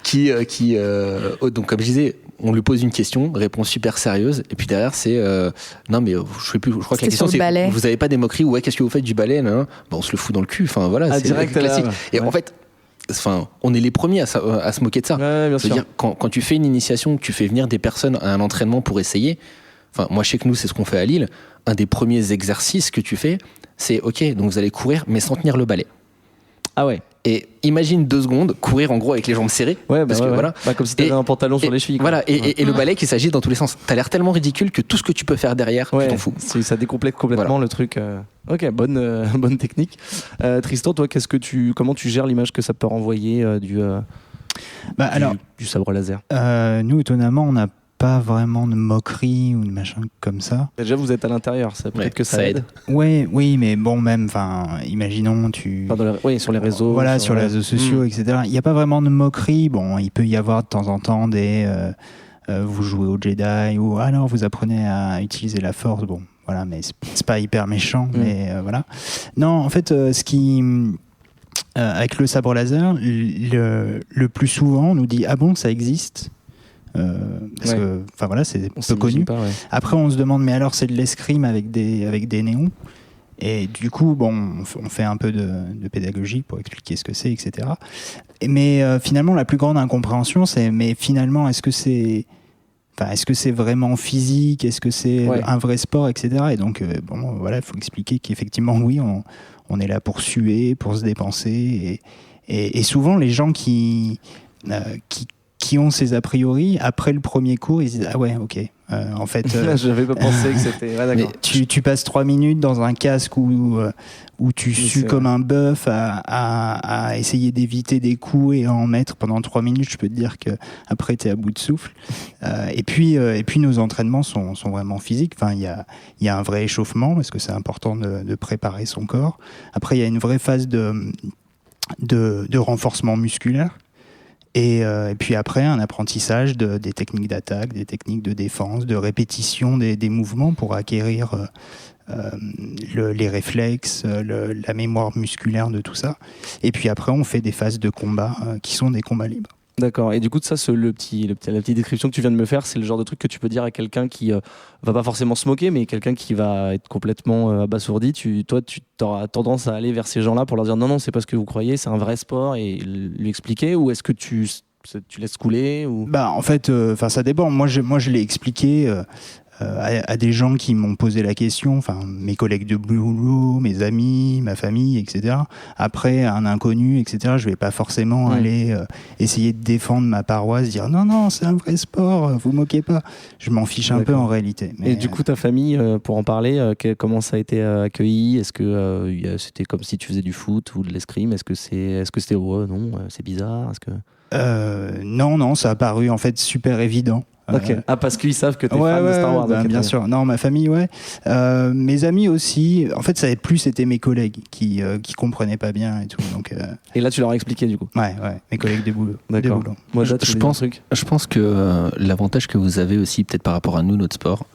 F: qui donc comme je disais, on lui pose une question, réponse super sérieuse, et puis derrière c'est non mais je crois que la question c'est vous avez pas des moqueries, ouais, qu'est-ce que vous faites du ballet là, on se le fout dans le cul, voilà, c'est
C: direct
F: classique. Et en fait, on est les premiers à se moquer de ça. C'est-à-dire quand tu fais une initiation, que tu fais venir des personnes à un entraînement pour essayer. Moi, je sais que nous, c'est ce qu'on fait à Lille. Un des premiers exercices que tu fais, c'est OK, donc vous allez courir, mais sans tenir le balai.
C: Ah ouais.
F: Et imagine 2 secondes courir en gros avec les jambes serrées.
C: Parce que, voilà. Comme si t'avais un pantalon sur les chevilles.
F: Voilà, et le balai qui s'agit dans tous les sens. T'as l'air tellement ridicule que tout ce que tu peux faire derrière, tu t'en fous.
C: Ça décomplète complètement le truc. Ok, bonne technique. Tristan, toi, comment tu gères l'image que ça peut renvoyer du sabre laser?
D: Nous, étonnamment, on n'a pas vraiment de moquerie ou de machin comme ça.
C: Déjà, vous êtes à l'intérieur, peut-être que ça aide.
D: Oui, mais bon, même, imaginons,
C: sur les réseaux.
D: Voilà, sur les réseaux sociaux, etc. Il n'y a pas vraiment de moquerie. Bon, il peut y avoir de temps en temps des... vous jouez au Jedi, ou alors vous apprenez à utiliser la force. Bon, voilà, mais c'est pas hyper méchant, mais voilà. Non, en fait, ce qui... avec le sabre laser, le plus souvent, on nous dit « Ah bon, ça existe ?» parce que c'est peu connu. Après on se demande mais alors c'est de l'escrime avec des néons, et du coup on fait un peu de pédagogie pour expliquer ce que c'est, etc. Mais finalement la plus grande incompréhension c'est mais finalement est-ce que c'est vraiment physique, est-ce que c'est un vrai sport, etc. Et donc il faut expliquer qu'effectivement oui, on est là pour suer, pour se dépenser, et souvent les gens qui qui ont ces a priori, après le premier cours, ils se disent ah ouais, ok. En fait,
C: j'avais pas pensé que c'était. Ouais, d'accord.
D: Tu passes 3 minutes dans un casque où tu sues comme un bœuf à essayer d'éviter des coups et à en mettre pendant 3 minutes. Je peux te dire que après t'es à bout de souffle. Et puis nos entraînements sont vraiment physiques. Enfin, il y a un vrai échauffement parce que c'est important de préparer son corps. Après, il y a une vraie phase de renforcement musculaire. Et puis après, un apprentissage des techniques d'attaque, des techniques de défense, de répétition des mouvements pour acquérir les réflexes, la mémoire musculaire de tout ça. Et puis après, on fait des phases de combat qui sont des combats libres.
C: D'accord. Et du coup, ça, la petite description que tu viens de me faire, c'est le genre de truc que tu peux dire à quelqu'un qui va pas forcément se moquer, mais quelqu'un qui va être complètement abasourdi. Toi, tu auras tendance à aller vers ces gens-là pour leur dire non, c'est pas ce que vous croyez, c'est un vrai sport, et lui expliquer, ou est-ce que tu laisses couler ou...
D: En fait, ça dépend. Moi, je l'ai expliqué à des gens qui m'ont posé la question, mes collègues de boulot, mes amis, ma famille, etc. Après, un inconnu, etc., je vais pas forcément aller essayer de défendre ma paroisse, dire non, c'est un vrai sport, vous moquez pas. Je m'en fiche un peu en réalité. Mais
C: et du coup, ta famille, pour en parler, comment ça a été accueilli ? Est-ce que c'était comme si tu faisais du foot ou de l'escrime ? Est-ce que c'était non, c'est bizarre ?
D: Non, ça a paru en fait super évident.
C: Okay. Parce qu'ils savent que t'es fan de Star Wars.
D: Bien sûr. Non, ma famille, ouais. Mes amis aussi. En fait, ça avait plus été mes collègues qui comprenaient pas bien et tout. Donc.
C: Et là, tu leur as expliqué du coup.
D: Ouais. Mes collègues de boulot.
C: D'accord.
F: Moi, je pense que l'avantage que vous avez aussi, peut-être par rapport à nous, notre sport,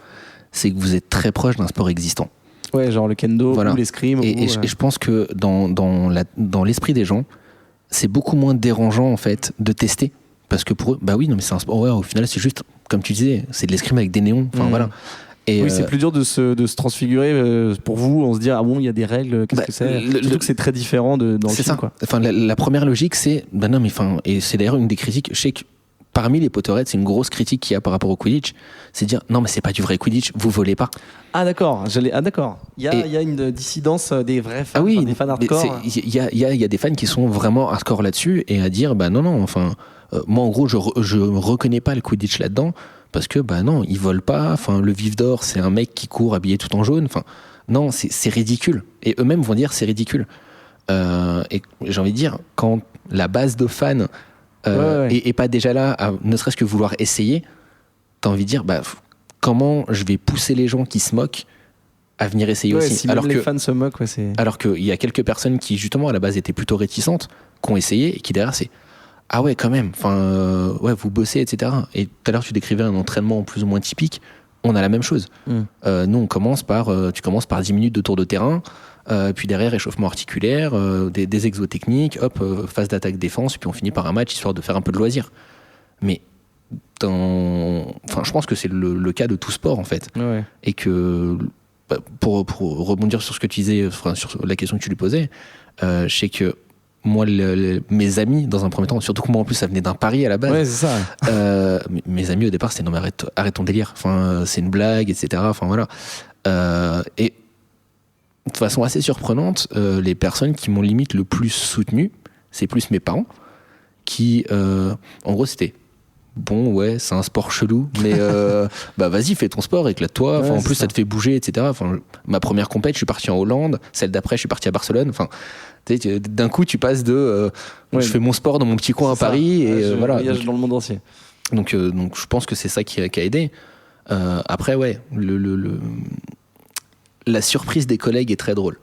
F: c'est que vous êtes très proche d'un sport existant.
C: Ouais, genre le kendo ou l'escrime.
F: Et je pense que dans l'esprit des gens, c'est beaucoup moins dérangeant en fait de tester. Parce que pour eux, mais c'est un sport. Ouais, au final, c'est juste, comme tu disais, c'est de l'escrime avec des néons. Enfin, voilà. Et
C: oui, c'est plus dur de se transfigurer pour vous. On se dit, ah bon, il y a des règles, qu'est-ce que c'est ? Surtout que c'est très différent dans le film.
F: Ça.
C: Quoi.
F: Enfin, la première logique, c'est, et c'est d'ailleurs une des critiques. Je sais que parmi les Potterheads, c'est une grosse critique qu'il y a par rapport au Quidditch. C'est de dire, non, mais c'est pas du vrai Quidditch, vous volez pas.
C: Ah, d'accord. D'accord. Il y a une dissidence des vrais fans, des fans hardcore.
F: Il y a des fans qui sont vraiment hardcore là-dessus et à dire, non, enfin. Moi, en gros, je reconnais pas le Quidditch là-dedans parce que, non, ils volent pas. Enfin, le Vif d'Or, c'est un mec qui court habillé tout en jaune. Enfin, non, c'est ridicule. Et eux-mêmes vont dire c'est ridicule. Et j'ai envie de dire, quand la base de fans est pas déjà là, ne serait-ce que vouloir essayer, t'as envie de dire, comment je vais pousser les gens qui se moquent à venir essayer aussi.
C: Si alors même les fans se moquent, c'est.
F: Alors qu'il y a quelques personnes qui, justement, à la base, étaient plutôt réticentes, qui ont essayé et qui derrière, c'est. Ah ouais, quand même. Enfin, vous bossez, etc. Et tout à l'heure, tu décrivais un entraînement plus ou moins typique. On a la même chose. Nous, on commence tu commences par 10 minutes de tour de terrain, puis derrière, échauffement articulaire, des exos techniques, phase d'attaque-défense, puis on finit par un match, histoire de faire un peu de loisir. Mais je pense que c'est le cas de tout sport, en fait.
C: Ouais.
F: Et que, pour rebondir sur ce que tu disais, sur la question que tu lui posais, je sais que moi, mes amis, dans un premier temps, surtout que moi en plus ça venait d'un pari à la base.
C: Ouais, c'est ça.
F: Mes amis au départ c'était non mais arrête ton délire. Enfin, c'est une blague, etc. Enfin voilà. Et de façon assez surprenante, les personnes qui m'ont limite le plus soutenu, c'est plus mes parents, qui, en gros, c'était bon, ouais, c'est un sport chelou, mais vas-y, fais ton sport, éclate-toi. Enfin, en plus, ça te fait bouger, etc. Enfin, ma première compète, je suis parti en Hollande. Celle d'après, je suis parti à Barcelone. Enfin. D'un coup, tu passes de je fais mon sport dans mon petit coin à Paris et voilà.
C: Je voyage dans le monde entier.
F: Donc, je pense que c'est ça qui a aidé. Après, ouais, la surprise des collègues est très drôle.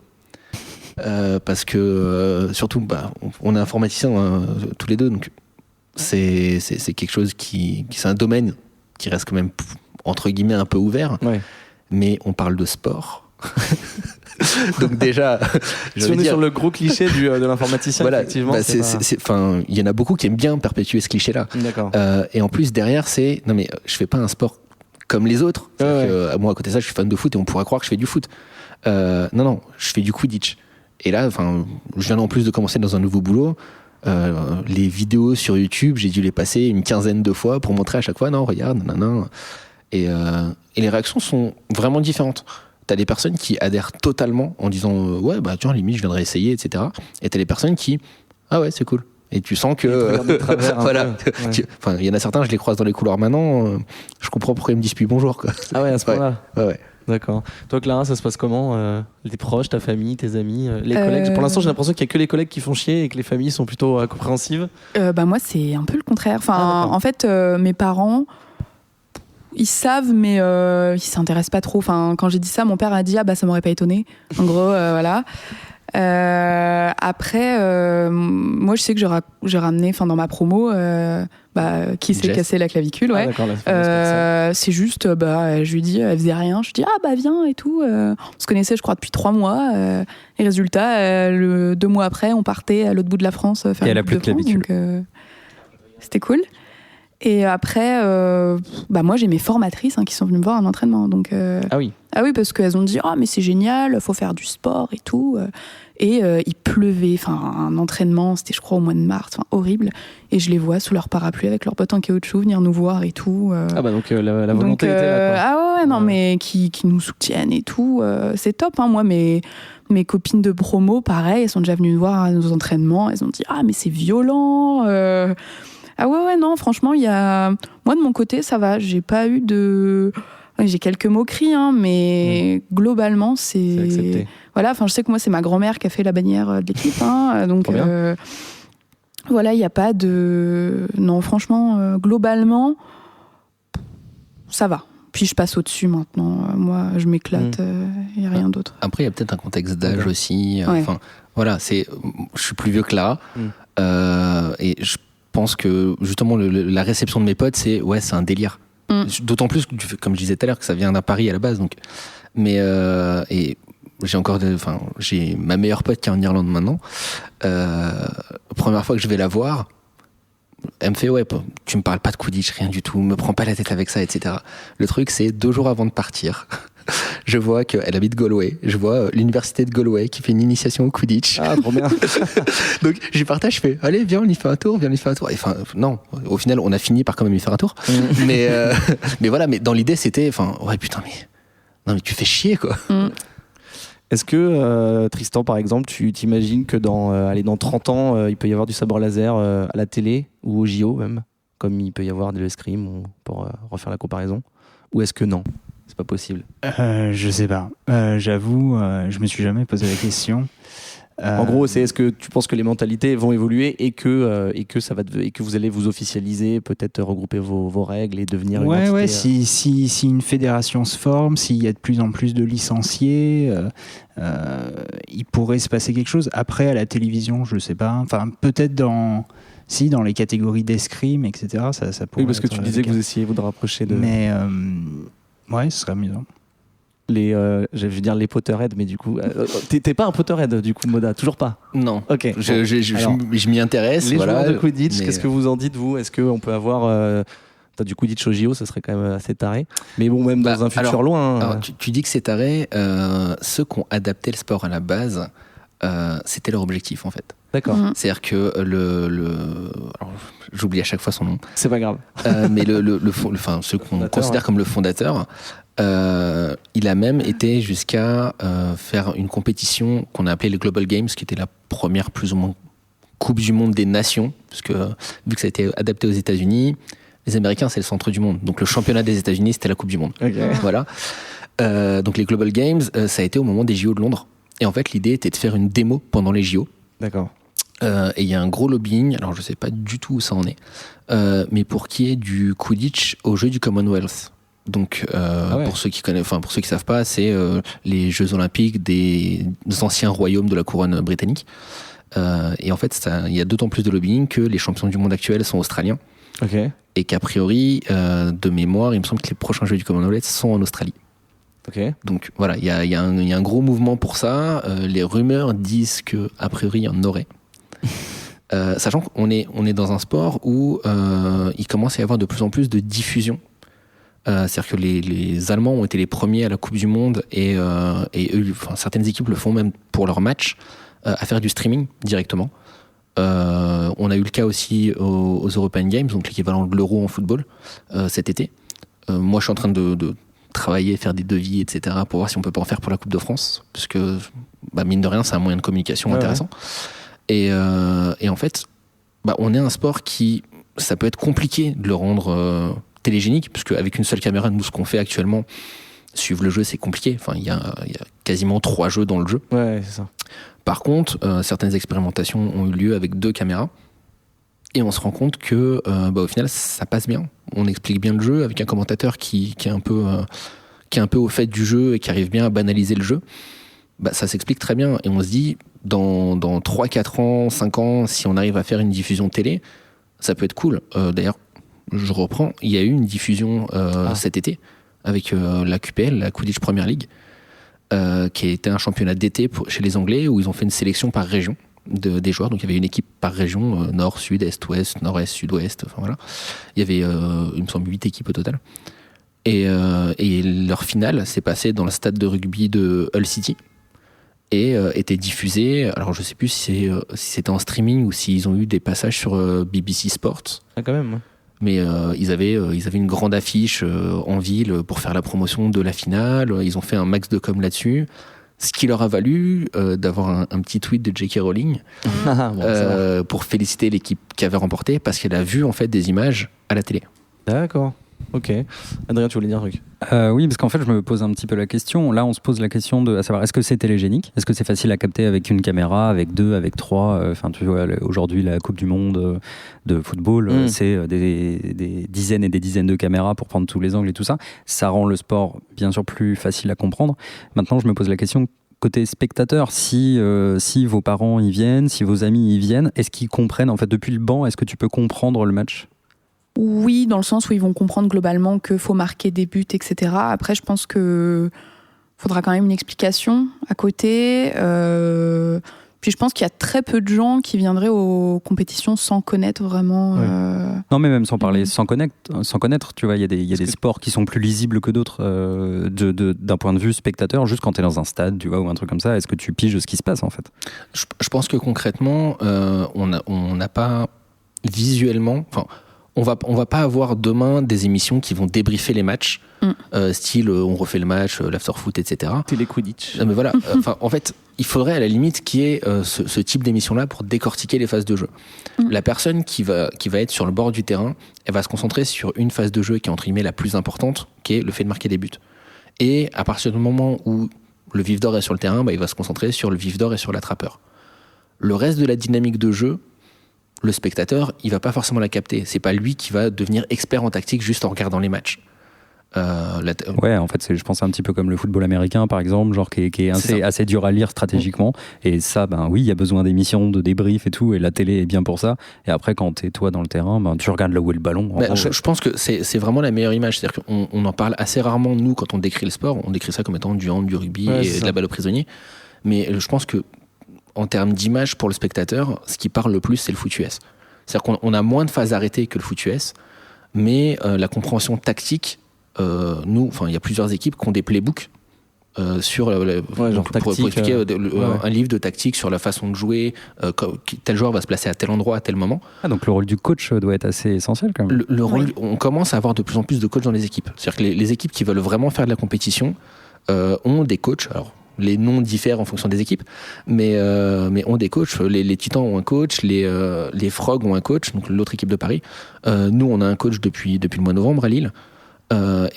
F: Parce que, surtout, on est informaticiens tous les deux, donc c'est quelque chose c'est un domaine qui reste quand même, entre guillemets, un peu ouvert.
C: Ouais.
F: Mais on parle de sport. Donc déjà,
C: si on est sur le gros cliché de l'informaticien, voilà, effectivement,
F: il y en a beaucoup qui aiment bien perpétuer ce cliché-là.
C: D'accord.
F: Et en plus derrière, c'est non mais je fais pas un sport comme les autres. Moi à côté de ça, je suis fan de foot et on pourrait croire que je fais du foot. Non, je fais du Quidditch. Et là, je viens en plus de commencer dans un nouveau boulot. Les vidéos sur YouTube, j'ai dû les passer une 15aine de fois pour montrer à chaque fois. Non, regarde, nanana. Et les réactions sont vraiment différentes. T'as des personnes qui adhèrent totalement en disant ouais tiens limite je viendrais essayer, etc. Et t'as des personnes qui ah ouais c'est cool, Et tu sens que voilà, il y en a certains, je les croise dans les couloirs maintenant, je comprends pourquoi ils me disent plus bonjour, quoi.
C: Ah ouais, à ce moment-là.
F: Ouais.
C: D'accord. Toi, Clara, ça se passe comment les proches, ta famille, tes amis, les collègues? Pour l'instant, j'ai l'impression qu'il y a que les collègues qui font chier et que les familles sont plutôt compréhensives.
E: Moi, c'est un peu le contraire. En fait, mes parents, ils savent, mais ils s'intéressent pas trop. Quand j'ai dit ça, mon père a dit ça m'aurait pas étonné. En gros, voilà. Après, moi, je sais que j'ai ramené, dans ma promo, qui s'est cassé la clavicule, ouais. C'est juste, je lui dis, elle faisait rien. Je lui dis, viens et tout. On se connaissait, je crois, depuis 3 mois. Et résultat, 2 mois après, on partait à l'autre bout de la France faire
G: et elle a plus de clavicule.
E: Donc, c'était cool. Et après, moi, j'ai mes formatrices qui sont venues me voir en entraînement. Donc,
C: Ah oui,
E: parce qu'elles ont dit mais c'est génial, faut faire du sport et tout. Et il pleuvait, un entraînement, c'était je crois au mois de mars, horrible. Et je les vois sous leur parapluie avec leurs bottes en caoutchouc venir nous voir et tout.
C: Donc la volonté était là, quoi.
E: Mais qui nous soutiennent et tout, c'est top. Moi, mes copines de promo, pareil, elles sont déjà venues nous voir à nos entraînements. Elles ont dit mais c'est violent. Non, franchement, moi de mon côté, ça va. J'ai pas eu de. J'ai quelques moqueries, mais globalement, c'est
C: accepté.
E: Voilà, je sais que moi, c'est ma grand-mère qui a fait la bannière de l'équipe. Donc, voilà, il n'y a pas de. Non, franchement, globalement, ça va. Puis je passe au-dessus maintenant. Moi, je m'éclate, il n'y a rien d'autre.
F: Après, il y a peut-être un contexte d'âge aussi.
E: Ouais.
F: Voilà, je suis plus vieux que là. Et je pense que justement, la réception de mes potes, c'est un délire. D'autant plus, comme je disais tout à l'heure, que ça vient d'un Paris à la base. Donc. Mais et j'ai ma meilleure pote qui est en Irlande maintenant. Première fois que je vais la voir, elle me fait tu me parles pas de Quidditch, rien du tout, me prends pas la tête avec ça, etc. Le truc, c'est 2 jours avant de partir. Je vois qu'elle habite Galway. Je vois l'université de Galway qui fait une initiation au Quidditch.
C: Ah, trop bien.
F: Donc, j'y partage, je fais, allez, viens, on y fait un tour. Et non, au final, on a fini par quand même y faire un tour. mais voilà, mais dans l'idée, c'était, non, mais tu fais chier, quoi.
C: Est-ce que, Tristan, par exemple, tu t'imagines que dans 30 ans, il peut y avoir du sabre laser à la télé ou au JO même, comme il peut y avoir de l'escrime, pour refaire la comparaison? Ou est-ce que non? C'est pas possible.
D: Je sais pas. J'avoue, je me suis jamais posé la question.
C: En gros, est-ce que tu penses que les mentalités vont évoluer et que vous allez vous officialiser, peut-être regrouper vos règles et devenir une entité,
D: ouais. Si une fédération se forme, s'il y a de plus en plus de licenciés, il pourrait se passer quelque chose. Après, à la télévision, je sais pas. Peut-être dans les catégories d'escrime, etc. Ça pourrait.
C: Oui, parce que tu disais que vous essayez de rapprocher de.
D: Mais ouais, ce serait amusant.
C: Je vais dire les Potterheads, mais du coup, t'es pas un Potterhead du coup, Moda, toujours pas.
F: Non.
C: Ok.
F: Je m'y intéresse.
C: Les joueurs de Quidditch, qu'est-ce que vous en dites vous? Est-ce qu'on peut avoir du Quidditch au JO? Ça serait quand même assez taré. Mais bon, même dans un futur loin.
F: Alors, tu dis que c'est taré. Ceux qui ont adapté le sport à la base, c'était leur objectif en fait.
C: D'accord.
F: C'est-à-dire que alors, j'oublie à chaque fois son nom.
C: C'est pas grave.
F: Mais ce qu'on considère comme le fondateur. Il a même été jusqu'à faire une compétition qu'on a appelée les Global Games, qui était la première plus ou moins Coupe du Monde des Nations, parce que vu que ça a été adapté aux États-Unis, les Américains c'est le centre du monde, donc le championnat des États-Unis c'était la Coupe du Monde.
C: Okay.
F: Voilà. Donc les Global Games, ça a été au moment des JO de Londres, et en fait l'idée était de faire une démo pendant les JO.
C: D'accord.
F: Et il y a un gros lobbying, alors je sais pas du tout où ça en est, mais pour qu'il y ait du Quidditch aux Jeux du Commonwealth. Donc, pour ceux qui connaissent, pour ceux qui savent pas, c'est les Jeux Olympiques des anciens royaumes de la couronne britannique. Et en fait, il y a d'autant plus de lobbying que les champions du monde actuels sont australiens.
C: Okay.
F: Et qu'a priori, de mémoire, il me semble que les prochains Jeux du Commonwealth sont en Australie.
C: Okay.
F: Donc voilà, il y a un gros mouvement pour ça. Les rumeurs disent que a priori, il y en aurait. Sachant qu'on est dans un sport où il commence à y avoir de plus en plus de diffusion. C'est-à-dire que les Allemands ont été les premiers à la Coupe du Monde et eux, certaines équipes le font même pour leurs matchs, à faire du streaming directement. On a eu le cas aussi aux European Games, donc l'équivalent de l'Euro en football, cet été. Moi, je suis en train de travailler, faire des devis, etc., pour voir si on peut pas en faire pour la Coupe de France, parce que, mine de rien, c'est un moyen de communication intéressant. Ouais. Et en fait, on est un sport qui, ça peut être compliqué de le rendre télégénique, parce qu'avec une seule caméra, nous, ce qu'on fait actuellement, suivre le jeu, c'est compliqué. Enfin, il y a quasiment 3 jeux dans le jeu.
C: Ouais, c'est ça.
F: Par contre, certaines expérimentations ont eu lieu avec 2 caméras, et on se rend compte que, au final, ça passe bien. On explique bien le jeu avec un commentateur qui est un peu au fait du jeu et qui arrive bien à banaliser le jeu. Ça s'explique très bien, et on se dit, dans 3, 4 ans, 5 ans, si on arrive à faire une diffusion télé, ça peut être cool. D'ailleurs, je reprends, il y a eu une diffusion cet été avec la QPL, la Quidditch Premier League, qui a été un championnat d'été chez les Anglais, où ils ont fait une sélection par région des joueurs. Donc il y avait une équipe par région, nord, sud, est, ouest, nord-est, sud-ouest, enfin voilà. Il y avait, il me semble, 8 équipes au total. Et leur finale s'est passée dans le stade de rugby de Hull City, et était diffusée, alors je sais plus si c'était en streaming ou s'ils ont eu des passages sur BBC Sports.
C: Ah, quand même, ouais.
F: Mais ils avaient une grande affiche en ville pour faire la promotion de la finale. Ils ont fait un max de com là-dessus, ce qui leur a valu d'avoir un petit tweet de J.K. Rowling pour féliciter l'équipe qui avait remporté, parce qu'elle a vu en fait des images à la télé.
C: D'accord. Ok. Adrien, tu voulais dire un truc?
G: Oui, parce qu'en fait, je me pose un petit peu la question. Là, on se pose la question à savoir, est-ce que c'est télégénique? Est-ce que c'est facile à capter avec une caméra, avec 2, avec 3? Enfin, tu vois, aujourd'hui, la Coupe du Monde de football, c'est des dizaines et des dizaines de caméras pour prendre tous les angles et tout ça. Ça rend le sport, bien sûr, plus facile à comprendre. Maintenant, je me pose la question, côté spectateur, si vos parents y viennent, si vos amis y viennent, est-ce qu'ils comprennent, en fait, depuis le banc, est-ce que tu peux comprendre le match?
E: Oui, dans le sens où ils vont comprendre globalement qu'il faut marquer des buts, etc. Après, je pense qu'il faudra quand même une explication à côté. Puis je pense qu'il y a très peu de gens qui viendraient aux compétitions sans connaître vraiment...
G: Non, mais même sans parler, sans connaître, tu vois, il y a des sports qui sont plus lisibles que d'autres d'un point de vue spectateur, juste quand tu es dans un stade, tu vois, ou un truc comme ça. Est-ce que tu piges ce qui se passe, en fait?
F: Je pense que concrètement, on n'a pas visuellement... On va pas avoir demain des émissions qui vont débriefer les matchs, style on refait le match, l'after-foot, etc.
C: Télé Quidditch.
F: Mais voilà, en fait, il faudrait à la limite qu'il y ait ce type d'émission-là pour décortiquer les phases de jeu. La personne qui va être sur le bord du terrain, elle va se concentrer sur une phase de jeu qui est entre guillemets la plus importante, qui est le fait de marquer des buts. Et à partir du moment où le vif d'or est sur le terrain, il va se concentrer sur le vif d'or et sur l'attrapeur. Le reste de la dynamique de jeu, le spectateur, il va pas forcément la capter. C'est pas lui qui va devenir expert en tactique juste en regardant les matchs.
G: Ouais, en fait, je pense un petit peu comme le football américain, par exemple, genre qui est assez dur à lire stratégiquement. Et ça, oui, il y a besoin d'émissions, de débriefs et tout, et la télé est bien pour ça. Et après, quand t'es toi dans le terrain, tu regardes là où est le ballon.
F: Je pense que c'est vraiment la meilleure image. C'est-à-dire qu'on en parle assez rarement, nous, quand on décrit le sport. On décrit ça comme étant du hand, du rugby et de la balle aux prisonniers. Mais je pense que en termes d'image pour le spectateur, ce qui parle le plus, c'est le foot US. C'est-à-dire qu'on a moins de phases arrêtées que le foot US, mais la compréhension tactique, il y a plusieurs équipes qui ont des playbooks sur pour expliquer un livre de tactique sur la façon de jouer, tel joueur va se placer à tel endroit à tel moment.
G: Donc le rôle du coach doit être assez essentiel quand même.
F: On commence à avoir de plus en plus de coachs dans les équipes. C'est-à-dire que les équipes qui veulent vraiment faire de la compétition ont des coachs. Alors, les noms diffèrent en fonction des équipes, mais ont des coachs. Les Titans ont un coach, les Frogs ont un coach, donc l'autre équipe de Paris. Nous, on a un coach depuis le mois de novembre à Lille.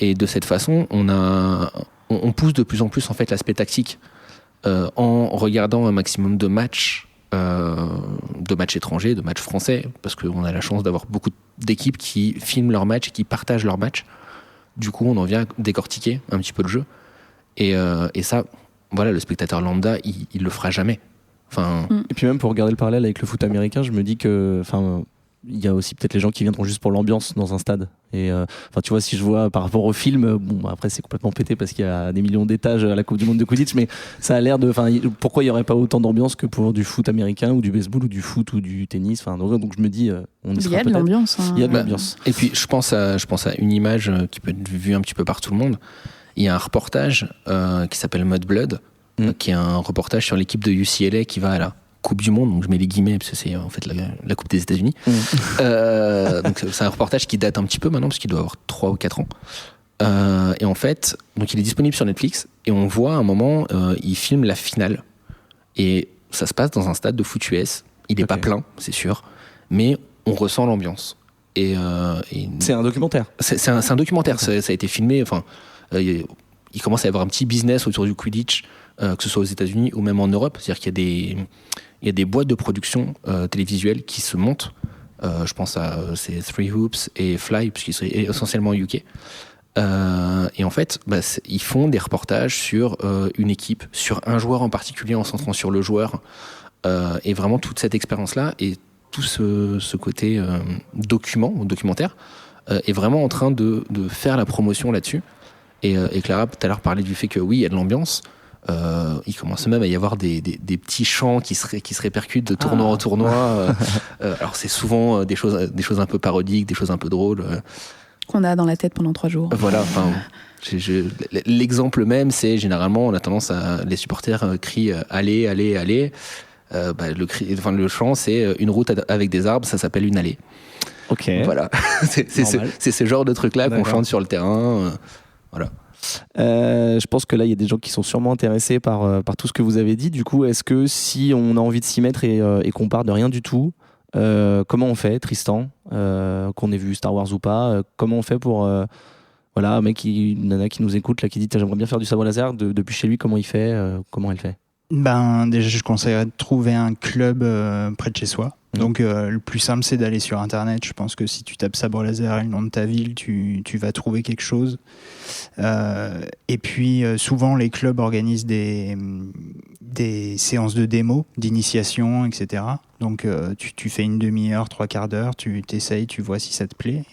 F: Et de cette façon, on pousse de plus en plus en fait l'aspect tactique en regardant un maximum de matchs étrangers, de matchs français, parce qu'on a la chance d'avoir beaucoup d'équipes qui filment leurs matchs et qui partagent leurs matchs. Du coup, on en vient décortiquer un petit peu le jeu. Et ça, voilà, le spectateur lambda, il le fera jamais.
C: Et puis même pour regarder le parallèle avec le foot américain, je me dis que, il y a aussi peut-être les gens qui viendront juste pour l'ambiance dans un stade. Et tu vois, si je vois par rapport au film, après c'est complètement pété parce qu'il y a des millions d'étages à la Coupe du Monde de Quidditch, mais ça a l'air de. Pourquoi il n'y aurait pas autant d'ambiance que pour du foot américain ou du baseball ou du foot ou du tennis? Donc je me dis, on y sera.
E: Il y a de l'ambiance.
C: Il y a de l'ambiance.
F: Et puis je pense à une image qui peut être vue un petit peu par tout le monde. Il y a un reportage qui s'appelle Mud Blood, qui est un reportage sur l'équipe de UCLA qui va à la Coupe du Monde, donc je mets les guillemets parce que c'est en fait la Coupe des États-Unis. Donc c'est un reportage qui date un petit peu maintenant parce qu'il doit avoir 3 ou 4 ans. Et en fait, donc il est disponible sur Netflix et on voit à un moment, il filme la finale et ça se passe dans un stade de foot US. Il n'est pas plein, c'est sûr, mais on ressent l'ambiance.
C: C'est un documentaire.
F: C'est un documentaire. Ça a été filmé. Enfin, il commence à y avoir un petit business autour du Quidditch, que ce soit aux États-Unis ou même en Europe. C'est-à-dire qu'il y a des boîtes de production télévisuelles qui se montent. Je pense à ces Three Hoops et Fly, puisqu'ils sont essentiellement UK. Et en fait, ils font des reportages sur une équipe, sur un joueur en particulier, en centrant sur le joueur, et vraiment toute cette expérience-là et tout ce côté documentaire est vraiment en train de faire la promotion là-dessus. Et Clara, tout à l'heure, parlait du fait que oui, il y a de l'ambiance. Il commence même à y avoir des petits chants qui se répercutent de tournoi en tournoi. Alors c'est souvent des choses un peu parodiques, des choses un peu drôles.
E: Qu'on a dans la tête pendant 3 jours.
F: Voilà, enfin, l'exemple même, c'est généralement, on a tendance les supporters crient allez, allez, allez. Le chant, c'est une route avec des arbres, ça s'appelle une allée.
C: Ok.
F: Voilà, c'est ce genre de truc-là qu'on chante sur le terrain. Voilà.
C: Je pense que là, il y a des gens qui sont sûrement intéressés par tout ce que vous avez dit. Du coup, est-ce que si on a envie de s'y mettre et qu'on part de rien du tout, comment on fait, Tristan, qu'on ait vu Star Wars ou pas, comment on fait pour voilà, une nana qui nous écoute là, qui dit j'aimerais bien faire du sabre laser, depuis chez lui, comment il fait, comment elle fait?
D: Déjà, je conseillerais de trouver un club près de chez soi. Donc, le plus simple, c'est d'aller sur Internet. Je pense que si tu tapes sabre laser et le nom de ta ville, tu vas trouver quelque chose. Et puis, souvent, les clubs organisent des séances de démo, d'initiation, etc. Donc, tu fais une demi-heure, 3/4 d'heure, tu t'essayes, tu vois si ça te plaît,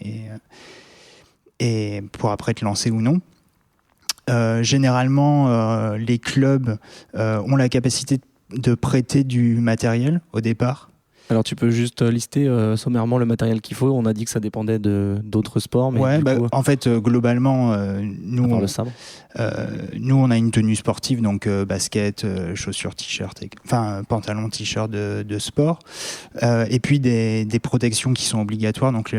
D: et pour après te lancer ou non. Généralement, les clubs ont la capacité de prêter du matériel au départ.
C: Alors tu peux juste lister sommairement le matériel qu'il faut. On a dit que ça dépendait d'autres sports. Mais
D: ouais, en fait, globalement, nous,
C: le sabre.
D: Nous, on a une tenue sportive, donc basket, chaussures, t-shirt, pantalon, t-shirt de sport. Et puis des protections qui sont obligatoires. Donc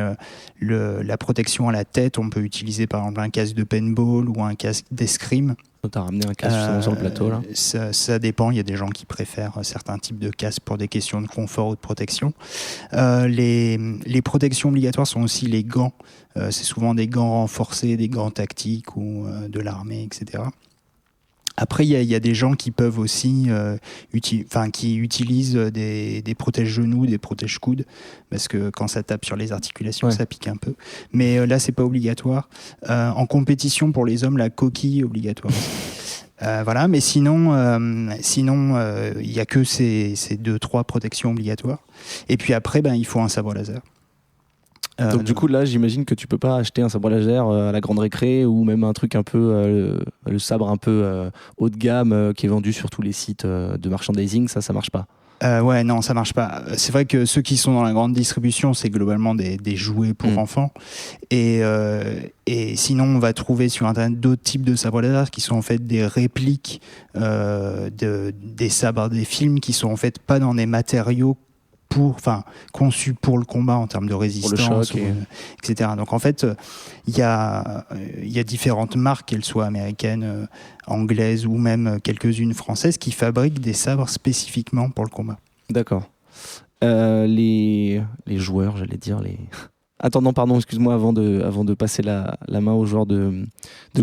D: la protection à la tête, on peut utiliser par exemple un casque de paintball ou un casque d'escrime.
C: Tu as ramené un casque justement sur le plateau là.
D: Ça dépend, il y a des gens qui préfèrent certains types de casques pour des questions de confort ou de protection. Les protections obligatoires sont aussi les gants. C'est souvent des gants renforcés, des gants tactiques ou de l'armée, etc. Après, il y a des gens qui peuvent aussi qui utilisent des protège-genoux, des protège-coudes, parce que quand ça tape sur les articulations, ça pique un peu. Mais là, c'est pas obligatoire. En compétition, pour les hommes, la coquille est obligatoire. Voilà, mais sinon, il y a que ces 2-3 protections obligatoires. Et puis après, il faut un sabre laser.
C: Donc du coup là j'imagine que tu peux pas acheter un sabre laser à la grande récré ou même un truc un peu le sabre un peu haut de gamme qui est vendu sur tous les sites de merchandising, ça marche pas.
D: Ouais, non, ça marche pas. C'est vrai que ceux qui sont dans la grande distribution, c'est globalement des jouets pour enfants. Et sinon, on va trouver sur Internet d'autres types de sabres laser qui sont en fait des répliques des sabres des films qui sont en fait pas dans des matériaux conçus pour le combat en termes de résistance, etc. Donc en fait, il y a différentes marques, qu'elles soient américaines, anglaises ou même quelques-unes françaises, qui fabriquent des sabres spécifiquement pour le combat.
C: D'accord. Les joueurs, j'allais dire les. Attends, pardon, excuse-moi, avant de passer la main aux joueurs de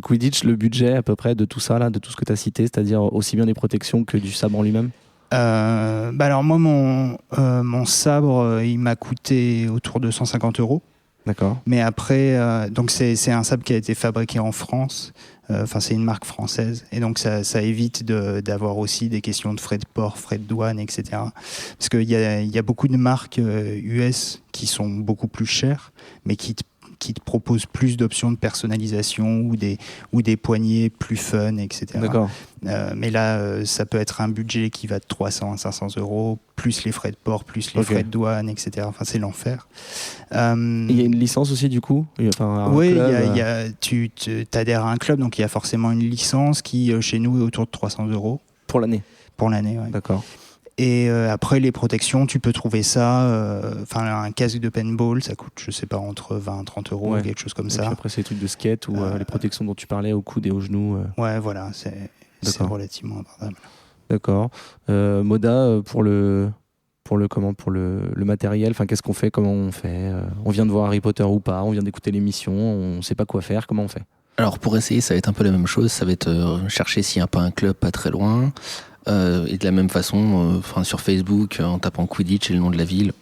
C: Quidditch, le budget à peu près de tout ça là, de tout ce que tu as cité, c'est-à-dire aussi bien des protections que du sabre en lui-même.
D: Alors moi, mon sabre, il m'a coûté autour de 150 €.
C: D'accord.
D: Mais après, donc c'est un sabre qui a été fabriqué en France. C'est une marque française. Et donc ça évite d'avoir aussi des questions de frais de port, frais de douane, etc. Parce qu'il y a beaucoup de marques US qui sont beaucoup plus chères, mais qui te proposent plus d'options de personnalisation ou des poignées plus fun, etc.
C: D'accord.
D: Mais là, ça peut être un budget qui va de 300 à 500 €, plus les frais de port, plus les frais de douane, etc. Enfin, c'est l'enfer.
C: Il y a une licence aussi, du coup?
D: Oui, tu adhères à un club, donc il y a forcément une licence qui, chez nous, est autour de 300 €.
C: Pour l'année?
D: Pour l'année, oui.
C: D'accord.
D: Et après, les protections, tu peux trouver ça. Un casque de paintball, ça coûte, je sais pas, entre 20 et 30 €, quelque chose comme ça.
C: Après, c'est les trucs de skate ou les protections dont tu parlais au coude et aux genoux.
D: Ouais, voilà, c'est relativement abordable.
C: D'accord. Moda, pour le
B: pour le matériel. Enfin, qu'est-ce qu'on fait, comment on fait on vient de voir Harry Potter ou pas, on vient d'écouter l'émission, on sait pas quoi faire, comment on fait?
F: Alors pour essayer, ça va être un peu la même chose, ça va être chercher s'il n'y a pas un club pas très loin, et de la même façon, sur Facebook, en tapant Quidditch et le nom de la ville.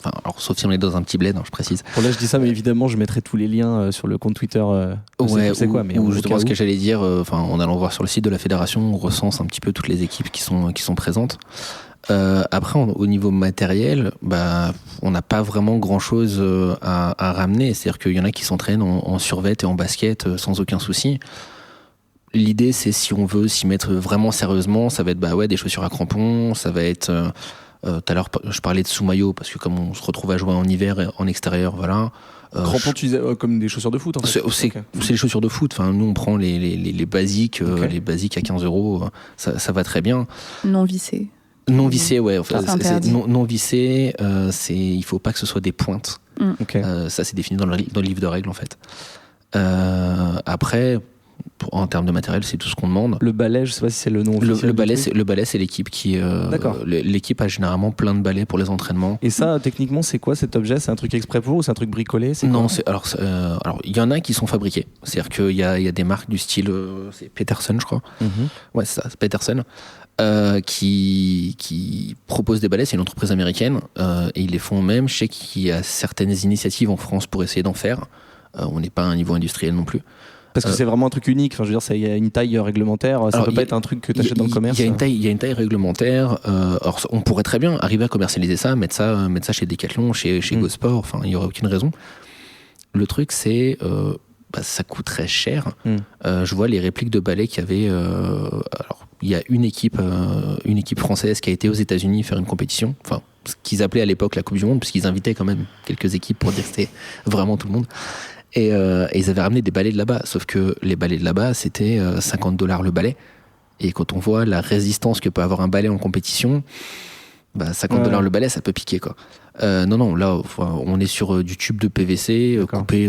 F: Enfin, alors, sauf si on est dans un petit bled, je précise.
B: Bon, là, je dis ça, mais évidemment, je mettrai tous les liens sur le compte Twitter.
F: Ou justement, ce que j'allais dire, en allant voir sur le site de la fédération, on recense un petit peu toutes les équipes qui sont présentes. Après, au niveau matériel, on n'a pas vraiment grand-chose à ramener. C'est-à-dire qu'il y en a qui s'entraînent en survêt et en basket sans aucun souci. L'idée, c'est si on veut s'y mettre vraiment sérieusement, ça va être des chaussures à crampons, ça va être... tout à l'heure, je parlais de sous-maillot, parce que comme on se retrouve à jouer en hiver et en extérieur, voilà.
B: Crampons, tu disais comme des chaussures de foot, en fait.
F: C'est les chaussures de foot. Enfin, nous, on prend les basiques, les basiques à 15 €, ça va très bien.
E: Non vissé.
F: Non vissé, ouais. Enfin,
E: non
F: vissé, il faut pas que ce soit des pointes. Ça, c'est défini dans le livre de règles, en fait. Après, en termes de matériel, c'est tout ce qu'on demande.
B: Le balai, je sais pas si c'est le nom officiel.
F: Le balai, c'est l'équipe qui. D'accord. L'équipe a généralement plein de balais pour les entraînements.
B: Et ça, techniquement, c'est quoi cet objet? C'est un truc exprès pour ou c'est un truc bricolé?
F: Non, alors il y en a qui sont fabriqués. C'est-à-dire qu'il y a des marques du style, c'est Peterson, je crois. Ouais, c'est ça, c'est Peterson. Qui propose des balais, c'est une entreprise américaine, et ils les font eux-mêmes. Je sais qu'il y a certaines initiatives en France pour essayer d'en faire. On n'est pas à un niveau industriel non plus.
B: Parce que c'est vraiment un truc unique. Enfin, je veux dire, il y a une taille réglementaire. Ça peut pas être un truc que tu achètes dans le commerce.
F: Il y a une taille réglementaire. Alors, on pourrait très bien arriver à commercialiser ça, mettre ça chez Decathlon, chez Go Sport. Enfin, il y aurait aucune raison. Le truc, c'est ça coûte très cher. Je vois les répliques de balais qu'il y avait. Alors, il y a une équipe française qui a été aux États-Unis faire une compétition. Enfin, ce qu'ils appelaient à l'époque la Coupe du Monde, puisqu'ils invitaient quand même quelques équipes pour dire que c'était vraiment tout le monde. Et ils avaient ramené des balais de là-bas. Sauf que les balais de là-bas, c'était 50 $ le balai. Et quand on voit la résistance que peut avoir un balai en compétition, 50 $ le balai, ça peut piquer, quoi. Non, là, on est sur du tube de PVC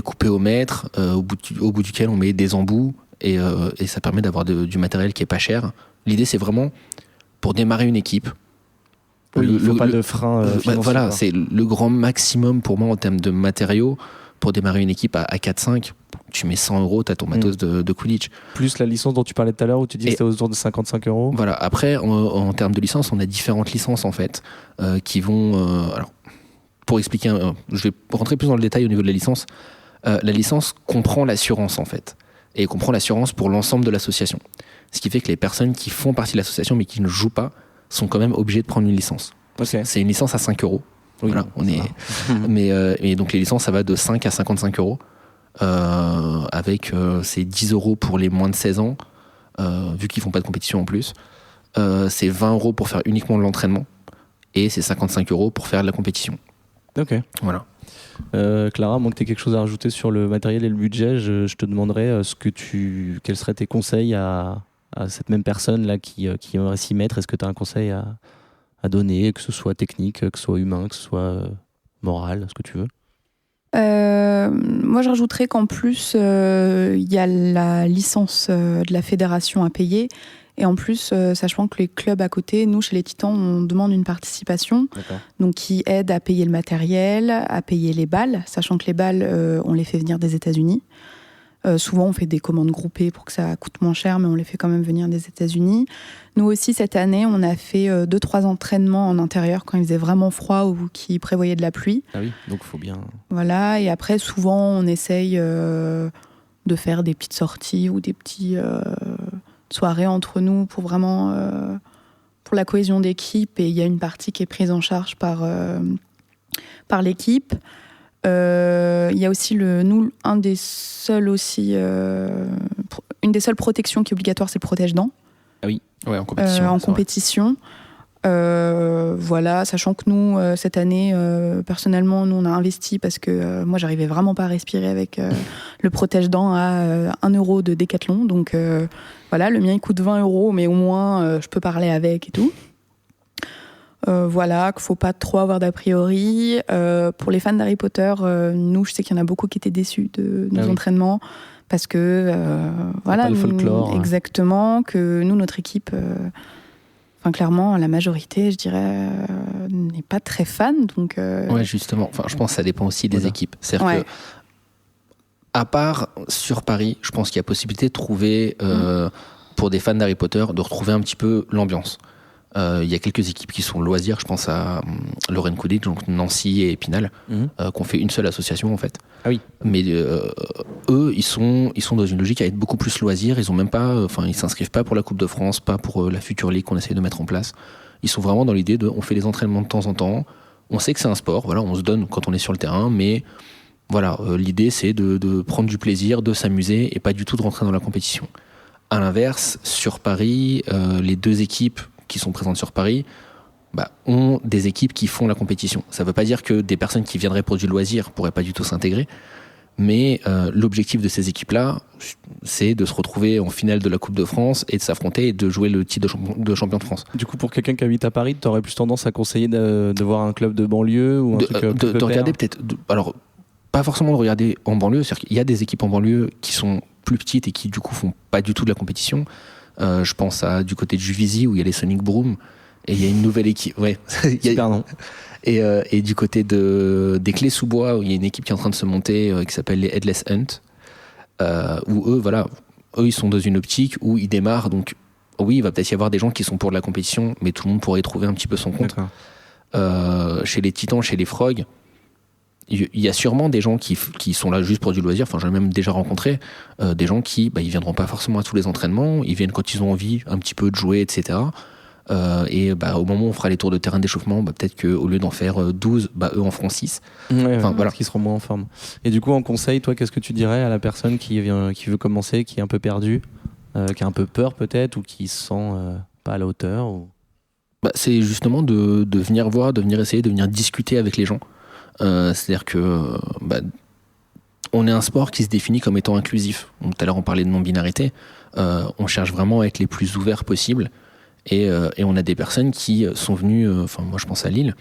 F: coupé au mètre, au bout duquel on met des embouts, et ça permet d'avoir du matériel qui est pas cher. L'idée, c'est vraiment pour démarrer une équipe.
B: Il faut pas de frein financier.
F: Voilà, c'est le grand maximum pour moi en termes de matériaux. Pour démarrer une équipe à 4-5, tu mets 100 €, t'as ton matos de Quidditch.
B: Plus la licence dont tu parlais tout à l'heure, où tu dis que c'était autour de 55 €.
F: Voilà, après, en termes de licence, on a différentes licences, en fait, qui vont... alors, pour expliquer, je vais rentrer plus dans le détail au niveau de la licence. La licence comprend l'assurance, en fait. Et comprend l'assurance pour l'ensemble de l'association. Ce qui fait que les personnes qui font partie de l'association, mais qui ne jouent pas, sont quand même obligées de prendre une licence. C'est une licence à 5 €. Oui, voilà, mais donc les licences, ça va de 5 à 55 €, avec c'est 10 € pour les moins de 16 ans, vu qu'ils font pas de compétition en plus. C'est 20 € pour faire uniquement de l'entraînement, et c'est 55 € pour faire de la compétition.
B: Ok.
F: Voilà.
B: Clara, moi que tu aies quelque chose à rajouter sur le matériel et le budget, je te demanderais quels seraient tes conseils à cette même personne là qui aimerait s'y mettre. Est-ce que tu as un conseil à donner, que ce soit technique, que ce soit humain, que ce soit moral, ce que tu veux?
E: Moi, je rajouterais qu'en plus, il y a la licence de la fédération à payer. Et en plus, sachant que les clubs à côté, nous, chez les Titans, on demande une participation, donc qui aide à payer le matériel, à payer les balles, sachant que les balles, on les fait venir des États-Unis. Souvent, on fait des commandes groupées pour que ça coûte moins cher, mais on les fait quand même venir des États-Unis. Nous aussi, cette année, on a fait 2-3 entraînements en intérieur quand il faisait vraiment froid ou qui prévoyait de la pluie.
B: Ah oui, donc il faut bien...
E: Voilà, et après, souvent, on essaye de faire des petites sorties ou des petites soirées entre nous pour vraiment... pour la cohésion d'équipe, et il y a une partie qui est prise en charge par l'équipe. Il y a aussi une des seules protections qui est obligatoire, c'est le protège-dents.
F: Ah oui, ouais, en compétition.
E: Voilà, sachant que nous, cette année, personnellement, nous on a investi parce que moi j'arrivais vraiment pas à respirer avec le protège-dents à 1 € de Decathlon. Donc voilà, le mien il coûte 20 €, mais au moins je peux parler avec et tout. Voilà, qu'il ne faut pas trop avoir d'a priori. Pour les fans d'Harry Potter, nous, je sais qu'il y en a beaucoup qui étaient déçus de nos entraînements parce que, voilà,
B: pas le folklore.
E: Exactement, que nous, notre équipe, clairement, la majorité, je dirais, n'est pas très fan. Donc,
F: Ouais, justement. Enfin, je pense que ça dépend aussi des équipes. C'est-à-dire que, à part sur Paris, je pense qu'il y a possibilité de trouver, pour des fans d'Harry Potter, de retrouver un petit peu l'ambiance. Il y a quelques équipes qui sont loisirs, je pense à Lorraine Coolidge, donc Nancy et Épinal, qu'on fait une seule association en fait.
B: Ah oui.
F: Mais eux, ils sont dans une logique à être beaucoup plus loisirs. Ils ont même pas, ils s'inscrivent pas pour la Coupe de France, pas pour la future ligue qu'on essaie de mettre en place. Ils sont vraiment dans l'idée de, on fait des entraînements de temps en temps. On sait que c'est un sport, voilà, on se donne quand on est sur le terrain, mais voilà, l'idée c'est de prendre du plaisir, de s'amuser et pas du tout de rentrer dans la compétition. À l'inverse, sur Paris, les deux équipes qui sont présentes sur Paris ont des équipes qui font la compétition. Ça ne veut pas dire que des personnes qui viendraient pour du loisir ne pourraient pas du tout s'intégrer, mais l'objectif de ces équipes-là, c'est de se retrouver en finale de la Coupe de France et de s'affronter et de jouer le titre de champion de France.
B: Du coup, pour quelqu'un qui habite à Paris, tu aurais plus tendance à conseiller de voir un club de banlieue ou un truc
F: de regarder peut-être... Alors, pas forcément de regarder en banlieue, c'est-à-dire qu'il y a des équipes en banlieue qui sont plus petites et qui du coup font pas du tout de la compétition. Je pense à du côté de Juvisy où il y a les Sonic Broom et il y a une nouvelle équipe. Ouais.
B: Super nom.
F: Et du côté des Clés-sous-Bois où il y a une équipe qui est en train de se monter qui s'appelle les Headless Hunt, où eux ils sont dans une optique où ils démarrent. Donc oui, il va peut-être y avoir des gens qui sont pour de la compétition, mais tout le monde pourrait y trouver un petit peu son compte. Chez les Titans, chez les Frogs, il y a sûrement des gens qui sont là juste pour du loisir. Enfin, j'en ai même déjà rencontré des gens qui ils viendront pas forcément à tous les entraînements, ils viennent quand ils ont envie un petit peu de jouer, etc. Au moment où on fera les tours de terrain d'échauffement, peut-être qu'au lieu d'en faire 12, eux en feront 6.
B: Voilà. Parce qu'ils seront moins en forme. Et du coup, en conseil, toi, qu'est-ce que tu dirais à la personne qui veut commencer, qui est un peu perdue, qui a un peu peur peut-être, ou qui se sent pas à la hauteur
F: C'est justement de venir voir, de venir essayer, de venir discuter avec les gens. C'est-à-dire que on est un sport qui se définit comme étant inclusif. Donc, tout à l'heure on parlait de non-binarité. On cherche vraiment à être les plus ouverts possibles et on a des personnes qui sont venues, moi je pense à Lille,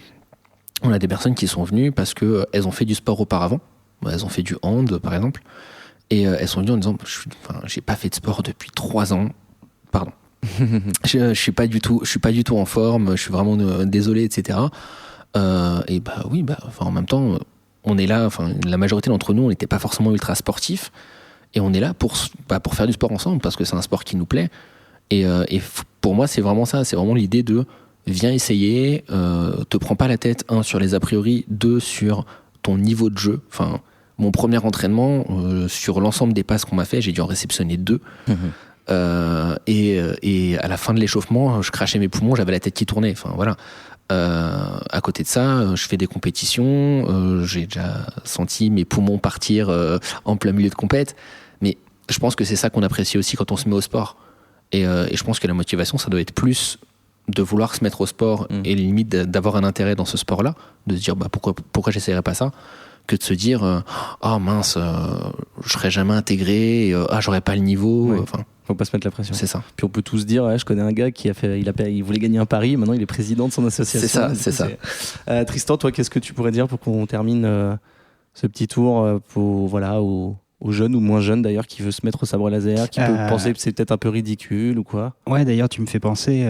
F: on a des personnes qui sont venues parce qu'elles ont fait du sport auparavant, elles ont fait du hand par exemple, et elles sont venues en disant j'ai pas fait de sport depuis 3 ans, pardon. je suis pas du tout en forme, je suis vraiment désolé, etc. En même temps, on est là, la majorité d'entre nous, on n'était pas forcément ultra sportifs, et on est là pour faire du sport ensemble, parce que c'est un sport qui nous plaît. Et pour moi, c'est vraiment ça, c'est vraiment l'idée de viens essayer, te prends pas la tête, 1, sur les a priori, 2, sur ton niveau de jeu. Mon premier entraînement, sur l'ensemble des passes qu'on m'a fait, j'ai dû en réceptionner 2. Et à la fin de l'échauffement, je crachais mes poumons, j'avais la tête qui tournait. À côté de ça, je fais des compétitions, j'ai déjà senti mes poumons partir en plein milieu de compète, mais je pense que c'est ça qu'on apprécie aussi quand on se met au sport. Et je pense que la motivation, ça doit être plus de vouloir se mettre au sport et limite d'avoir un intérêt dans ce sport-là, de se dire pourquoi j'essaierais pas ça, que de se dire mince, je serais jamais intégré, j'aurais pas le niveau.
B: Faut pas se mettre la pression.
F: C'est ça.
B: Puis on peut tous dire, je connais un gars qui il voulait gagner un pari, maintenant il est président de son association.
F: C'est ça.
B: Tristan, toi, qu'est-ce que tu pourrais dire pour qu'on termine ce petit tour aux jeunes ou moins jeunes d'ailleurs qui veut se mettre au sabre laser, qui peut penser que c'est peut-être un peu ridicule ou quoi.
D: Ouais, d'ailleurs, tu me fais penser.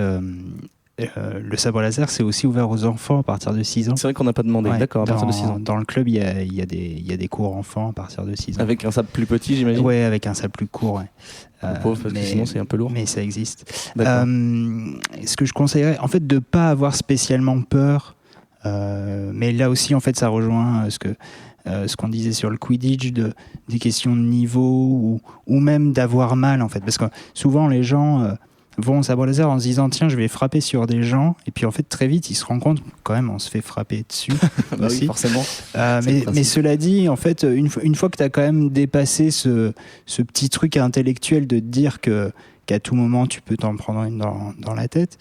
D: Le sabre laser, c'est aussi ouvert aux enfants à partir de 6 ans.
B: C'est vrai qu'on n'a pas demandé, d'accord, à partir de 6 ans.
D: Dans le club, il y a des cours enfants à partir de 6 ans.
B: Avec un sabre plus petit, j'imagine.
D: Ouais, avec un sabre plus court. Ouais.
B: Pauvre, parce que sinon c'est un peu lourd.
D: Mais ça existe. Ce que je conseillerais, en fait, de ne pas avoir spécialement peur. Mais là aussi, en fait, ça rejoint ce qu'on disait sur le Quidditch, des questions de niveau ou même d'avoir mal, en fait. Parce que souvent, les gens vont au sabre laser en se disant tiens, je vais frapper sur des gens, et puis en fait très vite ils se rendent compte quand même on se fait frapper dessus.
B: Oui, forcément.
D: Mais cela dit, en fait, une fois que tu as quand même dépassé ce petit truc intellectuel de te dire qu'à tout moment tu peux t'en prendre une dans la tête,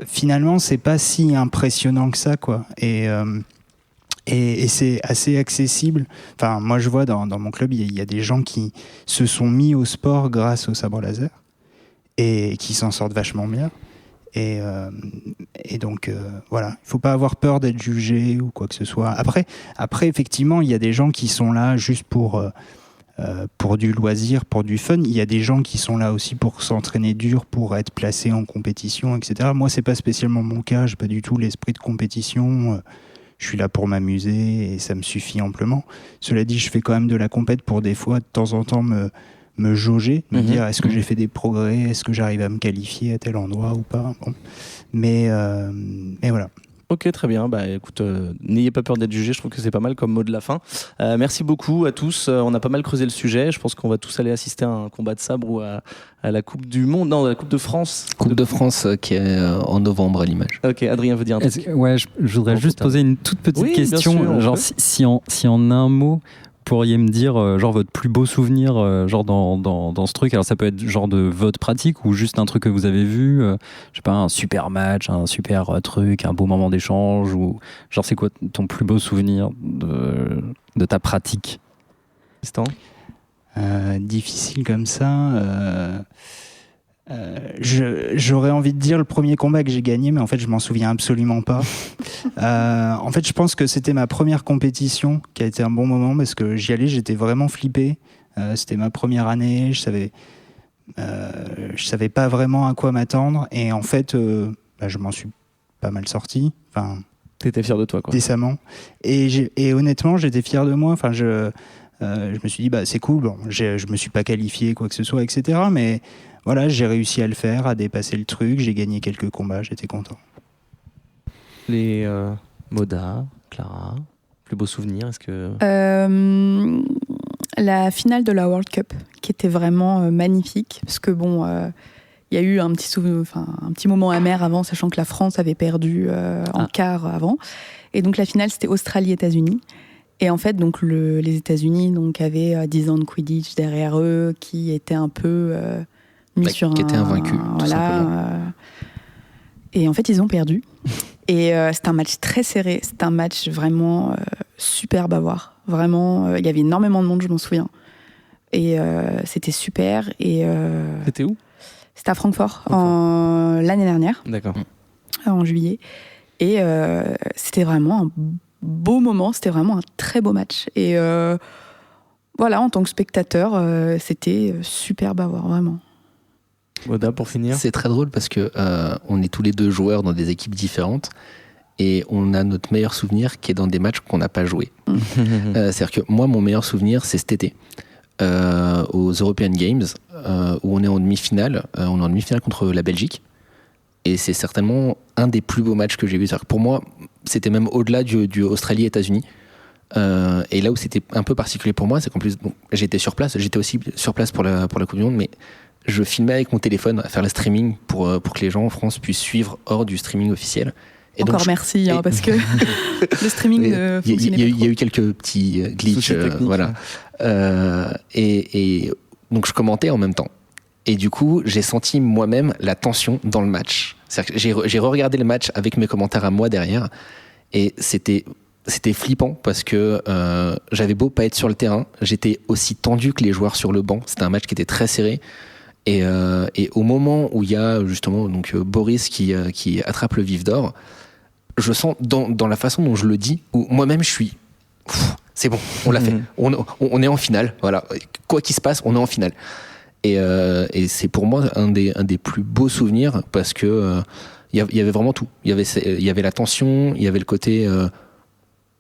D: finalement c'est pas si impressionnant que ça, quoi. Et c'est assez accessible. Enfin, moi je vois dans mon club il y a des gens qui se sont mis au sport grâce au sabre laser et qui s'en sortent vachement bien. Et donc, voilà, il ne faut pas avoir peur d'être jugé ou quoi que ce soit. Après, effectivement, il y a des gens qui sont là juste pour pour du loisir, pour du fun. Il y a des gens qui sont là aussi pour s'entraîner dur, pour être placés en compétition, etc. Moi, c'est pas spécialement mon cas. J'ai pas du tout l'esprit de compétition. Je suis là pour m'amuser et ça me suffit amplement. Cela dit, je fais quand même de la compète pour des fois, de temps en temps, me jauger, me dire est-ce que j'ai fait des progrès, est-ce que j'arrive à me qualifier à tel endroit ou pas. Bon. Mais voilà.
C: Ok, très bien. Bah, écoute, n'ayez pas peur d'être jugé. Je trouve que c'est pas mal comme mot de la fin. Merci beaucoup à tous. On a pas mal creusé le sujet. Je pense qu'on va tous aller assister à un combat de sabre ou à la Coupe du Monde. Non, à la Coupe de France.
F: Coupe de France qui est en novembre à l'image.
C: Ok, Adrien veut dire un truc.
G: Ouais, je voudrais juste poser une toute petite question.
C: Sûr,
G: genre, si en un mot, pourriez me dire genre votre plus beau souvenir genre dans ce truc. Alors ça peut être genre de votre pratique ou juste un truc que vous avez vu, je sais pas, un super match, un super truc, un beau moment d'échange, ou genre c'est quoi ton plus beau souvenir de ta pratique?
D: Difficile comme ça. J'aurais envie de dire le premier combat que j'ai gagné, mais en fait je m'en souviens absolument pas. En fait je pense que c'était ma première compétition qui a été un bon moment parce que j'y allais, j'étais vraiment flippé. C'était ma première année, je savais pas vraiment à quoi m'attendre et en fait je m'en suis pas mal sorti. Enfin,
C: t'étais fier de toi quoi.
D: Décemment. Et honnêtement j'étais fier de moi. Enfin je me suis dit c'est cool. Bon, je me suis pas qualifié quoi que ce soit, etc. Mais voilà, j'ai réussi à le faire, à dépasser le truc, j'ai gagné quelques combats, j'étais content.
C: Les Moda, Clara, plus beau souvenir, est-ce que...
E: La finale de la World Cup, qui était vraiment magnifique, parce que bon, il y a eu un petit moment amer avant, sachant que la France avait perdu en quart avant. Et donc la finale, c'était Australie-États-Unis. Et en fait, donc, les États-Unis avaient 10 ans de Quidditch derrière eux, qui étaient un peu...
F: qui était invaincu, tout simplement.
E: Et en fait, ils ont perdu. Et c'était un match très serré. C'était un match vraiment superbe à voir. Vraiment, il y avait énormément de monde, je m'en souviens. Et c'était super. Et,
C: c'était où ?
E: C'était à Francfort, l'année dernière.
C: D'accord.
E: En juillet. Et c'était vraiment un beau moment. C'était vraiment un très beau match. Et voilà, en tant que spectateur, c'était superbe à voir, vraiment.
C: Moda, pour finir.
F: C'est très drôle parce que on est tous les deux joueurs dans des équipes différentes et on a notre meilleur souvenir qui est dans des matchs qu'on n'a pas joués. C'est-à-dire que moi, mon meilleur souvenir, c'est cet été aux European Games où on est en demi-finale. On est en demi-finale contre la Belgique et c'est certainement un des plus beaux matchs que j'ai vu. C'est-à-dire que pour moi, c'était même au-delà du Australie-États-Unis. Et là où c'était un peu particulier pour moi, c'est qu'en plus, j'étais sur place. J'étais aussi sur place pour la Coupe du Monde, mais je filmais avec mon téléphone à faire le streaming pour que les gens en France puissent suivre hors du streaming officiel. Et
E: encore donc, merci, parce que le streaming ne fonctionnait pas.
F: Il y a eu quelques petits glitches. Voilà. Et donc je commentais en même temps. Et du coup, j'ai senti moi-même la tension dans le match. C'est-à-dire que j'ai re-regardé le match avec mes commentaires à moi derrière. Et c'était flippant parce que j'avais beau pas être sur le terrain, j'étais aussi tendu que les joueurs sur le banc. C'était un match qui était très serré. Et au moment où il y a justement Boris qui attrape le vif d'or, je sens dans la façon dont je le dis, où moi-même je suis, c'est bon, on l'a fait, on est en finale, voilà, quoi qu'il se passe, on est en finale. Et c'est pour moi un des plus beaux souvenirs parce que il y avait vraiment tout. Il y avait la tension, il y avait le côté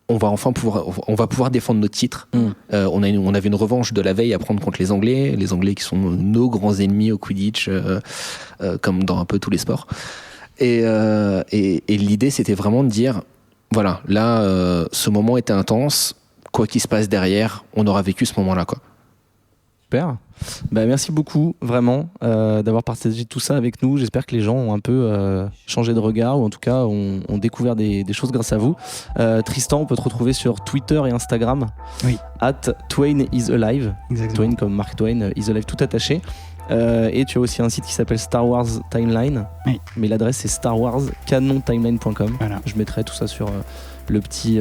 F: on va pouvoir défendre notre titre. On avait une revanche de la veille à prendre contre les Anglais qui sont nos grands ennemis au Quidditch, comme dans un peu tous les sports. Et l'idée, c'était vraiment de dire, voilà, là, ce moment était intense. Quoi qu'il se passe derrière, on aura vécu ce moment-là, quoi.
C: Super. Merci beaucoup, vraiment, d'avoir partagé tout ça avec nous. J'espère que les gens ont un peu changé de regard, ou en tout cas ont découvert des choses grâce à vous. Tristan, on peut te retrouver sur Twitter et Instagram.
D: Oui.
C: @TwainIsAlive.
D: Exactement.
C: Twain comme Mark Twain, is alive tout attaché. Et tu as aussi un site qui s'appelle Star Wars Timeline.
D: Oui.
C: Mais l'adresse c'est starwarscanontimeline.com.
D: Voilà.
C: Je mettrai tout ça sur petit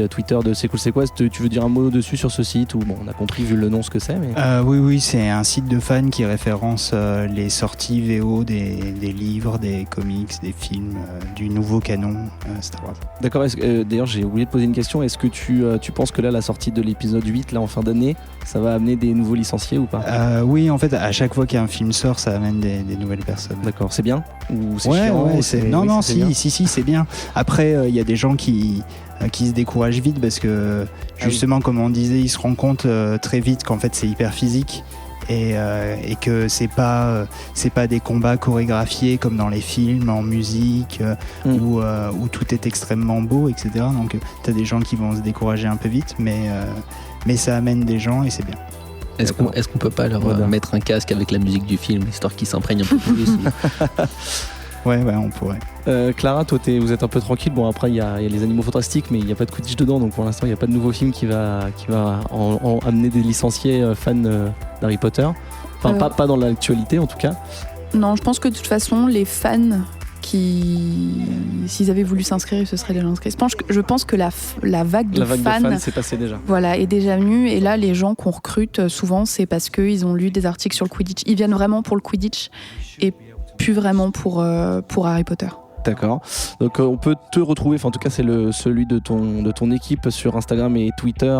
C: Twitter de C'est cool, c'est quoi. Tu veux dire un mot dessus sur ce site ou bon, on a compris vu le nom ce que c'est. Mais...
D: Oui, c'est un site de fans qui référence les sorties VO des livres, des comics, des films, du nouveau canon Star Wars.
C: D'accord. D'ailleurs, j'ai oublié de poser une question. Est-ce que tu penses que là, la sortie de l'épisode 8 là en fin d'année, ça va amener des nouveaux licenciés ou pas?
D: Oui, en fait, à chaque fois qu'il y a un film sort, ça amène des nouvelles personnes.
C: D'accord. C'est bien ou c'est chiant
D: Non, si, c'est bien. Après, il y a des gens qui se découragent vite parce que justement, comme on disait, ils se rendent compte très vite qu'en fait c'est hyper physique et que c'est pas des combats chorégraphiés comme dans les films, en musique où tout est extrêmement beau, etc. Donc t'as des gens qui vont se décourager un peu vite, mais ça amène des gens et c'est bien.
F: Est-ce qu'on peut pas leur mettre un casque avec la musique du film, histoire qu'ils s'imprègnent un peu plus
D: Ouais, on pourrait.
C: Clara, toi, vous êtes un peu tranquille. Bon, après, il y a les Animaux Fantastiques, mais il n'y a pas de Quidditch dedans, donc pour l'instant, il n'y a pas de nouveau film qui va en amener des licenciés fans d'Harry Potter. Enfin, pas dans l'actualité, en tout cas.
E: Non, je pense que de toute façon, les fans s'ils avaient voulu s'inscrire, ils se seraient déjà inscrits. Je pense que la vague de fans
C: s'est passée déjà.
E: Voilà, est déjà venue. Et là, les gens qu'on recrute, souvent, c'est parce qu'ils ont lu des articles sur le Quidditch. Ils viennent vraiment pour le Quidditch et plus vraiment pour Harry Potter.
C: D'accord. Donc on peut te retrouver, enfin en tout cas c'est celui de ton équipe sur Instagram et Twitter.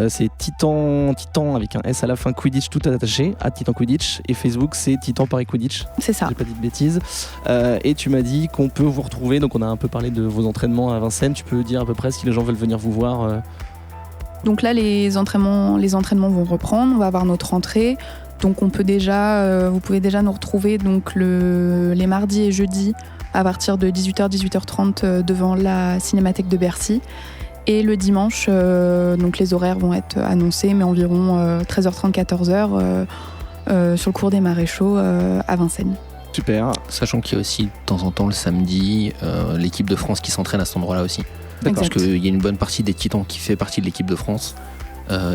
C: C'est Titan avec un S à la fin, Quidditch tout attaché, @Titan Quidditch, et Facebook c'est Titan Paris Quidditch.
E: C'est ça.
C: J'ai pas dit de bêtises. Et tu m'as dit qu'on peut vous retrouver, donc on a un peu parlé de vos entraînements à Vincennes. Tu peux dire à peu près si les gens veulent venir vous voir.
E: Donc là les entraînements vont reprendre, on va avoir notre rentrée. Donc vous pouvez déjà nous retrouver donc les mardis et jeudis à partir de 18h-18h30 devant la Cinémathèque de Bercy. Et le dimanche, donc les horaires vont être annoncés, mais environ 13h30-14h sur le cours des Maréchaux à Vincennes.
C: Super.
F: Sachant qu'il y a aussi de temps en temps le samedi l'équipe de France qui s'entraîne à cet endroit-là aussi. Parce qu'il y a une bonne partie des Titans qui fait partie de l'équipe de France.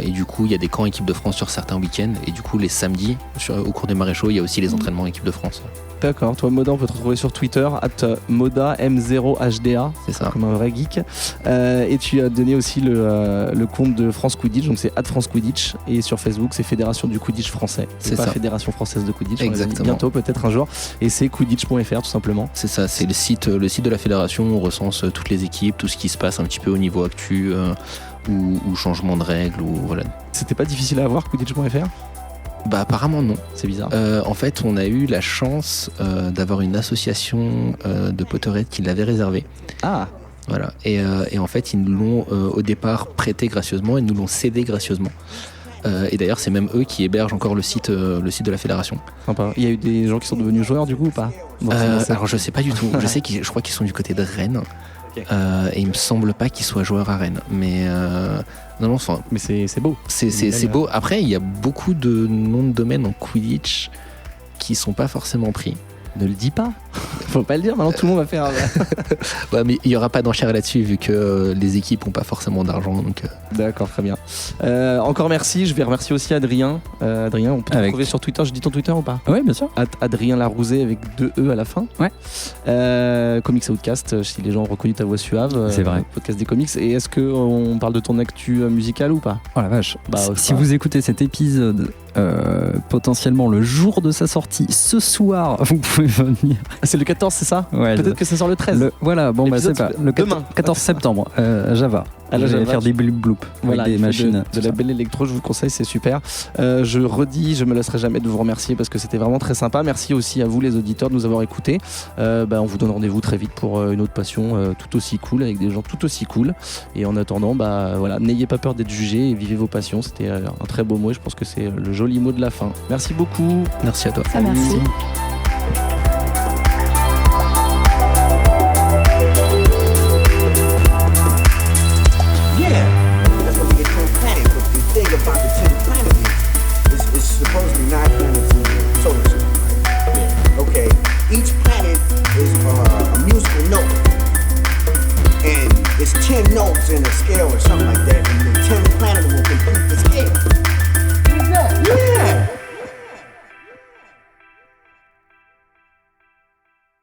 F: Et du coup, il y a des camps équipe de France sur certains week-ends. Et du coup, les samedis, au cours des Maréchaux, il y a aussi les entraînements équipe de France.
C: D'accord. Toi, Moda, on peut te retrouver sur Twitter, @Moda M0HDA.
F: C'est ça.
C: Comme un vrai geek. Et tu as donné aussi le compte de France Quidditch, donc c'est @France Quidditch. Et sur Facebook, c'est Fédération du Quidditch français.
F: C'est
C: pas
F: ça.
C: Fédération française de Quidditch.
F: Exactement.
C: Bientôt, peut-être un jour. Et c'est quidditch.fr tout simplement.
F: C'est ça. C'est le site de la fédération où on recense toutes les équipes, tout ce qui se passe un petit peu au niveau actu. Ou changement de règles ou voilà.
C: C'était pas difficile à avoir Quidditch.fr?
F: Bah apparemment non.
C: C'est bizarre.
F: En fait, on a eu la chance d'avoir une association de Potterhead qui l'avait réservé.
C: Ah.
F: Voilà. Et en fait, ils nous l'ont au départ prêté gracieusement et nous l'ont cédé gracieusement. Et d'ailleurs, c'est même eux qui hébergent encore le site de la fédération.
C: Sympa. Il y a eu des gens qui sont devenus joueurs du coup ou pas?
F: Alors je sais pas du tout. Je crois qu'ils sont du côté de Rennes. Okay. Et il me semble pas qu'il soit joueur à Rennes, mais non, enfin,
C: mais c'est beau.
F: C'est beau. Après, il y a beaucoup de noms de domaine en Quidditch qui sont pas forcément pris.
C: Ne le dis pas. Faut pas le dire. Maintenant, tout le monde va faire.
F: Ouais, mais il y aura pas d'enchère là-dessus vu que les équipes ont pas forcément d'argent. Donc.
C: D'accord, très bien. Encore merci. Je vais remercier aussi Adrien. Adrien, on peut te retrouver sur Twitter. Je dis ton Twitter ou pas?
G: Oui, bien sûr.
C: Adrien Larouzet avec 2 E à la fin.
G: Ouais.
C: Comics Outcast. Si les gens ont reconnu ta voix suave.
G: C'est vrai.
C: Podcast des comics. Et est-ce que on parle de ton actu musical ou pas?
G: Oh la vache. Si vous écoutez cet épisode potentiellement le jour de sa sortie, ce soir, vous pouvez venir.
C: C'est le 14, c'est ça?
G: Ouais.
C: Peut-être que ça sort le 13.
G: Voilà, bon bah c'est pas. Le 14 septembre, Java. Je vais faire des bloops avec des machines.
C: De la belle électro, je vous le conseille, c'est super. Je redis, je me lasserai jamais de vous remercier parce que c'était vraiment très sympa. Merci aussi à vous les auditeurs de nous avoir écoutés. On vous donne rendez-vous très vite pour une autre passion tout aussi cool, avec des gens tout aussi cool. Et en attendant, voilà, n'ayez pas peur d'être jugé et vivez vos passions. C'était un très beau mot et je pense que c'est le joli mot de la fin. Merci beaucoup.
F: Merci à toi.
E: Merci.
H: About the 10 planets is supposedly 9 planets in the solar system, right? Yeah. Okay. Each planet is a musical note, and it's 10 notes in a scale or something like that.